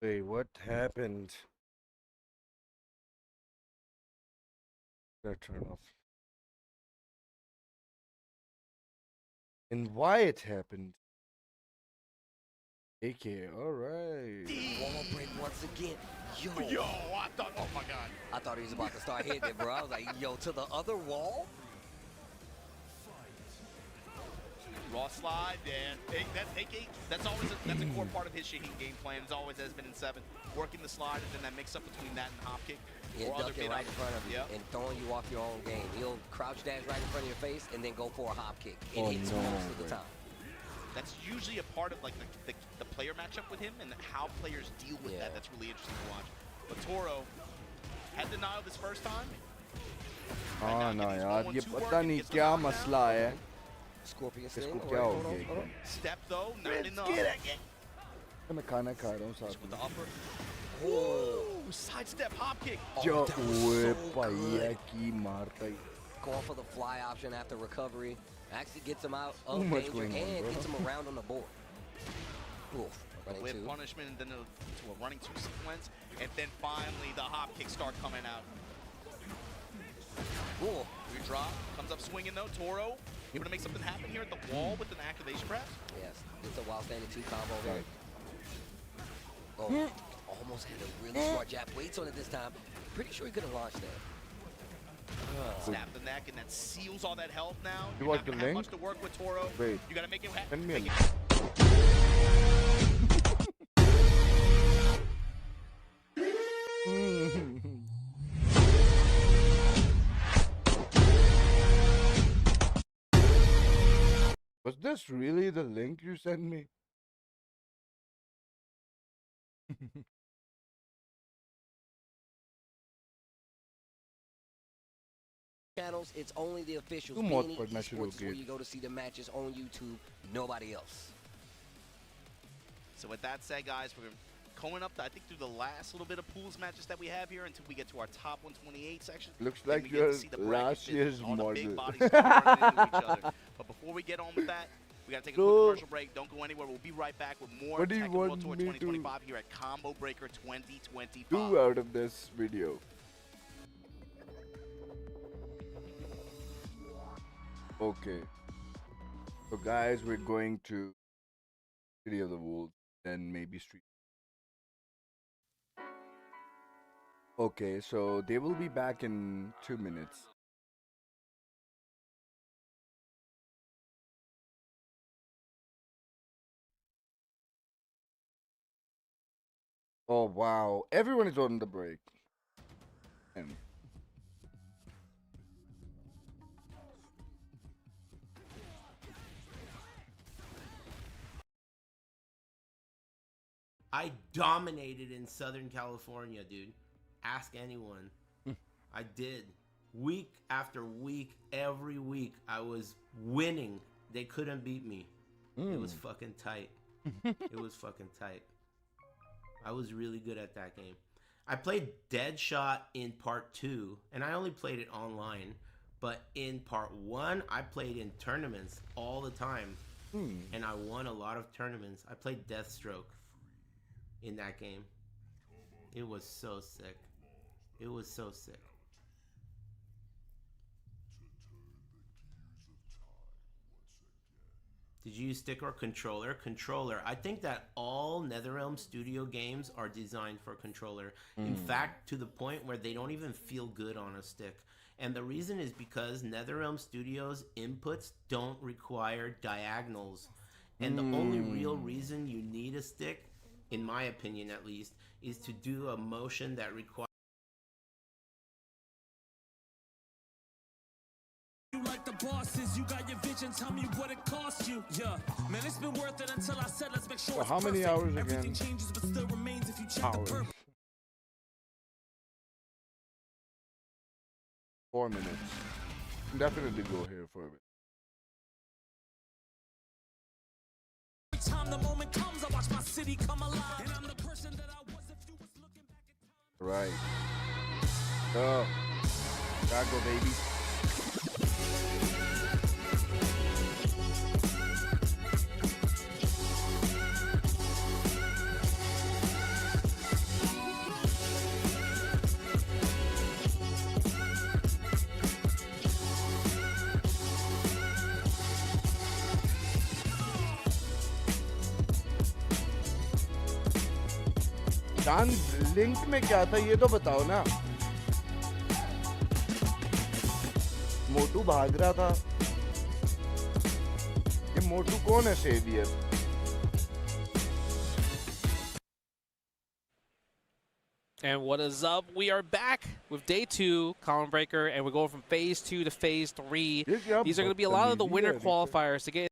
Wait, what happened? Gotta turn off. And why it happened? AK, alright. Wall break once again. Yo, I thought, oh my god. I thought he was about to start hitting it, bro. I was like, yo, to the other wall? Raw slide, Dan. That's always that's a core part of his Shaheen game plan. It always has been in 7. Working the slide and then that mix up between that and hop kick. Yeah, ducking right in front of you and throwing you off your own game. He'll crouch dash right in front of your face and then go for a hop kick. It hits most of the time. That's usually a part of like the player matchup with him and how players deal with that. That's really interesting to watch. But Toro had denial this first time. हाँ ना यार ये पता नहीं क्या मसला है. Scorpion इसको क्या हो गया? Step though, not enough. मैं खाना खा रहा हूँ साथ with the upper. Oh, sidestep hop kick. जो ओए भैया की मारता ही. Going for the fly option after recovery. Actually gets him out of danger and gets him around on the board. Oof. With punishment and then to a running 2 sequence. And then finally the hop kicks start coming out. Ooh. We drop. Comes up swinging though. Toro able to make something happen here at the wall with an activation perhaps? Yes. It's a wild standing 2 combo here. Oh, almost had a really smart jab. Waits on it this time. Pretty sure he could have launched that. Snap the neck, and that seals all that health now. You want the link? Much to work with Toro. Wait. You gotta make it happen. Send me a link. Was this really the link you sent me? Channels, it's only the officials. More Esports where you go to see the matches on YouTube, nobody else. So with that said, guys, we're going up, I think, through the last little bit of pools matches that we have here until we get to our top 128 section. Looks like your last year's model. Big bodies into each other. But before we get on with that, we got to take a quick commercial break. Don't go anywhere. We'll be right back with more Tekken World Tour 2025 here at Combo Breaker 2025. Do out of this video. Okay. So guys, we're going to City of the Wolves, then maybe Street. Okay, so they will be back in 2 minutes. Oh wow, everyone is on the break. And I dominated in Southern California, dude. Ask anyone. I did. Week after week, every week, I was winning. They couldn't beat me. It was fucking tight. It was fucking tight. I was really good at that game. I played Deadshot in part 2, and I only played it online. But in part 1, I played in tournaments all the time. And I won a lot of tournaments. I played Deathstroke in that game. It was so sick. It was so sick. Did you use stick or controller? Controller. I think that all NetherRealm Studio games are designed for controller. In fact, to the point where they don't even feel good on a stick. And the reason is because NetherRealm Studios inputs don't require diagonals. And the only real reason you need a stick, in my opinion at least, is to do a motion that requires like the bosses, you got your vision, tell me what it costs you. Yeah, man, it's been worth it until I said let's make sure so it's how many perfect. hours again? Everything changes but still remains if you check the purpose. 4 minutes. Definitely go here for a bit. Every time the moment comes, I watch my city come alive. And I'm the person that I was if you was looking back at time. Right. So, gotta go, baby. चांद link में क्या था ये तो बताओ ना. मोटू भाग रहा था. ये मोटू कौन है saviour? And what is up? We are back with day 2, Column Breaker, and we're going from phase 2 to phase 3. These are going to be a lot of the winner qualifiers to get.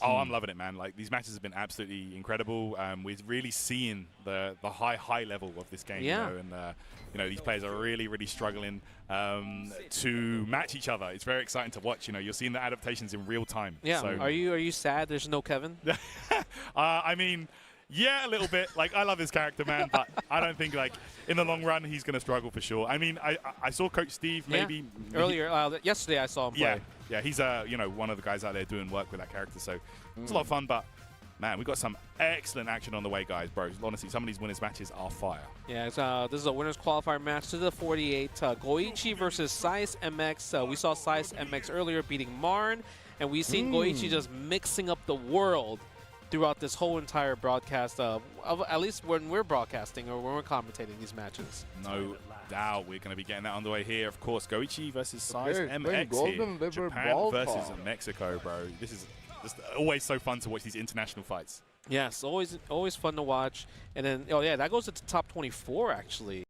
Oh, I'm loving it, man. Like, these matches have been absolutely incredible. We're really seeing the high level of this game. Yeah. You know, and you know, these players are really struggling to match each other. It's very exciting to watch. You know, you're seeing the adaptations in real time. Yeah. So. Are you sad there's no Kevin? I mean, yeah, a little bit. Like, I love this character, man, but I don't think, like, in the long run, he's going to struggle for sure. I mean, I saw Coach Steve maybe earlier yesterday. I saw him play. Yeah, he's you know, one of the guys out there doing work with that character, so it's a lot of fun. But man, we got some excellent action on the way, guys, bro. Honestly, some of these winners matches are fire. Yeah, this is a winners qualifier match to the 48. Goichi versus Sice MX. We saw Sice MX earlier beating Marn, and we've seen Goichi just mixing up the world throughout this whole entire broadcast, at least when we're broadcasting or when we're commentating these matches. No doubt we're going to be getting that on the way here. Of course, Goichi versus Sice MX here. Japan versus Mexico, bro. This is just always so fun to watch these international fights. Yes, always fun to watch. And then, oh yeah, that goes to the top 24, actually.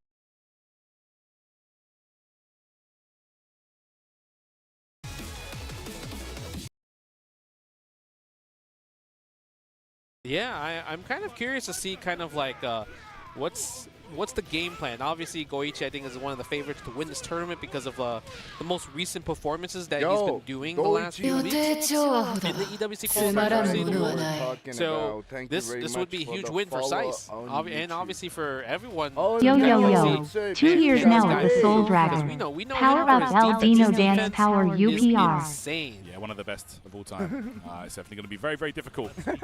Yeah, I'm kind of curious to see kind of like what's the game plan. Obviously, Goichi, I think, is one of the favorites to win this tournament because of the most recent performances that he's been doing the last few weeks in the EWC qualifiers. So this would be a huge win for Sice, and obviously for everyone. Yo. 2 years now with the Soul Dragon. We know Power up Albino Dance Power UPR. Insane. Yeah, one of the best of all time. It's definitely going to be very difficult for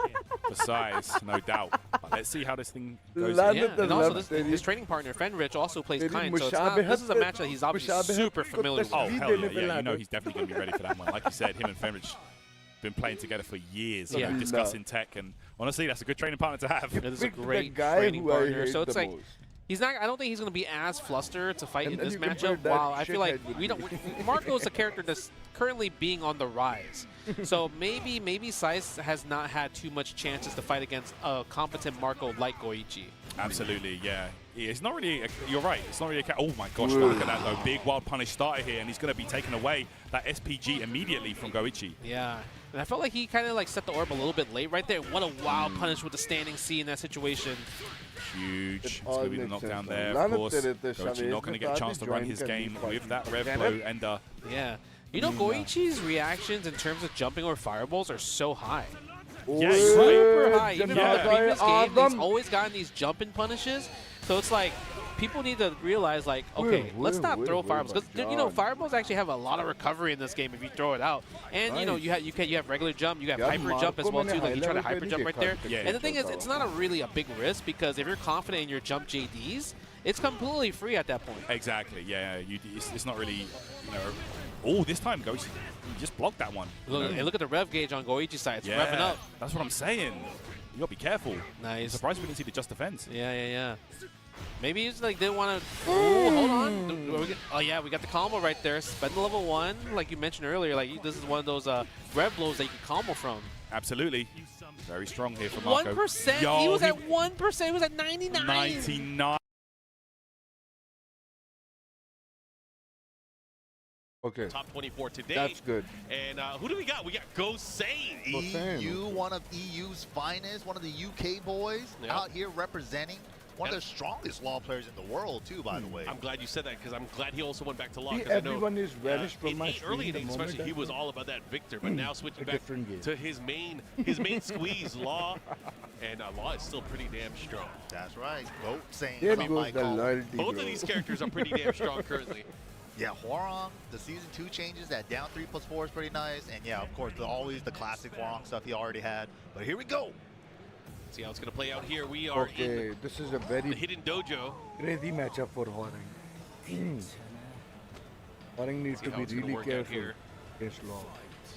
Sice, no doubt. But let's see how this thing goes. Yeah, and also his training partner, Fenrich, also plays Kind, so this is a match that he's obviously super familiar with. Oh, hell yeah, you know he's definitely going to be ready for that one. Like you said, him and Fenrich been playing together for years, you know, discussing tech, and honestly, that's a good training partner to have. It is a great training partner, so it's like, he's not. I don't think he's going to be as flustered to fight in this matchup. While I feel like Marco's a character that's currently being on the rise. So maybe Sice has not had too much chances to fight against a competent Marco like Goichi. Absolutely, yeah. It's not really. You're right. It's not really. Oh my gosh! Look at that though. Big wild punish starter here, and he's going to be taking away that SPG immediately from Goichi. Yeah. And I felt like he kind of like set the orb a little bit late right there. What a wild punish with the standing C in that situation. Huge. It's going to be the knockdown there, of course. Goichi not going to get a chance to run his game with that rev blow ender. Yeah. You know, Goichi's reactions in terms of jumping or fireballs are so high. Yeah, super high. Even in the previous game, he's always gotten these jumping punishes. So it's like, people need to realize, like, okay, let's not throw fireballs. Because, you know, fireballs actually have a lot of recovery in this game if you throw it out. And, you know, you have regular jump, you have hyper jump as well, too. Like, you try to hyper jump right there. And the thing is, it's not really a big risk because if you're confident in your jump JDs, it's completely free at that point. Exactly, yeah. It's not really, you know. Oh, this time Goichi just blocked that one. Look, and look at the rev gauge on Goichi's side. It's revving up. That's what I'm saying. You gotta be careful. Nice. I'm surprised we didn't see the just defense. Yeah. Maybe he's like didn't want to. Oh, hold on. Oh yeah, we got the combo right there. Spend the level 1, like you mentioned earlier. Like this is one of those rev blows that you can combo from. Absolutely. Very strong here from Marco. 1%. Yo, he was at 1%. He was at 99. 99. Okay. Top 24 today. That's good. And who do we got? We got Gosane. EU, one of EU's finest, one of the UK boys out here representing. One of the strongest law players in the world, too, by the way. I'm glad you said that because I'm glad he also went back to law. Everyone is reddish from my early innings, especially, he was all about that Victor, but now switching back to his main squeeze, law, and law is still pretty damn strong. That's right. Goat saying. Both of these characters are pretty damn strong currently. Yeah, Hwoarang, the Season 2 changes, that down 3+4 is pretty nice. And yeah, of course, always the classic Hwoarang stuff he already had. But here we go. See how it's going to play out here. We are in this is a very the hidden dojo. Crazy matchup for Hwoarang. Hwoarang needs to be really careful against law.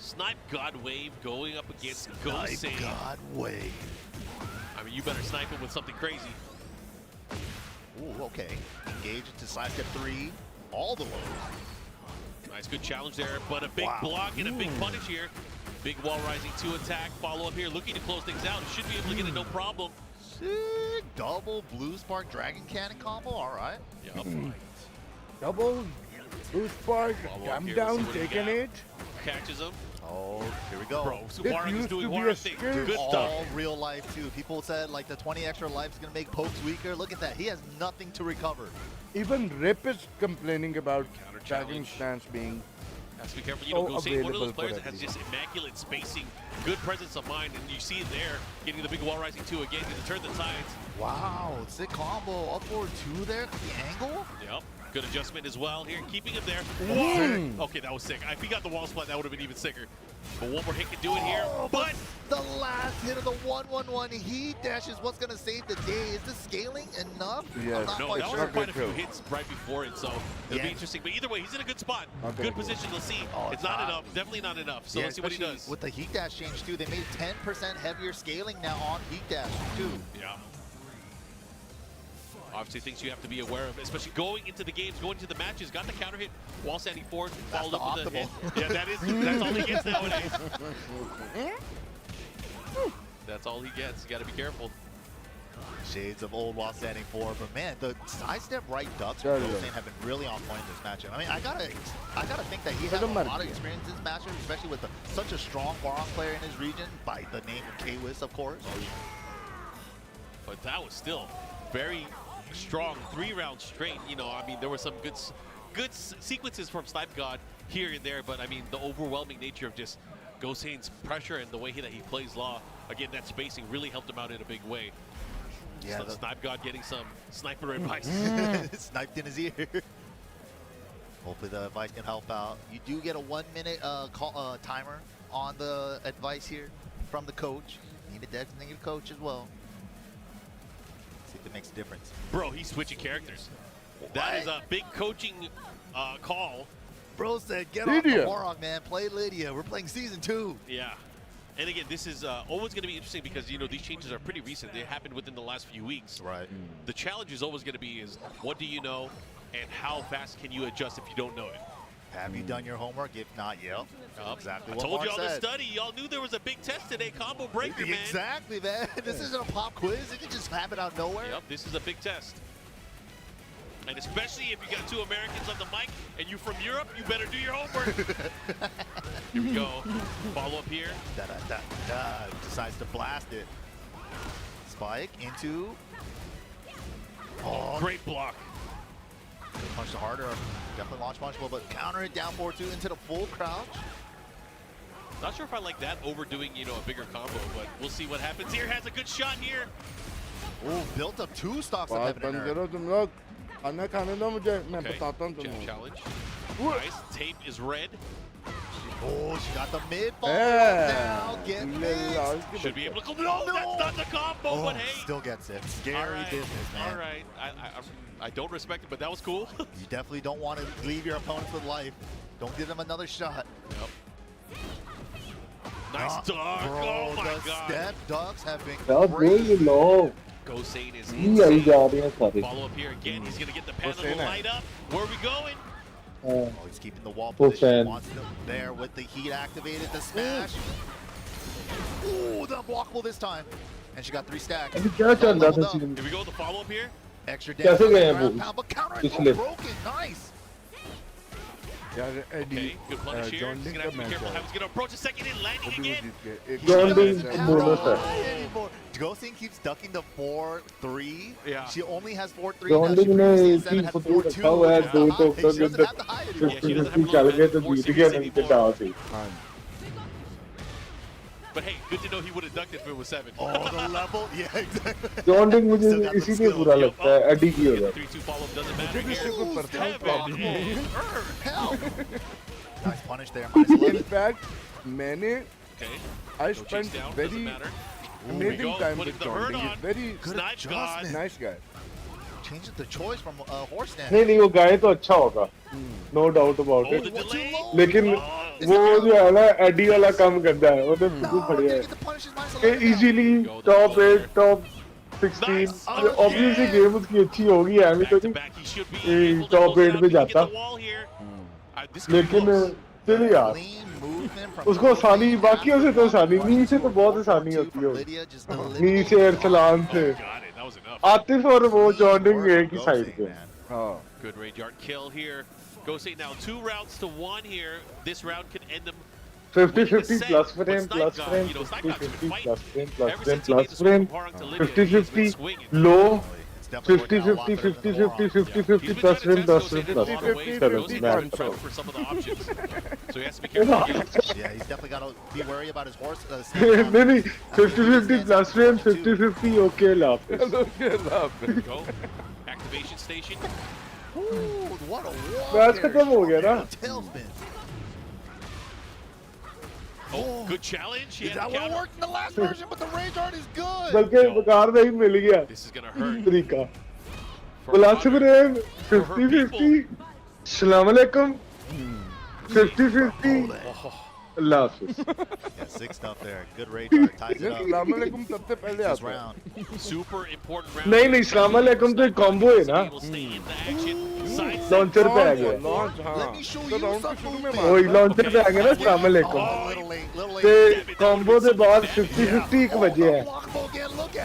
Snipe God Wave going up against Ghost. Snipe God Wave. I mean, you better snipe him with something crazy. Ooh, okay. Engage into sidestep 3. All the lows. Nice, good challenge there, but a big block and a big punish here. Big wall rising 2 attack. Follow up here, looking to close things out. Should be able to get it no problem. Sick. Double Blue Spark Dragon Cannon combo. All right. Yep. Double Blue Spark. Come down, taking it. Catches him. Oh, here we go. Bro, Subaru is doing Warren things. Good stuff. All real life, too. People said, like, the 20 extra life is going to make Pokes weaker. Look at that. He has nothing to recover. Even Rip is complaining about Dragon Stance being Has to be careful. You know, Gosei, one of those players that has just immaculate spacing, good presence of mind, and you see it there, getting the big wall rising 2 again to turn the tides. Wow, sick combo. Up forward 2 there. The angle. Yep. Good adjustment as well here, keeping him there. Okay, that was sick. If he got the wall splat, that would have been even sicker. But one more hit can do it here. But the last hit of the 1-1-1 heat dash is what's going to save the day. Is the scaling enough? Yeah, no, that was quite a few hits right before it, so it'll be interesting. But either way, he's in a good spot. Good position. Let's see. It's not enough. Definitely not enough. So let's see what he does. With the heat dash change, too, they made 10% heavier scaling now on heat dash, too. Yeah. Obviously things you have to be aware of, especially going into the games, going into the matches. Got the counter hit, wall standing forward, followed up with the hit. Yeah, that's all he gets nowadays. That's all he gets. You got to be careful. Shades of old while standing forward, but man, the sidestep right ducks from Gosei have been really on point in this matchup. I mean, I gotta think that he has a lot of experience in this matchup, especially with such a strong Barong player in his region, by the name of K-Wiz, of course. But that was still very strong 3 rounds straight. You know, I mean, there were some good sequences from Snipe God here and there, but I mean, the overwhelming nature of just Gosei's pressure and the way that he plays Law, again, that spacing really helped him out in a big way. Yeah, so Snipe God getting some sniper advice. Sniped in his ear. Hopefully the advice can help out. You do get a 1-minute timer on the advice here from the coach. You need a designated coach as well. See if it makes a difference. Bro, he's switching characters. That is a big coaching call. Bro said, get off the Warhawk, man. Play Lydia. We're playing Season 2. Yeah. And again, this is always going to be interesting because, you know, these changes are pretty recent. They happened within the last few weeks. Right. The challenge is always going to be is what do you know and how fast can you adjust if you don't know it? Have you done your homework? If not, yep. Exactly I what told Mark y'all said. to study. Y'all knew there was a big test today. Combo breaker, man. Exactly, man. This isn't a pop quiz. You can just have it out of nowhere. Yep, this is a big test. And especially if you got 2 Americans on the mic and you from Europe, you better do your homework. Here we go. Follow up here. Decides to blast it. Spike into. Oh, great block. Punch the harder. Definitely launch punchable, but counter it down 4-2 into the full crouch. Not sure if I like that overdoing, you know, a bigger combo, but we'll see what happens here. Has a good shot here. Oh, built up 2 stocks of heaven and earth. Okay. Challenge. Nice. Tape is red. Oh, she got the mid ball now. Get mixed. Should be able to go. No, that's not the combo, but hey. Still gets it. Scary business, man. All right. I don't respect it, but that was cool. You definitely don't want to leave your opponents with life. Don't give them another shot. Yep. Nice dog. Bro, oh my the god. step ducks have been really low. Gosei is insane. Follow Follow up here again. He's going to get the panel to light up. Where are we going? Oh, he's keeping the wall position. Wants to there with the heat activated. The smash. Ooh, the unblockable this time. And she got 3 stacks. Here we go with the follow up here. Extra damage. But counter it broken. Nice. Okay, good punish here. He's going to have to be careful how he's going to approach a second in, landing again. Gosei keeps ducking the 4-3. Yeah. She only has 4-3 now. She previously had 4-2. She doesn't have to hide it. Yeah, she doesn't have a little But hey, good to know he would have ducked it if it was 7. Oh, the level? Yeah, exactly. Jonding मुझे इसीलिए बुरा लगता है AD की होगा 3-2 follow up doesn't matter here. Help! Nice punish there. -11. In fact, I spent very amazing time with Jonding. He's very good adjustment. Nice guy. Changed the choice from horse stand. नहीं वो गाय तो अच्छा होगा, no doubt about it. लेकिन वो जो है ना एडी वाला काम करता है वो तो बिल्कुल बढ़िया है easily top 8 top 16 obviously game उसकी अच्छी होगी एमी तो नहीं टॉप 8 पे जाता लेकिन चलिए यार उसको आसानी बाकियों से तो आसानी नी से तो बहुत आसानी होती है नी से अरसलान से आतिफ और वो जॉर्डिंग एक ही साइड पे Good range yard kill here. Gosei now 2 rounds to 1 here. This round could end them 50-50 plus frame 50-50 plus frame 50-50 low 50-50 50-50 50-50 plus frame plus frame plus frame for some of the options. So he has to be careful here. Yeah, he's definitely got to be worried about his horse. नहीं 50-50 plus frame 50-50 okay laugh Go. Activation station. Ooh, what a match खत्म हो गया ना tailspin. Oh, good challenge. That would have worked in the last version, but the range art is good. बल्कि बेकार नहीं मिल गया This is gonna hurt. तरीका plus frame 50-50 अस्सलाम वालेकुम 50-50 अल्लाह हाफिज Yeah, 6 stuff there. Good range art ties it up. अस्सलाम वालेकुम सबसे पहले आता है Super important round. नहीं नहीं अस्सलाम वालेकुम तो एक कॉम्बो है ना लॉन्चर पे आ गया वही लॉन्चर पे आ गया ना अस्सलाम वालेकुम ते कॉम्बो के बाद 50-50 एक बजे है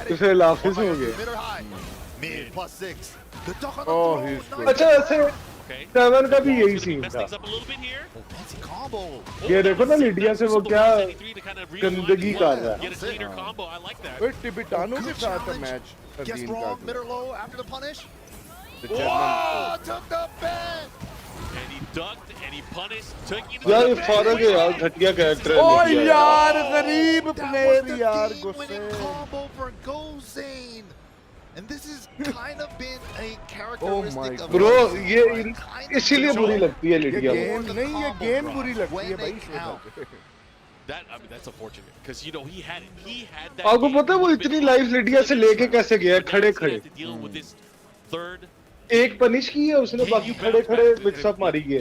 तो फिर लाफिस हो गए Mid plus 6. The duck on the Oh, throw. he's good. अच्छा ऐसे 7 का भी यही सीन था Fancy combo. ये देखो ना लिडिया से वो क्या गंदगी कर रहा है ओए टिबिटानो के साथ match Guess wrong, mid or low after the punish. The Whoa, German- took the bend. And he ducked and he punished. Took it. यार ये फर्क है यार घटिया कैरेक्टर है ओ यार गरीब प्लेयर यार Game-winning combo for Gosane. And this has kind of been a characteristic of bro ये इसीलिए बुरी लगती है ये लिडिया गेम नहीं ये गेम बुरी लगती है भाई That's unfortunate because you know he had it. He had that. आपको पता है वो इतनी लाइफ लिडिया से लेके कैसे गया खड़े खड़े Third. एक पनिश की है उसने बाकी खड़े खड़े मिक्सअप मारी गए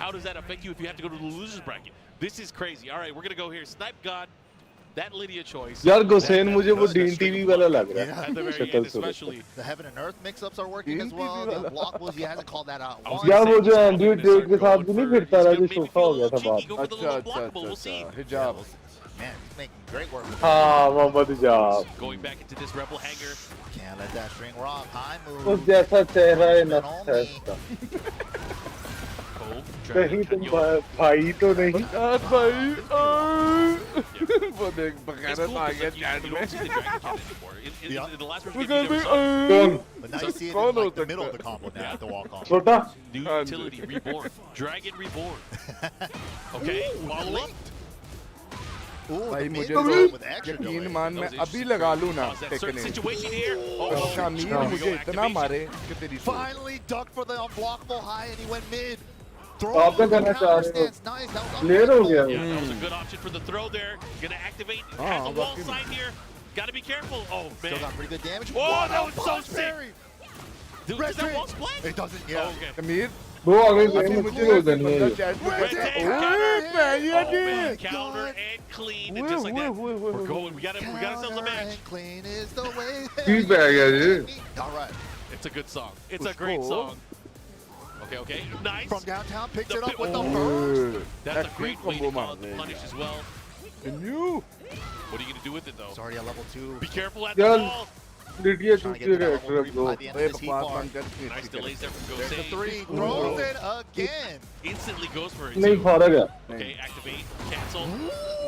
How does that affect you if you have to go to the losers bracket? This is crazy. All right, we're gonna go here. Snipe God. That Lydia choice. यार गोसेन मुझे वो डीन टीवी वाला लग रहा है At the very शक्ल end, से especially. The heaven and earth mix-ups are working as well. The unblockables, he hasn't called that out. यार वो जो एंड्रयू टेक के साथ भी नहीं फिरता रहा जो सोफा हो गया था बात अच्छा अच्छा अच्छा हिजाब Man, he's making great work with हाँ मोहम्मद हिजाब Going back into this rebel hangar. Can't let that string rock. High move. उस जैसा चेहरा है नफ्स है उसका कहीं तुम भाई तो नहीं भाई वो देख बगैर आ गया चैट में But now you see it in like the middle of the combo now to walk on. छोटा New utility reborn. Dragon reborn. Okay, follow up. भाई मुझे with तो extra यकीन delay. मान मैं अभी लगा लूं ना That certain टेकने situation here. शामीर मुझे इतना मारे कि तेरी सोच Finally ducked for the unblockable high and he went mid. आप क्या करना चाह रहे हो क्लियर हो गया Yeah, that was a good option for the throw there. Gonna activate. Has the wall side here. Gotta be careful. Oh man. Still got pretty good damage. Whoa, What that a was so punch sick. parry. Dude, does that wall split? It doesn't, yeah. Oh, okay. अमीर वो आगे game मुझे हो जानी है बंदा chat में कहता है ओए भैया जी Counter and clean. And just like that. We're going. We gotta ourselves a match. Clean is the way. ठीक है गया जी All right. It's a good song. It's a great song. Okay, okay. Nice. From downtown, picks it up with the Oh. first. That's a great way to call it the punish as well. And you What are you gonna do with it though? It's already a level 2. Be careful at the यार wall. Lydia Trying to चूती get to that character level 3 bro by the end ओए of this heat बकवास bar. बंद कर Nice delays there from There's the Gosei. 3. Throws it again. Instantly goes for it. नहीं too. फर्क है Okay, activate, cancel,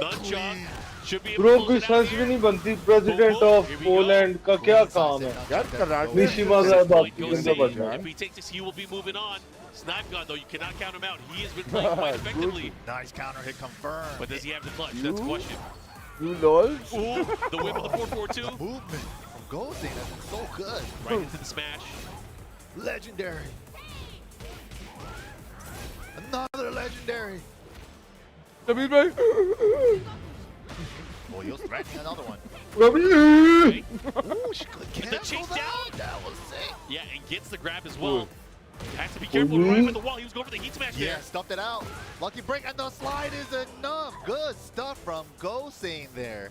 nunchuck. Should be able bro to कोई close it out सच भी here. नहीं बनती प्रेसिडेंट ऑफ पोलैंड का क्या काम है यार कराटे निशिमा साहब आपकी Gosei, जिंदा बन जाए if he takes this, he will be moving on. Snipe God though, you cannot count him out. He has been playing quite effectively. Nice counter hit confirmed. But does he have the clutch? That's the question. you lols Ooh, the whip of the 442. Movement from Gosei has been so good. Right into the smash. Legendary. Another legendary. अमीर भाई Oh, you're threatening another one. Ravi Ooh, she could The cancel chase that. down. That was sick. Yeah, and gets the grab as well. Has to be careful right with the wall. He was going for the heat smash there. Yeah, stuffed it out. Lucky break, and the slide is enough. Good stuff from Gosane there.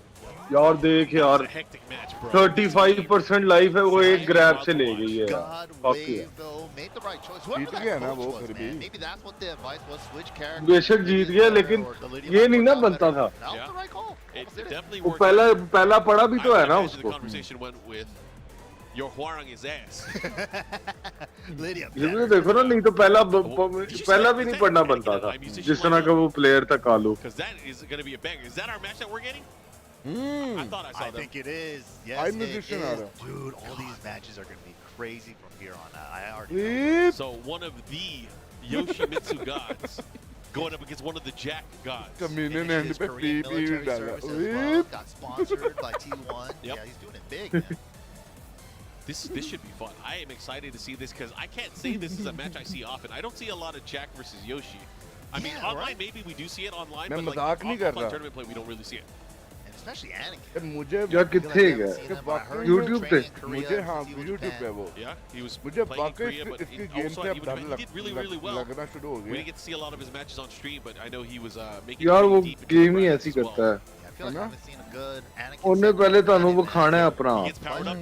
यार देख यार 35% life है वो एक grab से ले गई है यार जीत गया ना वो फिर भी बेशक जीत गया लेकिन ये नहीं ना बनता था वो पहला पड़ा भी तो है ना उसको Your Hwarang his ass. ये भी देखो ना नहीं तो पहला भी नहीं पढ़ना बनता था जिस तरह का वो प्लेयर था Kalu Because that is going to be a banger. Is that our match that we're getting? I thought I saw them. I think it is. Yes, it is. Dude, all these matches are going to be crazy from here on out. I already know. So one of the Yoshimitsu gods going up against one of the Jack gods. His Korean military service as well. Got sponsored by T1. Yeah, he's doing it big, man. This should be fun. I am excited to see this because I can't say this is a match I see often. I don't see a lot of Jack versus Yoshi. I mean, online maybe we do see it online, but like offline tournament play we don't really see it. And especially Anakin. मुझे यार कितने गए YouTube पे मुझे हाँ YouTube पे वो Yeah, he was मुझे playing in वाकई Korea, but इसके he गेम also से अब डर he did really well. लगना शुरू हो We गया didn't get to see a lot of his matches on stream, but I know he was making यार वो deep into game he the ऐसी as well. करता है I feel like I haven't seen a good Anakin. उन्हें पहले तानू वो खाना है अपना He gets powered up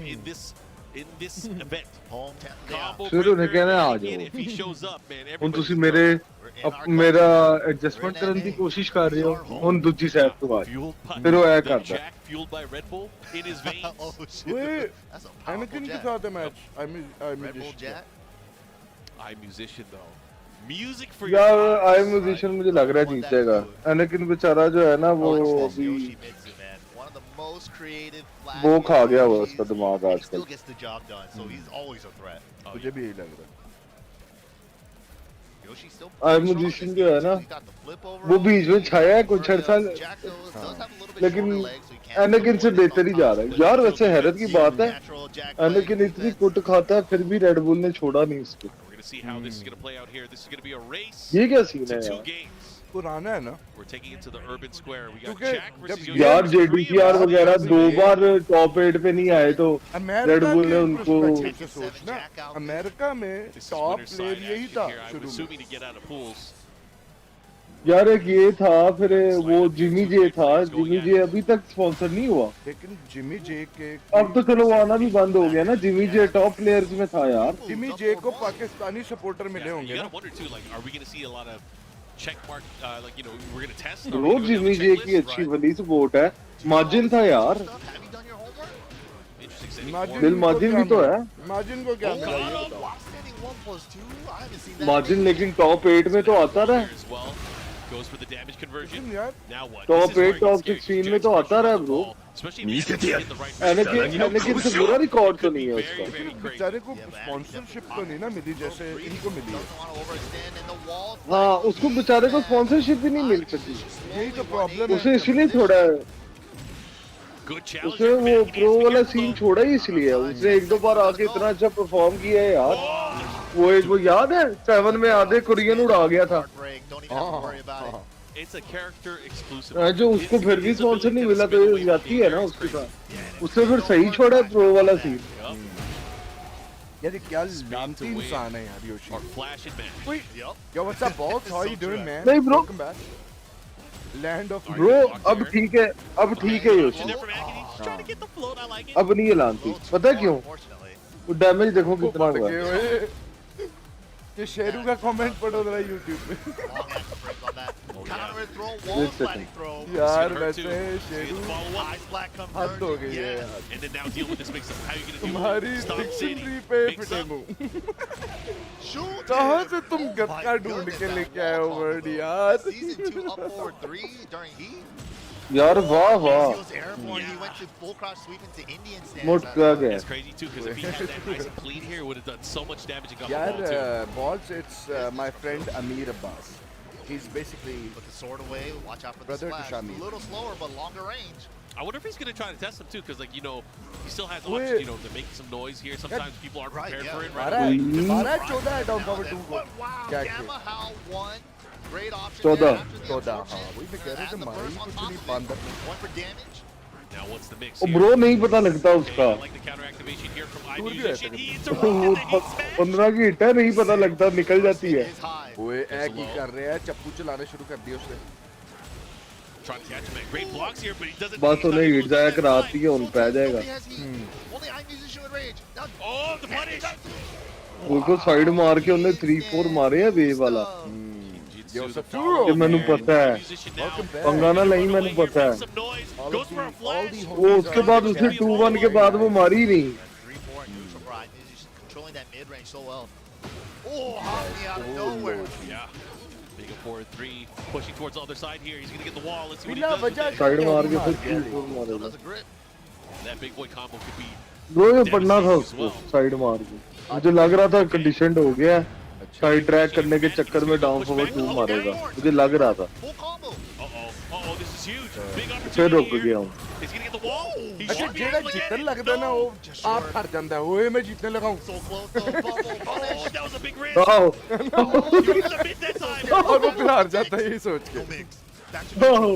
in this event. Combo शुरू ने कहना आ breaker, if he shows up, man, ਹੁਣ everybody's ਤੁਸੀਂ ਮੇਰਾ ਐਡਜਸਟਮੈਂਟ ਕਰਨ ਦੀ ਕੋਸ਼ਿਸ਼ ਕਰ ਰਹੇ ਹੋ ਹੁਣ ਦੂਜੀ ਸਾਈਡ ਤੋਂ ਆ ਫਿਰ ਉਹ ਐ ਕਰਦਾ Jack fueled by Red Bull in his veins. Oh shit. Wait, That's a powerful Anakin के Jack. साथ है match Red Bull Jack. I'm musician though. Music for यार your eyes. आई म्यूजिशियन मुझे लग रहा है जीतेगा एनाकिन बेचारा जो है ना वो अभी Yoshimitsu, man. One of the most creative, वो खा गया वो Yoshis. उसका दिमाग He आजकल still gets the job done, so he's always a threat. मुझे भी यही लग रहा है Yoshi still I pretty strong in musician this जो game, है ना too. He's got the flip over वो ult, बीच में छाया है कुछ Jack अर्सा does have a little bit लेकिन shorter legs, so he can't एनाकिन से avoid बेहतर ही जा रहा है यार वैसे हैरत की बात है natural Jack एनाकिन इतनी कुट खाता है फिर भी रेड बुल ने छोड़ा नहीं इसको We're gonna see how this is gonna play out here. This is gonna be a race ये क्या सीन to है 2 यार games. पुराना है ना We're taking it to the urban square. We got क्योंकि Jack versus जब Yoshi. यार JDPR वगैरह 2 बार टॉप 8 पे नहीं आए तो रेड बुल ने उनको से सोचना अमेरिका में टॉप प्लेयर यही था शुरू में Assuming to get out of pools. यार एक ये था फिर वो जिमी जे था जिमी जे अभी तक स्पॉन्सर नहीं हुआ लेकिन जिमी जे के अब तो चलो वो आना भी बंद हो गया ना जिमी जे टॉप प्लेयर्स में था यार जिमी जे को पाकिस्तानी सपोर्टर मिले होंगे You ना gotta wonder too, like, are we gonna see a lot of check mark, like, you know, we're gonna test? Are we bro gonna do Jimmy a J checklist? की अच्छी बड़ी support है margin था यार Interesting setting margin bill margin भी तो है margin को क्या मिला ये बताओ Outstanding 1+2. I haven't seen that. Margin लेकिन टॉप 8 में तो आता रहा as well. Goes for the damage conversion. यार Now what? Top This is where 8 it top gets scary. 16 में तो Jack's आता रहा pushing bro the ball, especially if he hit the right एनाकिन से बुरा रिकॉर्ड तो नहीं है very, उसका very crazy. बेचारे को स्पॉन्सरशिप तो नहीं ना मिली जैसे इनको मिली है Doesn't want to overextend in the wall. हाँ उसको बेचारे को स्पॉन्सरशिप भी नहीं मिल सकी यही तो प्रॉब्लम उसे इसलिए छोड़ा है Good challenge. उसे वो प्रो वाला सीन छोड़ा ही इसलिए उसने 1-2 बार आके इतना अच्छा परफॉर्म किया है यार वो एक वो याद है 7 में आधे कोरियन उड़ा गया था Break. Don't even have to worry about it. It's a character exclusive. जो उसको फिर भी स्पॉन्सर नहीं मिला तो ये जाती है ना उसके साथ उसने फिर सही छोड़ा है प्रो वाला सीन यार ये क्या लानती इंसान है यार Yoshi Or flash and match. Wait, yo, what's up, boss? How you doing, man? नहीं bro Welcome back. Land of bro अब ठीक है Yoshi There from Agony. Just trying to get the float. I like it. अब नहीं लानती पता है क्यों वो डैमेज देखो कितना हुआ है ये शेरू का कमेंट पढ़ो जरा YouTube पे Long action break on that. Counter throw, wall sliding throw. यार Hurt too. वैसे See Sheru the follow-up. Ice black हद हो conversion. गई है Yeah. यार And then now deal with this mix-up. How are you gonna do तुम्हारी it? Stop sitting. Dictionary पे Mix फिटे up. मुंह Shoot. कहाँ से तुम Oh गत्ता my ढूंढ goodness, के that लेके आए हो wall वर्ड combo. यार Season 2 up forward 3 during heat. यार वाह He वाह was airborne. He went to full cross sweep into Indian stance. मोट का गया It's crazy too, because if he had that nice and clean here, it would have done so much damage and got the यार ball too. balls it's my friend Amir Abbas he's basically Put the sword away. Watch out for the Brother to splash. Shami. A little slower, but longer range. I wonder if he's gonna try to test him too, because like, you know, he still has Wait. options. You know, they're making some noise here. Sometimes people aren't Right, prepared yeah. for it right away. 12 है down cover 2 को Wow, क्या Gamma How 1. Great option 14 there after the 14 absorption. हाँ वही मैं कह रहा And था the मारी burst on कुछ top नहीं of it. बांधर One for damage. Now what's the mix ओ here? ब्रो नहीं पता लगता उसका I like the counter activation here from दूर भी iMusician. रहता He है interrupted the heat smash. 15 की हिट है नहीं पता लगता निकल जाती है ओए एक ही कर रहा है चप्पू चलाने शुरू कर दिया उसने Trying to catch him at great blocks here, but he doesn't. बस उन्हें हिट जाया कराती है उन पे आ जाएगा Only iMusician with rage. Now, Oh, the punish. उनको साइड मार के उन्हें 3-4 मारे हैं वेव वाला ये मैंने पता है पंगा ना नहीं मैंने पता है वो उसके बाद उसे 2-1 के बाद वो मारी नहीं controlling that mid range so well. Oh, Hoppy out of nowhere. Yeah. Big up forward 3, pushing towards the other side here. He's going to get the wall. Let's see what he बिना does. with वजह it. Side मार के फिर 3-4 मारेगा That big boy combo could be. Bro ये पढ़ना था उसको साइड मार के मुझे लग रहा था कंडीशनड हो गया साइड ट्रैक करने के चक्कर में डाउन फॉरवर्ड 2 मारेगा मुझे लग रहा था Uh-oh, this is huge. Big फिर रुक opportunity गया here. हूँ He's going to get the wall. He अच्छा should be जेड़ा able to get जीतने it. लगता है ना वो आप हार जाता है ओए मैं जीतने लगा हूँ Oh, that was a big risk. आओ You were the mid that time. और वो फिर हार जाता है ये सोच के आओ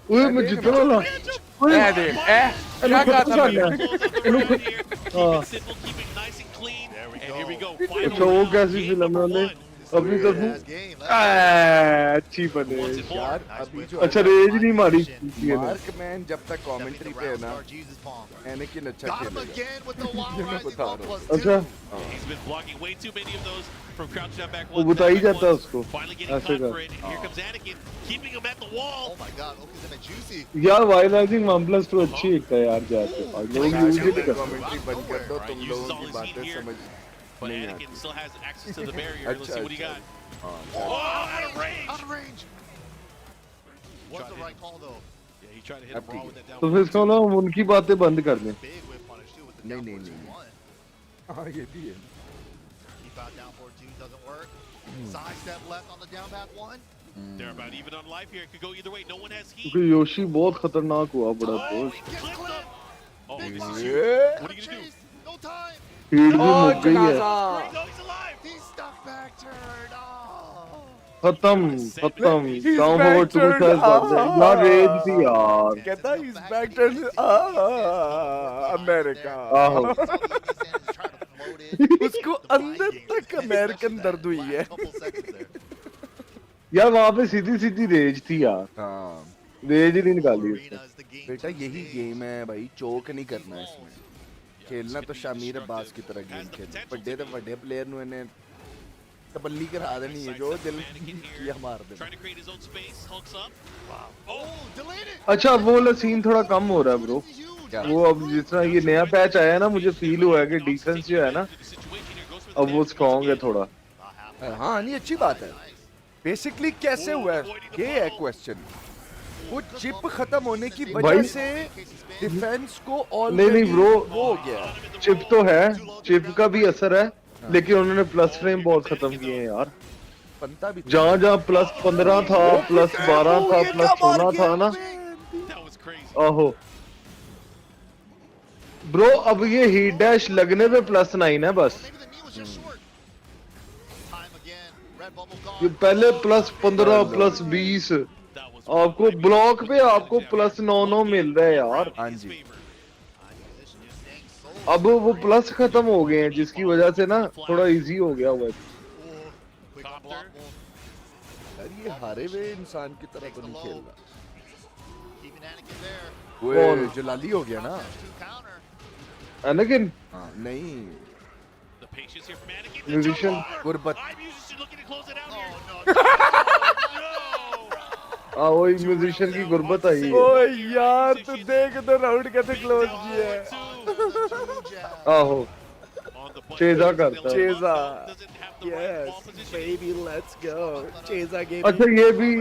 ओए मैं जीतने वाला ए देख ए क्या कहा था मैंने हाँ Simple, keep it nice and clean. And here we go. अच्छा वो कैसी फिल्म है उन्हें अभी तो अच्छी बने यार अभी जो अच्छा रेज नहीं मारी मार्क मैन जब तक कमेंट्री पे है ना एनाकिन अच्छा खेलेगा ये मैं बता रहा हूँ अच्छा He's been blocking way too many of those from crouch down back वो one. बता ही जाता है उसको Finally getting ऐसे caught का for it. Here comes Anakin, keeping him at the wall. Oh my god, Oka's in a juicy. यार वाइलाइजिंग 1+2 अच्छी hit है यार जाके और लोग यूज ही नहीं करते कमेंट्री बंद कर दो तुम लोगों की बातें समझ But नहीं Anakin आती still has access to the barrier. Let's see what he got. हाँ Oh, out of range. Out of range. What's the right call though? Yeah, he tried to hit him raw with that down. तो फिर इसको ना उनकी बातें बंद कर दें Big whip punish too with the नहीं down नहीं forward नहीं 2-1. हाँ ये भी है Keep out down forward 2 doesn't work. Side step left on the down back 1. They're about even on life here. It could go either way. No one has heat. क्योंकि Yoshi बहुत खतरनाक हुआ बड़ा दोस्त Clipped him. Oh, Big this is box. huge. ये What are you going to do? Chase, no time. Heat भी ओ मुक गई है जनाजा No, he's alive. He's stuck back turn. Oh. खत्म खत्म डाउन फॉरवर्ड 2 साइज बढ़ जाए यार रेज थी यार कहता इज बैक टर्न अमेरिका आहो उसको अंदर तक अमेरिकन दर्द हुई है यार वहाँ पे सीधी सीधी रेज थी यार हाँ रेज ही नहीं निकाली उसने बेटा यही गेम है भाई चोक नहीं करना है इसमें खेलना तो शामिर अब्बास की तरह गेम खेलना बड़े तो बड़े प्लेयर नु इन्हें तबल्ली करा देनी है जो दिल किया मार दे Trying to create his own space. Hulks up. Wow. Oh, deleted. अच्छा वो वाला सीन थोड़ा कम हो रहा है ब्रो वो अब जिस तरह ये नया पैच आया है ना मुझे फील हुआ है कि डिफेंस जो है ना अब वो स्ट्रॉन्ग है थोड़ा हाँ नहीं अच्छी बात है बेसिकली कैसे हुआ है ये है क्वेश्चन वो चिप खत्म होने की वजह से डिफेंस को नहीं ब्रो वो हो गया चिप तो है चिप का भी असर है लेकिन उन्होंने प्लस फ्रेम बहुत खत्म किए हैं यार बनता भी जहाँ जहाँ प्लस 15 था प्लस 12 था प्लस 16 था ना आहो ब्रो अब ये हीट डैश लगने पे प्लस 9 है बस ये पहले प्लस 15 प्लस 20 आपको ब्लॉक पे आपको प्लस 9 मिल रहा है यार हाँ जी अब वो प्लस खत्म हो गए हैं जिसकी वजह से ना थोड़ा इजी हो गया हुआ है यार ये हारे हुए इंसान की तरह तो नहीं खेल कौन? रहा जलाली हो गया ना एनाकिन हाँ नहीं म्यूजिशियन गुरबत हाँ वही म्यूजिशियन की गुर्बत आई है ओए यार तू देख तो राउंड कैसे क्लोज किया है आहो चेजा करता है चेजा यस बेबी लेट्स गो चेजा गेम अच्छा ये भी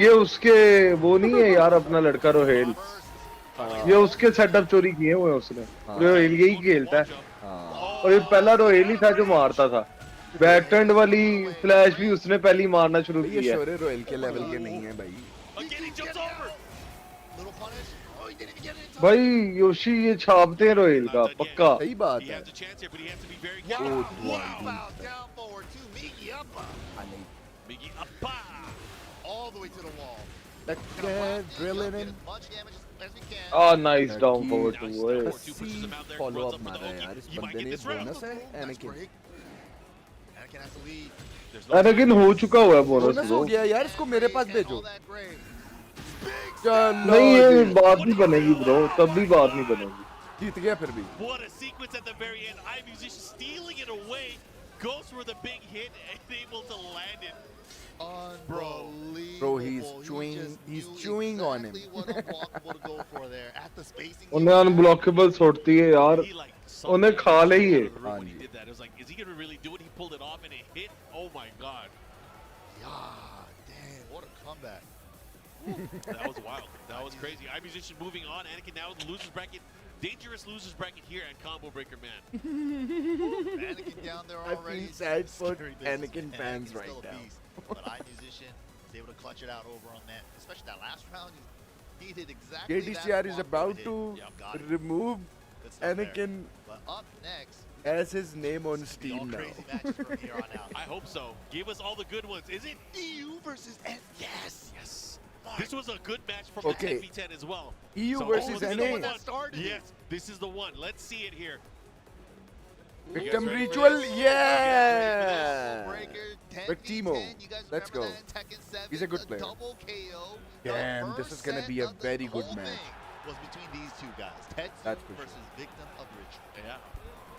ये उसके वो नहीं है यार अपना लड़का रोहेल ये उसके सेटअप चोरी किए हुए हैं उसने रोहेल यही खेलता है और ये पहला रोहेल ही था जो मारता था बैक टर्न वाली फ्लैश भी उसने पहली मारना शुरू ये की है शोरे रॉयल के लेवल के नहीं है भाई भाई योशी ये छापते हैं रोहेल का पक्का सही बात है drilling him. Ah, nice down forward to boy. Follow up मारा यार इस बंदे ने बोनस है Anakin. Anakin हो चुका हुआ है बोनस हो गया यार इसको मेरे पास भेजो. नहीं ये बात नहीं बनेगी ब्रो तब भी बात नहीं बनेगी. जीत गया फिर भी. What a sequence at the very end. iMusician stealing it away, goes for the big hit and able to land it. Bro, he's chewing on him. उन्हें unblockable छोड़ती है यार. उन्हें खा ले ये. It was like, is he gonna really do it? He pulled it off and it hit. Oh my god. Yeah, damn, what a comeback. That was wild. That was crazy. iMusician moving on. Anakin now in the losers bracket. Dangerous losers bracket here at Combo Breaker Man. Anakin down there already. I feel sad for Anakin fans right now. But iMusician is able to clutch it out over on that, especially that last round. He did exactly JDCR is about to remove Anakin but up next as his name on Steam now. I hope so. Give us all the good ones. Is it EU versus N? Yes. This was a good match from the 10v10 as well. EU versus NA. Yes, this is the one. Let's see it here. Victim ritual, yeah! Victimo, let's go. He's a good player. Damn, this is gonna be a very good match. Was between these two guys, Tetsu versus Victim of Ritual. Yeah,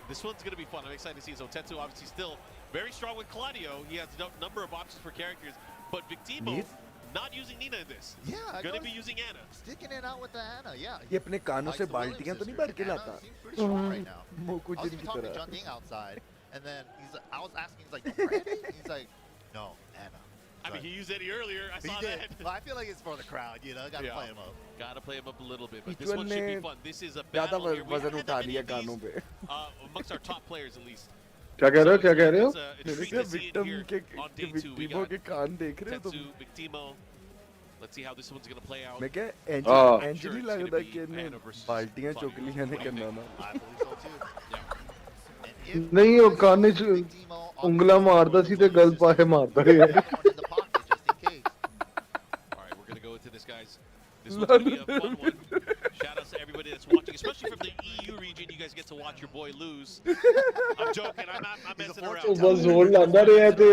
this one's gonna be fun. I'm excited to see. So Tetsu obviously still very strong with Claudio. He has a number of options for characters, but Victimo not using Nina in this. Yeah, gonna be using Anna. Sticking it out with the Anna, yeah. ये अपने कानों से बाल्टियां तो नहीं भर के लाता. मोको जिन की तरह. John Ding outside, and then I was asking, he's like, no, Brandy? He's like, no, Anna. I mean, he used Eddie earlier. I saw that. Well, I feel like it's for the crowd, you know. Gotta play him up. Gotta play him up a little bit, but this one should be fun. This is a battle here. वजन उठा लिया कानों पे. Amongst our top players, at least. क्या कह रहे हो? क्या कह रहे हो? Victimo के कान देख रहे हो तुम? Victimo. Let's see how this one's gonna play out. मैं क्या एंजली लगता कि ने बाल्टियां चोकलियां ने करना ना. नहीं वो काने उंगला मारता सी ते गल पाए मारता है. All right, we're gonna go into this, guys. This one's gonna be a fun one. Shout out to everybody that's watching, especially from the EU region. You guys get to watch your boy lose. I'm joking. I'm messing around. बस जोर लांदा रहे हैं तो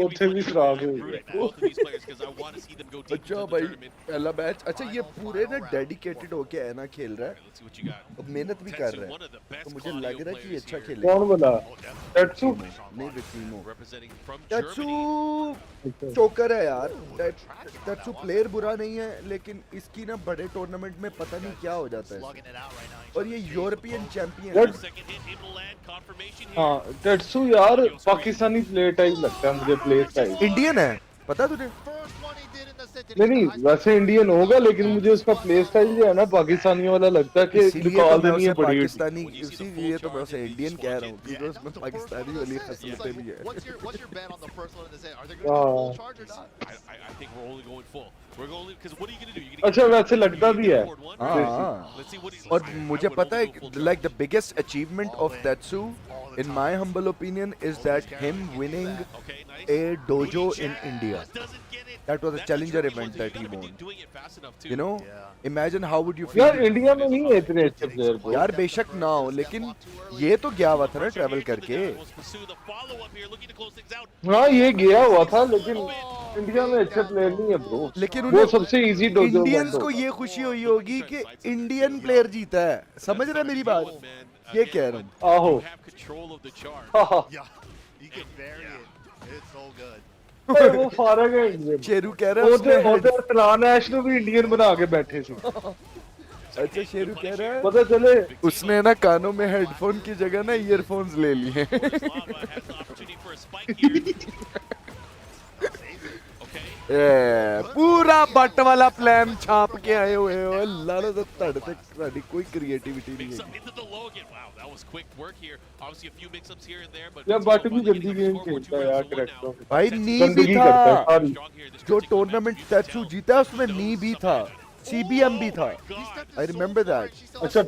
उठे भी खराब हो गए. Both of these players, because I want to see them go deep into the tournament. पहला मैच. अच्छा ये पूरे ना डेडिकेटेड होके है ना खेल रहा है. Let's see what you got. अब मेहनत भी कर रहा है. तो मुझे लग रहा है कि ये अच्छा खेलेगा. कौन बोला? Tetsu. नहीं Victimo. Representing from Tetsu Germany. चोकर है यार. Tetsu प्लेयर बुरा नहीं है लेकिन इसकी ना बड़े टूर्नामेंट में पता नहीं क्या हो जाता है. और ये यूरोपियन चैंपियन है. हाँ Tetsu यार पाकिस्तानी प्लेयर टाइप लगता है मुझे प्ले स्टाइल. इंडियन है पता तुझे? नहीं वैसे इंडियन होगा लेकिन मुझे उसका प्ले स्टाइल जो है ना पाकिस्तानी वाला लगता है कि निकाल देनी है बड़ी. पाकिस्तानी इसीलिए तो मैं उसे इंडियन कह रहा हूँ क्योंकि उसमें पाकिस्तानी वाली खसलतें भी है. अच्छा वैसे लगता भी है. और मुझे पता है like the biggest achievement of Tetsu in my humble opinion is that him winning a dojo in India. That was a challenger event that he won. You know, imagine how would you feel. यार India में नहीं है इतने अच्छे player. यार बेशक ना हो लेकिन ये तो गया हुआ था ना ट्रैवल करके. हाँ ये गया हुआ था लेकिन इंडिया में अच्छे प्लेयर नहीं है ब्रो. लेकिन वो सबसे इजी डोजो. इंडियंस को ये खुशी हुई होगी कि इंडियन प्लेयर जीता है. समझ रहे मेरी बात? ये कह रहा हूँ. आहो. वो फारग है इंडियन. शेरू कह रहा है वो तलान ऐश को भी इंडियन बना के बैठे थे. अच्छा शेरू कह रहा है पता चले उसने ना कानों में हेडफोन की जगह ना ईयरफोन्स ले लिए. पूरा बट वाला प्लान छाप के आए हुए हो. अल्लाह ने तो तड़ते साडी कोई क्रिएटिविटी नहीं है. या बट भी जल्दी गेम खेलता है यार करेक्टर. भाई नी भी था जो टूर्नामेंट Tetsu जीता उसमें नी भी था. CBM भी था. I remember that. अच्छा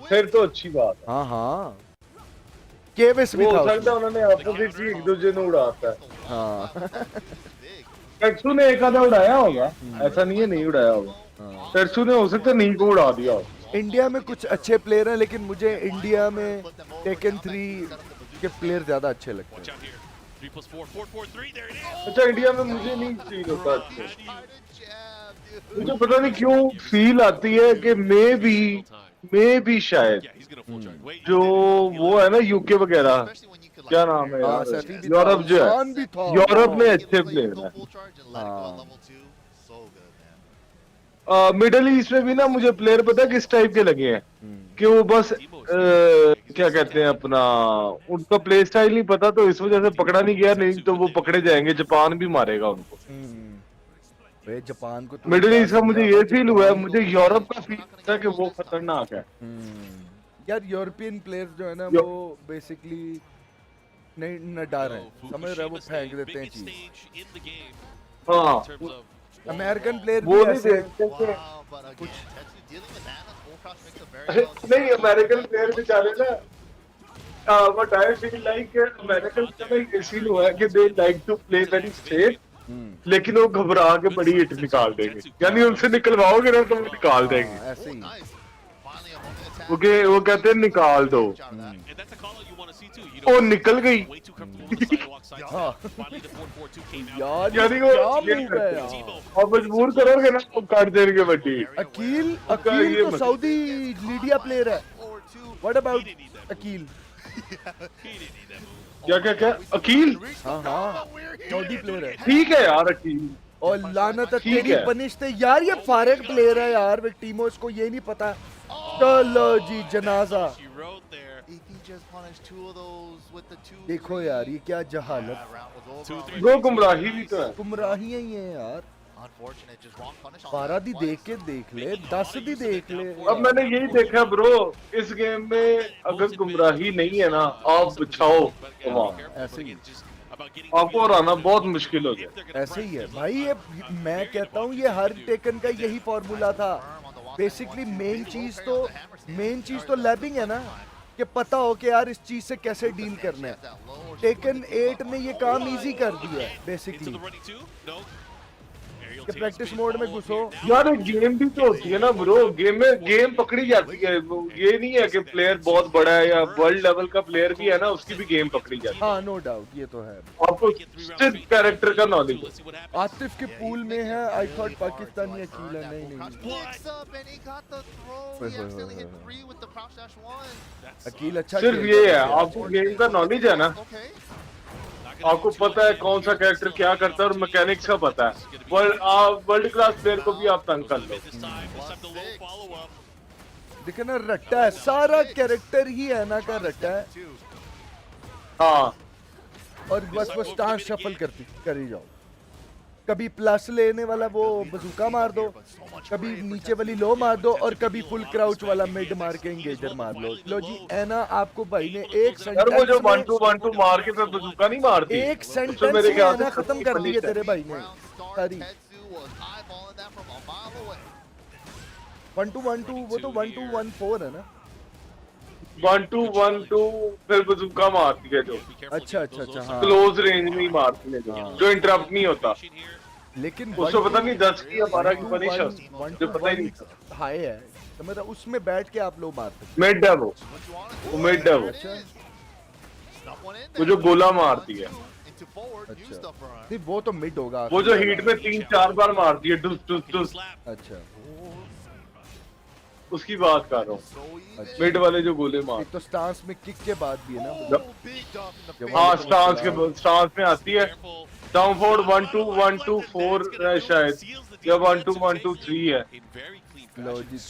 फिर तो अच्छी बात. हाँ हाँ. केविस भी था. हो सकता है उन्होंने अपोजिट भी एक दूसरे ने उड़ाता है. हाँ. Tetsu ने एक आधा उड़ाया होगा. ऐसा नहीं है नहीं उड़ाया होगा। टेट्सू ने हो सकता नी को उड़ा दिया। इंडिया में कुछ अच्छे प्लेयर हैं, लेकिन मुझे इंडिया में टेकन 3 के प्लेयर ज्यादा अच्छे लगते हैं। अच्छा इंडिया में मुझे नहीं फील होता अच्छा। मुझे पता नहीं क्यों फील आती है कि मे भी शायद जो वो है ना यूके वगैरह, क्या नाम है यार, यूरोप जो है, यूरोप में अच्छे प्लेयर हैं। मिडिल ईस्ट में भी ना मुझे प्लेयर पता है किस टाइप के लगे हैं कि वो बस क्या कहते हैं अपना, उनका प्ले स्टाइल नहीं पता तो इस वजह से पकड़ा नहीं गया, नहीं तो वो पकड़े जाएंगे, जापान भी मारेगा उनको। जापान को तो मिडिल ईस्ट का मुझे ये फील हुआ है, मुझे यूरोप का फील होता है कि वो खतरनाक है। यार यूरोपियन प्लेयर्स जो है ना वो बेसिकली नहीं न डर है, समझ रहे, वो फेंक देते हैं चीज। हाँ अमेरिकन प्लेयर वो भी नहीं ऐसे देखते कुछ नहीं, अमेरिकन प्लेयर बेचारे ना what I feel like American का ये फील हुआ है कि they like to play very safe, लेकिन वो घबरा के बड़ी हिट निकाल देंगे, यानी उनसे निकलवाओगे ना तो वो निकाल देंगे। ऐसे ही वो कहते हैं निकाल दो, वो निकल गई। यार यानी वो और मजबूर करोगे ना तो काट देंगे बड्डी। अकील तो सऊदी लीडिया प्लेयर है। What about Akil? क्या अकील? हाँ सऊदी प्लेयर है। ठीक है यार अकील, और लानत तेरी बनिश्ते यार, ये फारिग प्लेयर है यार विक्टिमो, इसको ये नहीं पता। चलो जी जनाजा। देखो यार ये क्या जहालत, वो गुमराही भी तो है, गुमराही ही है यार। 12 दी देख ले 10 दी देख ले। अब मैंने यही देखा ब्रो, इस गेम में अगर गुमराही नहीं है ना, आप बिछाओ ऐसे ही आपको हराना बहुत मुश्किल हो गया। ऐसे ही है भाई, ये मैं कहता हूँ ये हर टेकन का यही फॉर्मूला था बेसिकली। मेन चीज तो लैबिंग है ना, कि पता हो कि यार इस चीज से कैसे डील करना है। टेकन 8 ने ये काम इजी कर दिया है बेसिकली, कि प्रैक्टिस मोड में घुसो। यार गेम भी तो होती है ना ब्रो, गेम पकड़ी जाती है। ये नहीं है कि प्लेयर बहुत बड़ा है या वर्ल्ड लेवल का प्लेयर भी है ना, उसकी भी गेम पकड़ी जाती है। हाँ नो डाउट, ये तो है। आपको सिर्फ कैरेक्टर का नॉलेज। आतिफ के पूल में है, आई थॉट पाकिस्तानी अकील है। नहीं अकील अच्छा सिर्फ ये है, आपको गेम का नॉलेज है ना, आपको पता है कौन सा कैरेक्टर क्या करता है और मैकेनिक्स का पता है। वर्ल्ड क्लास प्लेयर को भी आप तंग कर लो। देखे ना रट्टा है, सारा कैरेक्टर ही है ना का रट्टा है। हाँ और बस वो स्टांस शफल करी जाओ। कभी प्लस लेने वाला वो बजूका मार दो, कभी नीचे वाली लो मार दो, और कभी फुल क्राउच वाला मिड मार के एंगेजर मार लो। लो जी ऐना आपको भाई ने एक सेंटेंस वो जो 1-2 मार के फिर बजूका नहीं मारती, एक सेंटेंस में ऐना खत्म कर दिए तेरे भाई ने सारी। 1-2 वो तो 1-2-1-4 है ना। 1-2 फिर बजूका मारती है जो। अच्छा हाँ, क्लोज रेंज में ही मारती है जो इंटरप्ट नहीं होता। लेकिन उसको पता नहीं 10 की या 12 की पनिश जो पता ही नहीं हाई है, समझ रहा, उसमें बैठ के आप लोग मारते। मिड है वो मिड है वो, वो जो गोला मारती है। अच्छा नहीं वो तो मिड होगा, वो जो हीट में 3-4 बार मारती है डुस डुस डुस। अच्छा उसकी बात कर रहा हूँ, मिड वाले जो गोले मार। तो स्टांस में किक के बाद भी है ना। हाँ स्टांस में आती है। डाउनफोर्ड 1-2-1-2-4 है शायद, या 1-2-1-2-3 है,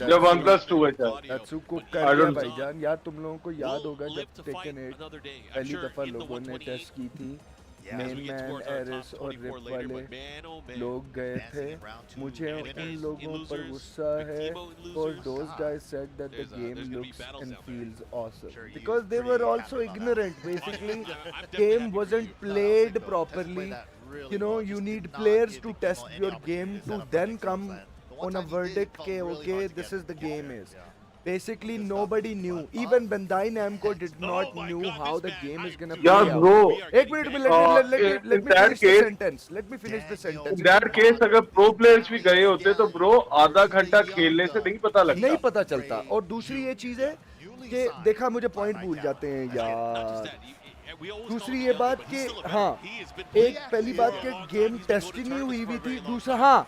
या 1+2 है शायद। भाईजान यार तुम लोगों को याद होगा जब टेकन 8 पहली दफा लोगों ने टेस्ट की थी, मेन मैन एरिस और रिप वाले लोग गए थे। मुझे उन लोगों पर गुस्सा है, और those guys said that the game looks and feels awesome because they were also ignorant. Basically, game wasn't played properly. You know, you need players to test your game to then come on a verdict के okay, this is the game is. Basically, nobody knew. Even Bandai Namco did not knew how the game is gonna play Yeah, out. bro. Ek minute, let me that finish the case, sentence. Let me finish the sentence. in that case, अगर pro players भी गए होते तो bro आधा घंटा खेलने से नहीं पता लगता. नहीं पता चलता. और दूसरी ये चीज है कि देखा मुझे पॉइंट भूल जाते हैं यार. दूसरी ये बात कि हाँ एक पहली बात कि गेम टेस्टिंग नहीं हुई थी. दूसरा हाँ.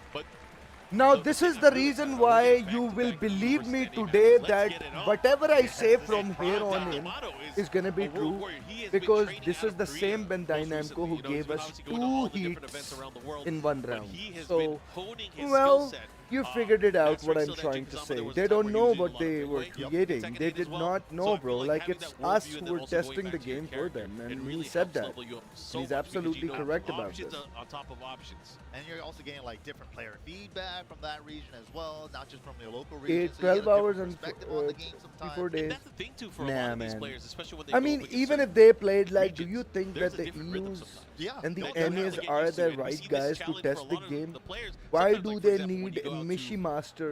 Now this is the reason why you will believe me today that whatever I say from here on in is gonna be true, because this is the same Bandai Namco who gave us 2 heats in 1 round. So, well, you figured it out what I'm trying to say. They don't know what they were creating. They did not know, bro. Like, it's us who were testing the game for them, and he said that. He's absolutely correct about this. And you're also getting like different player feedback from that region as well, not just from your local region. 12 hours and 4 days. Nah, man. I mean, even if they played, like, do you think that the EUs and the NAs are the right guys to test the game? Why do they need Mishi Master,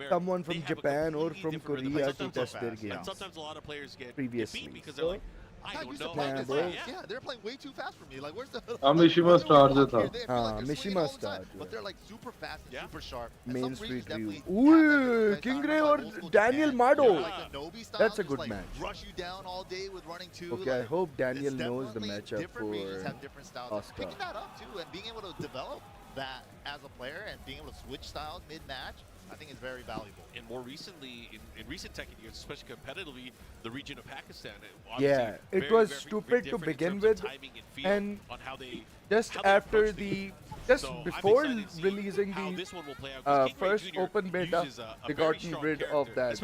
someone from Japan or from Korea to test their game? Sometimes a lot of players get Previously. beat because they're like, I don't know. Yeah, they're playing way too fast for me. Like, where's the? Mishima Star जो था. Mishima Star. But they're like super fast and super sharp. Main Street View. Ooh, Kingray or Daniel Mado. That's a good match. Rush you down all day with running 2. Okay, I hope Daniel knows the matchup Different regions have different styles. Oscar. Picking that up too, and being able to develop that as a player and being able to switch styles mid-match, I think is very valuable. And more recently, in recent Tekken years, especially competitively, the region of Pakistan. Yeah, it was stupid to begin with, and just after the, before releasing the first open beta, they got rid of that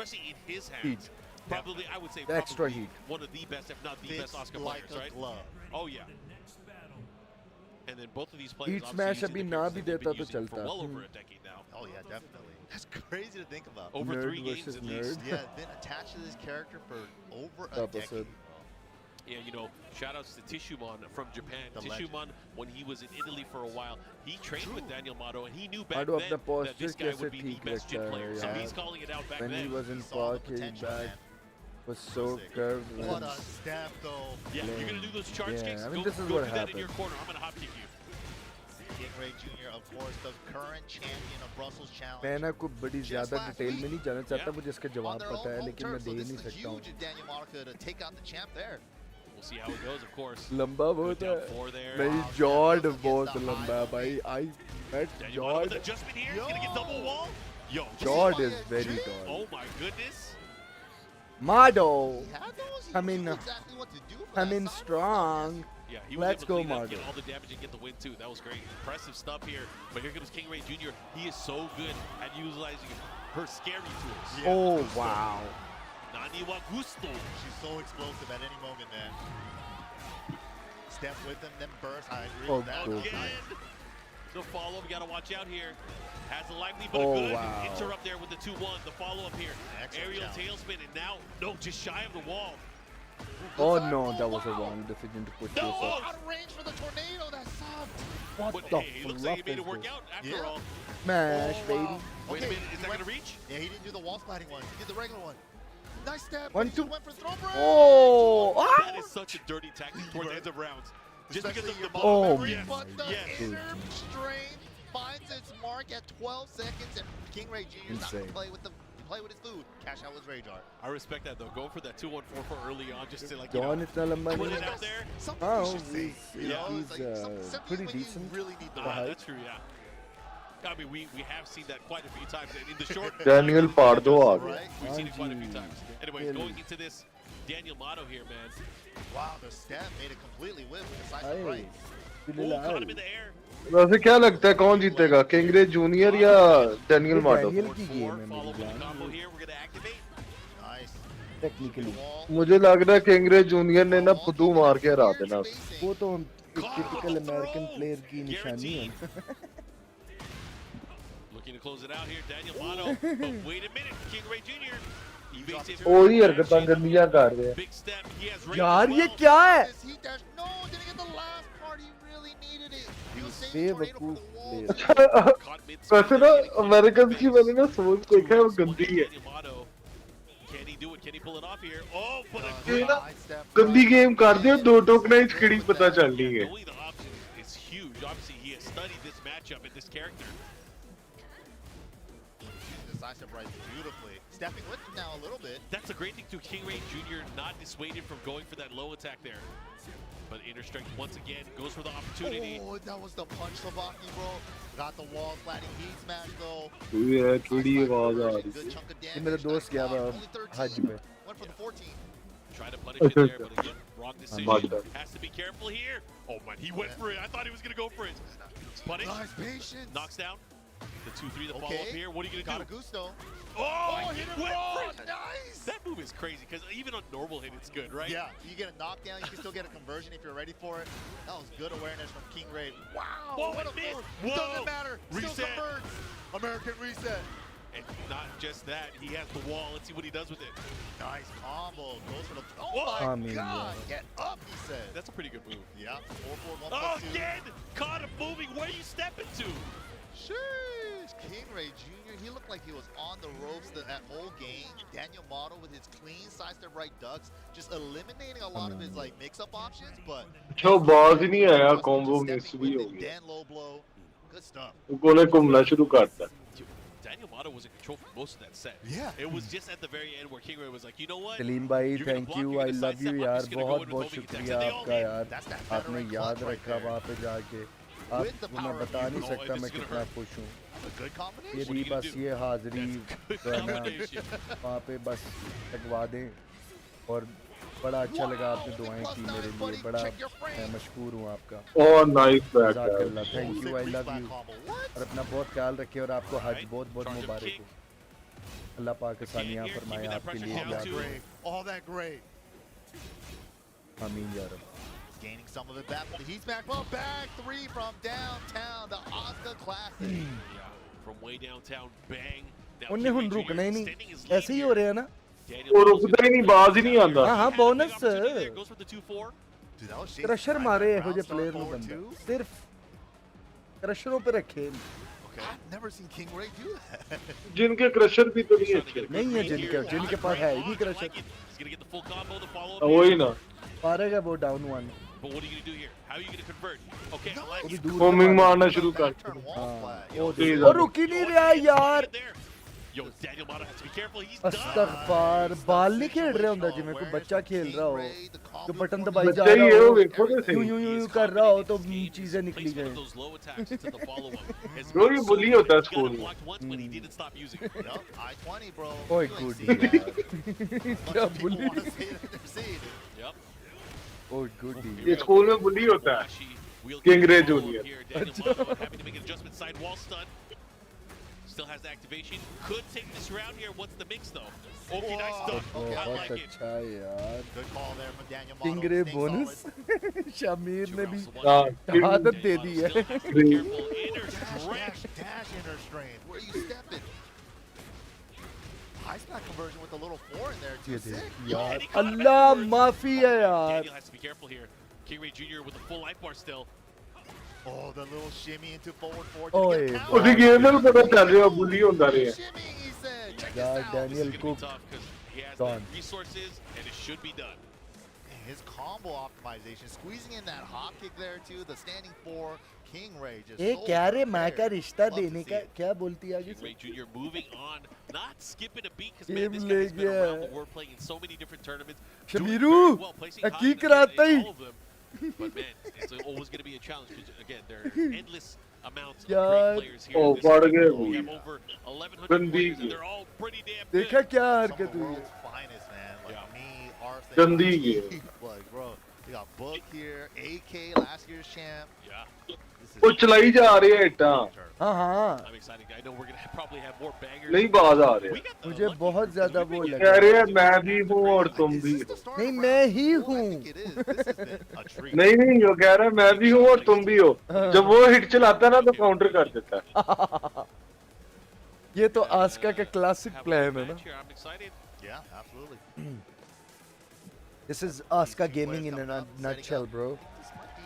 heat. Probably, I would say, the extra heat. One of the best, if not the best Oscar players, right? Oh yeah. And then both of these players Heat Smash abhi na bhi deta to chalta. For well over a decade now. Oh yeah, definitely. That's crazy to think about. Over nerd 3 games versus at nerd. least. Yeah, been attached to this character for over a decade. Yeah, you know, shout-outs to Tishumon from Japan. Tishumon, when he was in Italy for a while, he trained with Daniel Mato, and he knew back then that this guy would be the best Jin player. So he's calling it out back then. When he was in Park, his back was so curved. What a step, though. Yeah, you're going to do those charge kicks? I mean, go, this is go what do happened. that in your corner. I'm going to hop kick you. Kingray Jr., of course, the current champion of Brussels Challenge. मैं ना कुछ बड़ी ज़्यादा detail में नहीं जाना चाहता, मुझे इसका जवाब पता है, लेकिन मैं दे ही नहीं सकता हूँ. We'll see how it goes, of course. लंबा बहुत है. नहीं, जॉर्ड बहुत लंबा है भाई. I met Jord. Adjustment here. He's gonna get double wall. Yo, Jord is very tall. Oh my goodness. Mado. I mean strong. Yeah, he was Let's able to go, clean up, Margo. get all the damage and get the win too. That was great. Impressive stuff here. But here comes Kingray Jr. He is so good at utilizing her scary tools. Yeah. Oh wow. Nani wa gusto. She's so explosive at any moment, man. Step with him, then burst. I agree Oh, with that. cool. Again. The follow-up, we gotta watch out here. Has a lively but Oh, a good wow. interrupt there with the 2-1. The follow-up here. Excellent Aerial challenge. tailspin, and now, no, just shy of the wall. Oh no, that was a wrong decision to put this Oh, up. out of range for the tornado. That's soft. What But the hey, it looks like he made it fluff work is out after Yeah. all. Smash, Oh, baby. wow. Wait a Okay, minute, is he that went- gonna reach? Yeah, he didn't do the wall sliding one. He did the regular one. Nice step. One, He just two. went for throw break. Oh! That is such a dirty tactic towards the end of rounds. Just because Especially of your the muscle Oh memory, my but the yes. inner strength finds its mark at 12 seconds, and Kingray Jr. is not going to Insane. play with his food. Cash out with Rage Art. I respect that though. Going for that 2-1-4 for early on, just to like John is not lamba put it nahi. out there. Something Oh, you should say. You know, he's it's like something pretty when you decent. really need the Ah, height. that's true, yeah. I mean, we have seen that quite a few times and in the short. Daniel Pardo आ गया. Right? We've seen it quite a few times. Anyways, Really? going into this, Daniel Mato here, man. Wow, the step made it completely whip with a Aye. decisive right. Ooh, caught him in the air. वैसे क्या लगता है कौन जीतेगा, Kingre junior या Daniel मार्डो? Daniel की game है Follow मेरी with the जान. combo here. We're gonna activate. Nice. Technically. Wall. मुझे लग रहा है किंगरे जूनियर ने ना फुदू मार के हरा देना. वो तो एक typical American player की निशानी है. Looking to close it out here, Daniel Mato. But wait a minute, Kingray Jr. evasive. ਉਹੀ ਹਰਕਤਾਂ ਗੰਦੀਆਂ ਕਰ ਰਿਹਾ. Big step. He has range यार as ये well. क्या है? This heat dash. No, didn't get the last part. He really needed it. He was saving बेवकूफ tornado for the player. wall. Caught mid-speed, वैसे ना getting close अमेरिकन to की the मैंने ना base. सोच देखा है वो गंदी है. Daniel Mato. Can he pull it off here? Oh, but a ये great ना गंदी गेम कर दियो 2 टोकनाइज खिड़ी पता चल रही है knowing the option is huge. Obviously, he has studied this matchup and this character. Decisive right beautifully. Stepping with him now a little bit. That's a great thing to King Ray Jr. not dissuaded from going for that low attack there. But Inner Strength once again goes for the opportunity. Oh, that was the punch, Savaki, bro. Got the wall sliding heat smash though. ये थोड़ी आवाज आ रही Good chunk of damage. ये मेरा दोस्त गया था हज पे Went for the 14. Try to punish it there, but again, wrong decision. Has to be careful here. Oh man, he went for it. I thought he was gonna go for it. Punish. Nice patience. Knocks down. The 2-3 to follow up here. What are you gonna Got do? a gusto. Oh, hit him went raw. for it. Nice. That move is crazy because even on normal hit, it's good, right? Yeah, you get a knockdown, you can still get a conversion if you're ready for it. That was good awareness from King Ray. Wow. Whoa, what it a missed. move. Whoa. Doesn't matter. Reset. Still converts. American reset. And not just that, he has the wall. Let's see what he does with it. Nice combo. Goes for the. Oh Whoa. my God. Get up, he said. That's a pretty good move. Yeah. 4-4, 1+2. Oh, again! Caught him moving. Where are you stepping to? Sheesh. King Ray Jr., he looked like he was on the ropes that whole game. Daniel Motto with his clean sidestep right ducks, just eliminating a lot of his like mix-up options, but जो बाज ही नहीं आया combo miss भी हो गया Dan low blow. Good stuff. कोने घूमना शुरू करता Daniel Motto was in control for most of that set. Yeah. It was just at the very end where King Ray was like, you know what? Salim भाई You're gonna thank block, you you're I gonna love you sidestep, I'm यार just gonna go बहुत in with बहुत homing attacks. शुक्रिया And they all आपका hit. यार That's that आपने veteran याद clutch right रखा there. वहाँ पे जाके With the आपको मैं power of बता नहीं Oh, सकता this मैं is gonna कितना hurt. खुश हूँ A good ये combination. What are भी you gonna बस do? ये हाजिरी Good जो है ना combination. वहाँ पे बस लगवा दें और बड़ा अच्छा लगा आपने दुआएं की मेरे लिए बड़ा मैं मशहूर हूँ आपका ओह नाइस बैक जज़ाकल्लाह thank you I love you और अपना बहुत ख्याल रखिए और आपको हज बहुत बहुत मुबारक हो अल्लाह पाक आसानियाँ फरमाए आपके लिए All that great. All that great. आमीन या रब Gaining some of it back. He's back. Well, back three from downtown. The Oscar Classic. Yeah, from way downtown, bang. Now उन्हें King हुन Ray Jr. रुकना ही नहीं extending his ऐसे ही lead हो here. रहा है ना Daniel वो Motto's रुकता ही gonna नहीं put बाज ही it नहीं down आंदा here. हाँ Had a big bonus opportunity there. Goes for the 2-4. Dude, that was Shane crusher Step मारे back, हो ground जे star प्लेयर नु forward बंदा two. सिर्फ क्रशरों पे रखे Okay. I've never seen King Ray do that. जिनके क्रशर भी तो नहीं अच्छे नहीं है जिनके जिनके पास है ही नहीं I crusher like it. He's gonna get the full combo, the follow-up वही here. ना पारेगा है वो down one But what are you gonna do here? How are you gonna convert? Okay, I like वो भी it. दूर से homing मारना। मारना शुरू कर Turn wall हाँ flat. वो तेज वो आ रुक ही नहीं रहा यार Right there. Yo, Daniel Motto has to be careful. He's done. अस्तगफार बाल नहीं खेल रहे होंगे जिਵੇਂ कोई बच्चा खेल रहा हो जो बटन दबाई जा बच्चा ही रहा है वो हो देखो तो यूं सही यूं यूं कर रहा हो तो चीजें निकली Placement of गई those low attacks into the follow-up has Bro, been ये so bully good. होता है He got स्कूल him में blocked once, but he didn't stop using it. Yup, I-20, bro. ओए You ain't good seen that. यार Bunch क्या of people bully want to say that they're seeing it. Yep. ओए good ये school में बुली होता है Flashy wheel King kick Ray follow-up Jr. here. Daniel Motto having to make an adjustment side wall stun. Still has the activation. Could take this round here. What's the mix though? Okay, nice stun. Okay, I बहुत like it. अच्छा है यार Good call there from Daniel Motto. King रे Staying bonus solid. Shamir ने भी हाँ शहादत दे दी है Still has to be careful. Inner Dash, strength. dash, dash inner strength. Where you stepping? High spot conversion with a little 4 in there ये too. देख Sick. यार And he caught him Allah afterwards. माफी है यार Daniel has to be careful here. King Ray Jr. with a full life bar still. Oh, the little shimmy into forward 4. ओए Did he get a counter? उसकी game में पता चल रहा है बुली होता रहा है Shimmy, he said. Check यार this out. Daniel It's cook gonna be tough because he has Done. the resources and it should be done. His combo optimization, squeezing in that hop kick there too. The standing 4. King Ray just ये so क्या रे माँ का prepared. रिश्ता Love to देने see का it. क्या बोलती है आगे King से Ray Jr. moving on, not skipping a beat because Game man, this guy has been ले around गया। the world playing in so many different tournaments. doing शमीरू very well, placing high हकीक in कराता ही all of them. But man, it's always going to be a challenge because again, there are endless amounts of यार great players here. O in this पड़ tournament. गए We वो have over 1,100 गंदी players की and they're all pretty damn good. देखा क्या Some हरकत of the हुई है world's finest, man. Like Yeah. me, Arthur. गंदी की Like, bro, we got Book here, AK, last year's champ. Yeah, This is वो चलाई जा रही है इट्टा हाँ हाँ I'm excited. I know we're going to probably have more bangers. नहीं बाज आ रहे We got the मुझे lucky बहुत because ज्यादा we've been वो getting लगा कह रहे हैं to मैं it भी after हूँ great और fights. तुम Is भी this the हो start नहीं of a मैं round ही two? I हूँ think it is. This has been a treat. नहीं नहीं वो कह रहा है मैं भी हूँ और तुम भी हो जब वो हिट चलाता है ना तो काउंटर कर देता है ये तो आस्का का classic Have a plan good है ना match here. I'm excited. Yeah, absolutely. This is Asuka gaming in a nutshell, bro. This might be...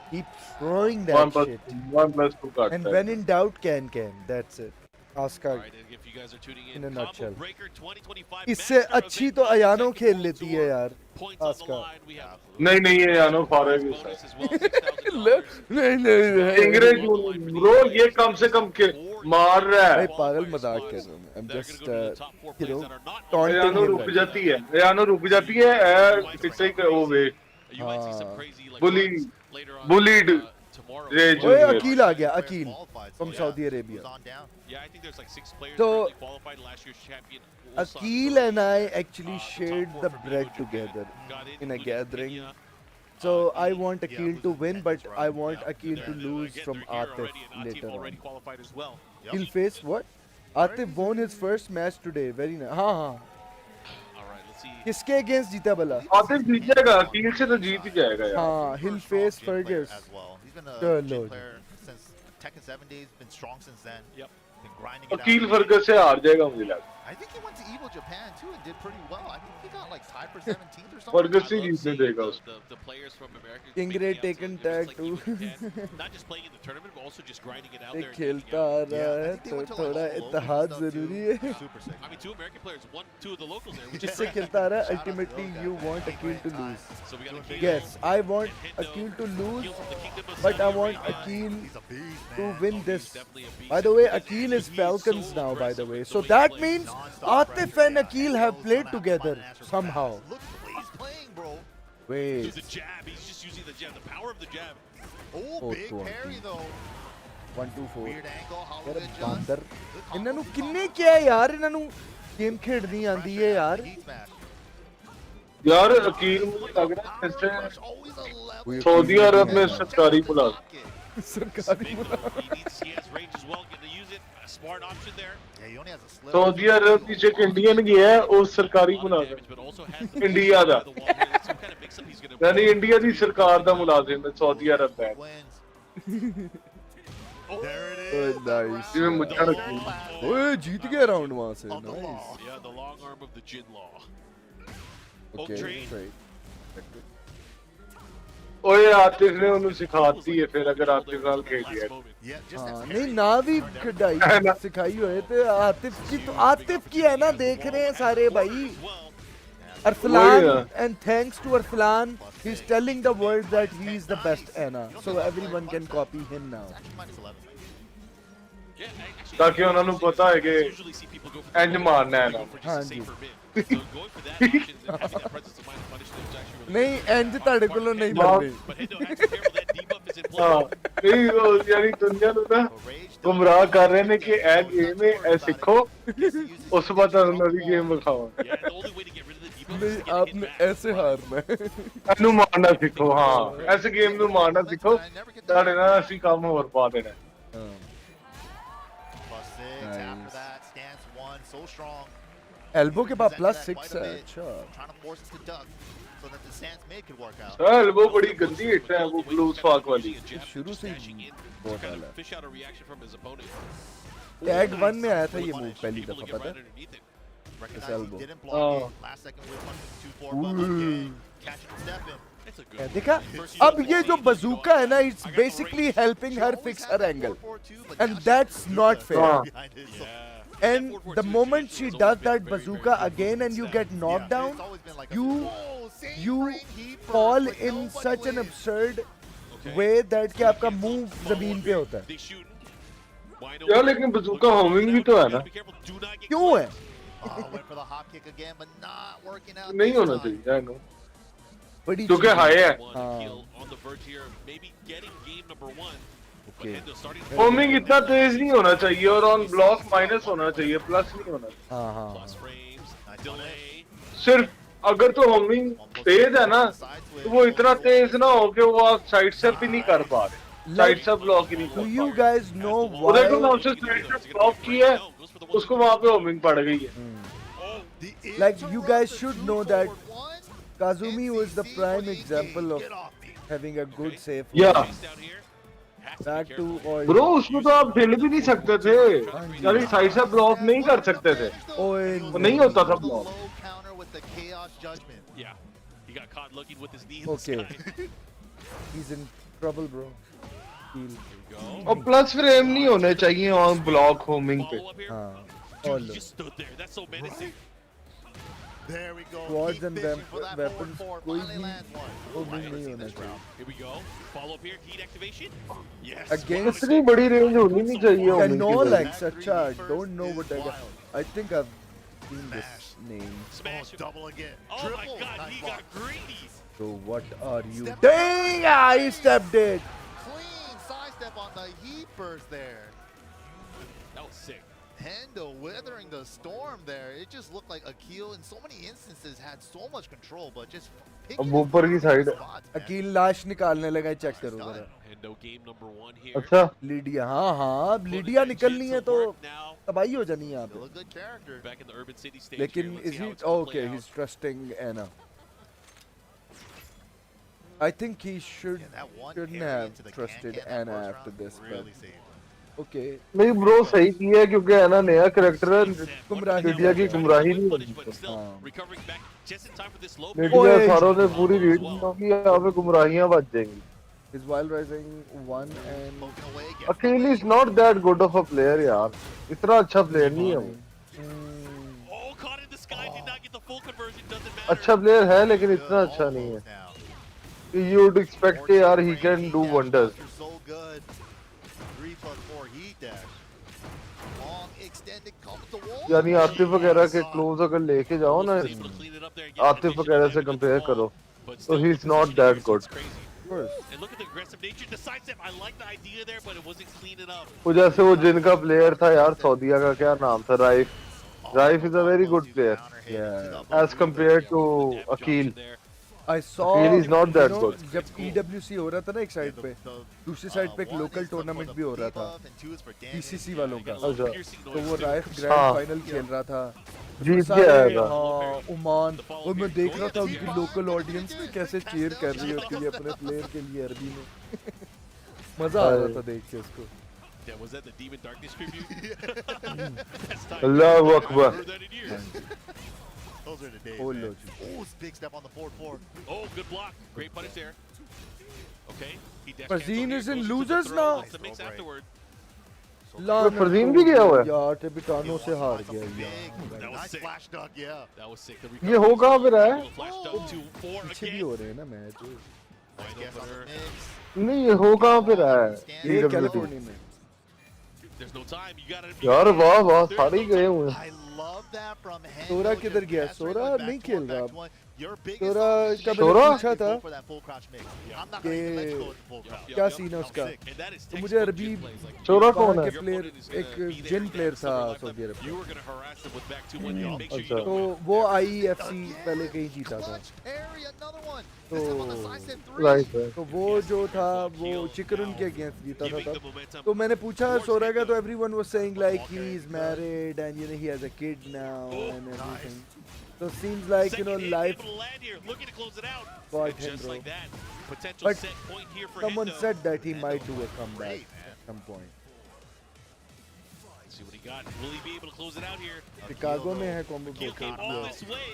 Keep throwing one that plus shit. One plus two And काटता when है in doubt, can. That's it. Asuka if you guys are tuning in in, a nutshell. Combo Breaker 2025 इससे अच्छी तो अयानो खेल लेती है यार आस्का नहीं ये यानो फारे के साथ नहीं अंग्रेज ब्रो ये कम से कम के मार रहा है भाई पागल मजाक कर रहा हूं I'm just you know taunting यानो him रुक जाती है यानो रुक जाती है किसी के वो वे bullied ओए अकील आ गया Aqeel from Saudi Arabia so Akil and I actually shared the bread together in a gathering. So I want Akil to win, but I want Akil to lose from Atif later on. He'll face what? Atif won his first match today. Very nice. हाँ. किसके against जीता भला? आतिफ जीत जाएगा, अकील से तो जीत ही जाएगा यार. हाँ, he'll face Fergus. Lord. Since Tekken 7 days, been strong since then. Yep. Been grinding it out. Akil Fergus से हार जाएगा मुझे लगता है. I think he went to Evo Japan too and did pretty well. I think he got like tied for 17th or something. Fergus ही जीतने देगा उसको. The players from America. Kingray taken tag too. Not just playing in the tournament, but also just grinding it out there. खेलता आ रहा है तो थोड़ा इत्तेहाद जरूरी है. I mean, two American players won two of the locals there. जिससे खेलता आ रहा है, ultimately you want Akil to lose. Yes, I want Akil to lose, but I want Akil to win this. By the way, Akil is Falcons now, by the way. So that means Atif and Akil have played together somehow. Wait. The jab, he's just using the jab, the power of the jab. Oh, big parry though. 1 2 4 Weird angle, hollow यार adjust. बांदर इन्हां ਨੂੰ ਕਿੰਨੇ ਕਿਹਾ ਯਾਰ ਇਹਨਾਂ ਨੂੰ game ਖੇਡਣੀ ਆਂਦੀ ਹੈ ਯਾਰ यार अकील मुझे लग रहा है जैसे सऊदी अरब में सरकारी मुलाजिम. सरकारी सऊदी अरब की जो इंडियन गया है वो सरकारी मुलाजिम इंडिया दा यानी इंडिया दी सरकार दा मुलाजिम है सऊदी अरब में. नाइस जिसमें मुझे रखी. ओए जीत गया राउंड वहां से. Nice. Yeah, the long arm of the Jin Law. Okay, right. ओए आतिफ ने उन्हें सिखाती है फिर अगर आतिफ नाल खेल लिया. हाँ नहीं ना भी खिडाई सिखाई हुए तो आतिफ की है ना देख रहे हैं सारे भाई. Arslan and thanks to Arslan he's telling the world that he is the best Anna, so everyone can copy him now. ताकि उन्हें ਨੂੰ ਪਤਾ ਹੈ ਕਿ ਇੰਜ ਮਾਰਨਾ ਹੈ ना. हाँ जी. नहीं इंज ਤੁਹਾਡੇ ਕੋਲੋਂ ਨਹੀਂ ਲੱਗਦੇ. हाँ नहीं वो यानी दुनिया ਨੂੰ ना गुमराह कर रहे हैं कि ए गेम है ए सीखो उस बाद उन्होंने भी गेम दिखाओ. नहीं आपने ऐसे हारना है. ਇਹਨੂੰ ਮਾਰਨਾ ਸਿੱਖੋ. ਹਾਂ ਇਸ ਗੇਮ ਨੂੰ ਮਾਰਨਾ ਸਿੱਖੋ ਤੁਹਾਡੇ ਨਾਲ ਅਸੀਂ ਕੰਮ ਹੋਰ ਪਾ ਦੇਣਾ. एल्बो के पास +6 है. अच्छा. एल्बो बड़ी गंदी हिट है वो ब्लू स्पार्क वाली. शुरू से ही बहुत डाला. टैग 1 में आया था ये मूव पहली दफा पता है. एल्बो. देखा अब ये जो बजूका है ना it's basically helping her fix her angle and that's not fair. And the moment she does that bazooka again and you get knocked down, you fall in such an absurd way that कि आपका move जमीन पे होता है. यार लेकिन बजूका homing भी तो है ना. क्यों है? नहीं होना चाहिए यार नो. क्योंकि हाई है. होमिंग इतना तेज नहीं होना चाहिए और ऑन ब्लॉक माइनस होना चाहिए प्लस नहीं होना. हाँ. सिर्फ अगर तो होमिंग तेज है ना तो वो इतना तेज ना हो कि वो आप साइड से भी नहीं कर पा रहे. साइड से ब्लॉक ही नहीं कर पा रहे. You guys know why? देखो ना उसने साइड से ब्लॉक किया है उसको वहाँ पे होमिंग पड़ गई है. Like you guys should know that Kazumi was the prime example of having a good safe. Yeah. Back to oil. Bro उसमें तो आप हिल भी नहीं सकते थे. यानी साइड से ब्लॉक नहीं कर सकते थे. वो नहीं होता था block. Okay. He's in trouble, bro. Heal. और प्लस फ्रेम नहीं होने चाहिए ऑन ब्लॉक होमिंग पे. Dude, he just stood there. That's so menacing. There we go. Swords Keep and fishing for that weapons forward कोई four. Finally भी land one. Homing नहीं होना चाहिए. Here we go. Follow up here. Heat activation. Yes. Against इतनी बड़ी range होनी नहीं चाहिए होमिंग की. Canolex, अच्छा. Don't know what that guy. I think I've seen this name. Smash. Double again. Oh Triple. my God, Nice he block. got greedy. So what are you? Dang! I stepped it. Clean sidestep on the heat burst there. That was sick. Hendo weathering the storm there. It just looked like Akil in so many instances had so much control, but just अब ऊपर की side. Aqeel लाश निकालने लगा. Check करो जरा. Hendo game number 1 here. अच्छा. Lydia. हाँ अब लीडिया निकलनी है तो तबाही हो जानी है यहाँ पे. Still a good character. Back in the urban city stage. लेकिन here. Let's is see how he it's gonna okay? play He's out. trusting Anna. I think he shouldn't have trusted Anna after this, but okay. नहीं bro सही किया है क्योंकि है ना नया character है. लीडिया की गुमराही नहीं होगी. Recovering back just in time for this low. Lydia सारों ने पूरी रीड की. यहाँ पे गुमराहियाँ बच जाएंगी. Is while rising 1 and Akil is not that good of a player यार. इतना अच्छा प्लेयर नहीं है वो. Oh, caught in the sky, did not get the full conversion, doesn't matter. अच्छा प्लेयर है लेकिन इतना अच्छा नहीं है. You would expect यार he can do wonders. So good. 3+4 heat dash. Long extended comes the wall. यानी आतिफ वगैरह के क्लोज अगर लेके जाओ ना, आतिफ वगैरह से कंपेयर करो, तो he is not that good. And look at the aggressive nature. The sidestep, I like the idea there, but it wasn't clean enough. वो जैसे वो जिनका प्लेयर था यार सऊदीया का क्या नाम था, rife. Rife is a very good player. Yeah. As compared to Akil. I saw Akil is not that good. जब EWC हो रहा था ना एक साइड पे, दूसरी साइड पे एक लोकल टूर्नामेंट भी हो रहा था PCC वालों का. तो वो राइफ ग्रैंड फाइनल खेल रहा था. जीत गया था. हाँ, ओमान. और मैं देख रहा था उनकी लोकल ऑडियंस में कैसे चीयर कर रही होती है अपने प्लेयर के लिए अरबी में. मजा आ रहा था देख के उसको. Yeah, was that the Demon Darkness tribute? Allahu Akbar. Those are the days. Oh, Man. Lord. Oh, big step on the forward four. Oh, good block. Great punish there. Okay. He dash Fazeen cancel is here, in goes to the losers throw, now. wants to mix afterward. Farzeen भी गया हुआ है. यार टिबिटानो से हार गया That was Nice sick. flash dunk, yeah. That was sick. ये हो कहाँ पे रहा है? Flash dunk 2-4 पीछे भी again. हो रहे हैं ना match. Nice guess on the mix. नहीं ये हो कहाँ पे रहा है? ये कैलिफोर्निया में. There's no time. You gotta. यार वाह वाह सारे ही गए हुए हैं. I love that from Hendo. Zorah just किधर गया? pass right सोरा back नहीं to खेल one, रहा back अब. to one. Your biggest Zorah opportunity का is मैंने सोरा? पूछा था go for that full crouch mix. I'm not gonna even let you go with the full crouch. क्या सीन है उसका. And that is तो मुझे textbook अरबी Jin plays. Like, सोरा कौन वहाँ है? के प्लेयर एक जिन प्लेयर था सऊदी अरब you का. were gonna harass him with back 2-1. You make sure you अच्छा. don't तो win. वो IEFC पहले कहीं जीता था. Clutch parry, another one. तो This time on the side step three. Right है. तो वो जो था वो चिकन के अगेंस्ट जीता था Giving the तब. momentum. तो मैंने पूछा सोरा का, तो everyone was saying like he is married and you know he has a kid now and everything. So seems like you know Second hit, life able to land here, looking to close it out. got And him, just bro. like that, potential But set point here for someone Hendo. said that he might do a comeback at some point. Let's see what he got. Will he be able to close it out here? Chicago में है combo Akil came all breaker. this way.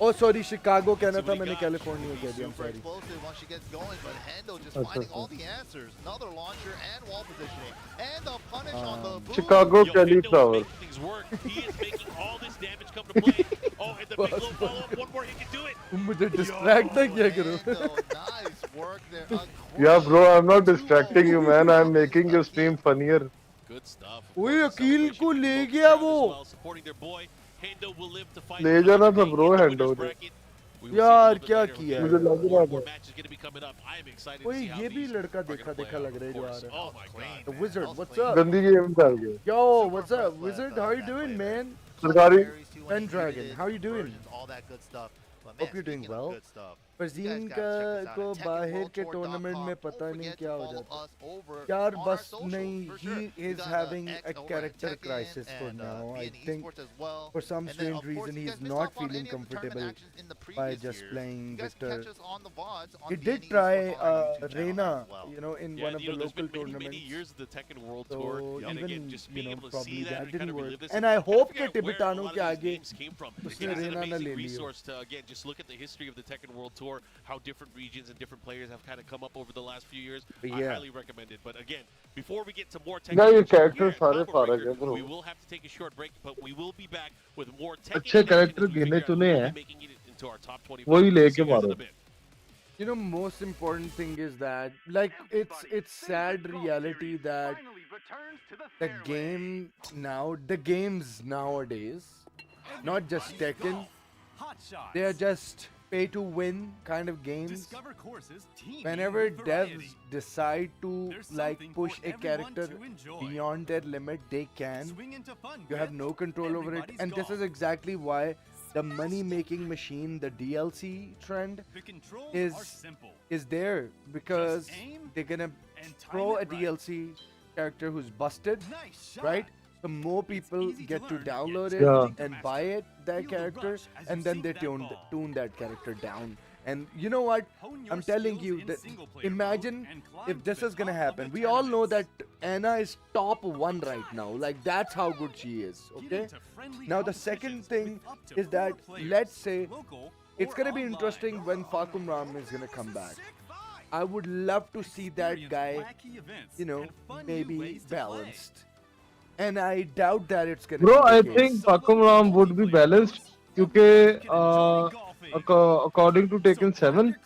Oh sorry Chicago कहना See था what he मैंने got. California कह दिया. I'm Super sorry. explosive once she gets going, but Hendo just अच्छा, finding अच्छा. all the answers. Another launcher and wall positioning. And the punish on the boom. Chicago Yo, Kelly Hendo is Flower. making things work. He is making all this damage come to play. Oh, and the big low follow-up. One more, he can do it. मुझे distract ना किया करो. Hendo, nice work there. Yeah bro, I'm not distracting you man. I'm making your stream funnier. Good stuff. ओए अकील को ले गया वो. Supporting their boy. Hendo will live to fight. ले जाना था bro in the Hendo winners ने. bracket. We will see a यार little bit क्या later, किया okay? मुझे लग रहा More था. matches going to be coming up. I am excited ओए to see how ये भी these लड़का are देखा gonna play देखा out, लग of रहा है जो आ course. रहा है. Oh my god. The Wizard, what's up? गंदी गेम चल गई. Yo, what's up, Wizard? How you doing, man? सरकारी. Pendragon, how you doing? All that good stuff. But Hope you're doing speaking of well. good stuff, Farzeen you guys का gotta check को this out. बाहर के TekkenWorldTour.com. Tournament में Don't पता नहीं forget क्या to हो follow जाता. us over यार on our बस socials, नहीं, for he sure. We is got, having X a over at character Tekken crisis for and, now. I being think esports as well. for some And then, strange of course, reason you he's guys missed not off on feeling any of the tournament comfortable actions in the by previous just years. playing You guys with can catch us on the VODs on He BNE did try Esports on our YouTube channel Reina, as well. you know, in Yeah, one of you the know, there's local been many tournaments. years of the Tekken World So Tour, and even again, just being you know able to probably see that that and kind didn't of work. relive this. And I kind of hope figure कि out where a टिबेटानो lot के of these आगे names came from. उसने It's an Raina ना amazing ले लियो. resource to again just look at the history of the Tekken World Tour explore how different regions and different players have kind of come up over the last few years, I Yeah. highly recommend it. But again, before we get to more Yeah, your technical action characters here at are Combo far Breaker, bro. we will have to take a short break, but we will be back with more अच्छे technical action character as we गिने figure out who चुने will हैं, be making it into our top 25. वही See लेके you guys in मारो. a bit. You know, most important thing is that, like, it's sad reality that the games nowadays, not just Tekken, they are just pay to win kind of games. Whenever devs decide to like push a character beyond their limit, they can. You have no control over it, and this is exactly why the money-making machine, the DLC trend, is there, because they're gonna throw a DLC character who's busted, right? So more people get to download it and buy it, that character, and then they tune that character down. And you know what? I'm telling you that imagine if this is gonna happen. We all know that Anna is top 1 right now. Like, that's how good she is. Okay. Now the second thing is that, let's say it's gonna be interesting when Fakum Ram is gonna come back. I would love to see that guy, you know, maybe balanced. And I doubt that it's gonna Bro, be I the case. think Fakum Ram would be balanced because according to Taken 7,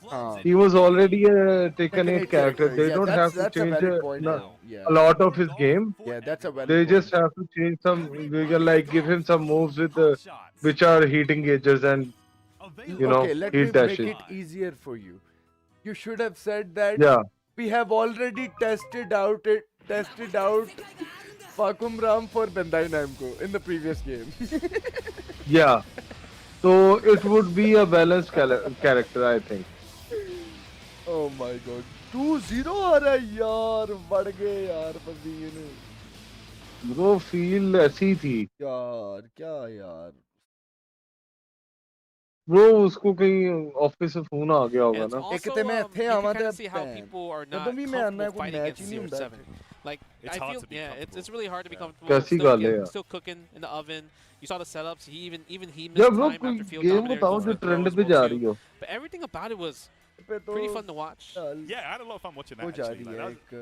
he was already a Taken 8 character. They don't have to change a lot of his game. Yeah, that's a valid They point. just have to change some, they can like give him some moves with which are heating gauges and, you know, Okay, let me heat make dashes. it easier for you. You should have said that we have already tested out Fakum Ram for Bandai Namco in the previous game. Yeah. So it would be a balanced character, I think. Oh my god. 2-0 आ रहा है यार, बढ़ गए यार फजीन. Bro, feel ऐसी थी. यार क्या यार. Bro, उसको कहीं ऑफिस से फोन आ गया होगा ना. Also, you can kind of see how people are not comfortable fighting against CR7. Like, It's I hard feel, to be it's really hard to be comfortable. कैसी Still, गाल है यार. still cooking in the oven. You saw the setups. He even he Yeah, missed bro, time कोई after field game dominator. बताओ जो trend पे जा रही हो. But everything about it was pretty fun to watch. Yeah, I had a lot of fun watching that. Actually. Like,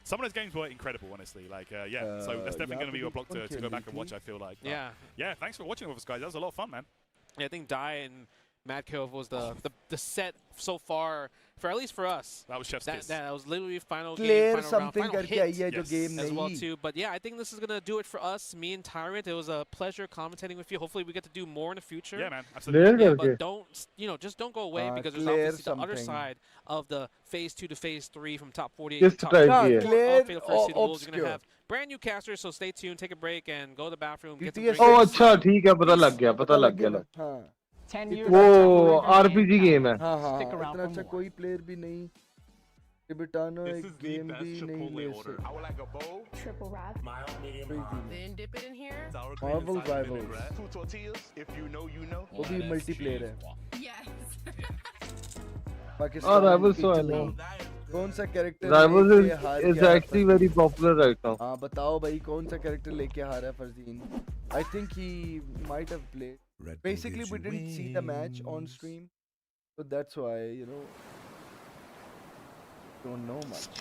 some of those games were incredible, honestly. Like, yeah, so that's definitely going to be a block to go back and watch, I feel like. But yeah, thanks for watching with us, guys. That was a lot of fun, man. Yeah, I think Dai and Mad Cove was the set so far, for at least for us. That was Chef's Kiss. That was literally final Clear game, final something round, final करके आई है hit जो game as well नहीं. too. But yeah, I think this is gonna do it for us, me and Tyrant. It was a pleasure commentating with you. Hopefully we get to do more in the future. Yeah, man, absolutely. Yeah, but don't, just don't go away because there's clear obviously the other something. side of the phase 2 to phase 3 from top 48 Kiss to top type 4 here. Clear all Fatal First Seed or Wolves. You're gonna obscure? have brand new casters, so stay tuned, take a break, and go to the bathroom, get some GTA drinks. Oh, अच्छा ठीक है, पता लग गया. हाँ. 10 years वो RPG game है. हाँ हाँ. Stick around इतना for अच्छा more. कोई player भी नहीं. Tibetano एक game भी नहीं ले सकता. I would like a bowl. Triple wrap. Mild, medium, Then dip it in here. sour cream, Marvel and side Rivals. vinaigrette. 2 tortillas. If you know, you know. वो भी multiplayer है. Yes. पाकिस्तान Rivals तो है Italy. ना. कौन सा character Rivals लेके हार is गया actually very popular right now. हाँ बताओ भाई कौन सा character लेके हारा है Farzeen. I think he might have played. Basically we didn't see the match on stream, so that's why, you know, don't know much.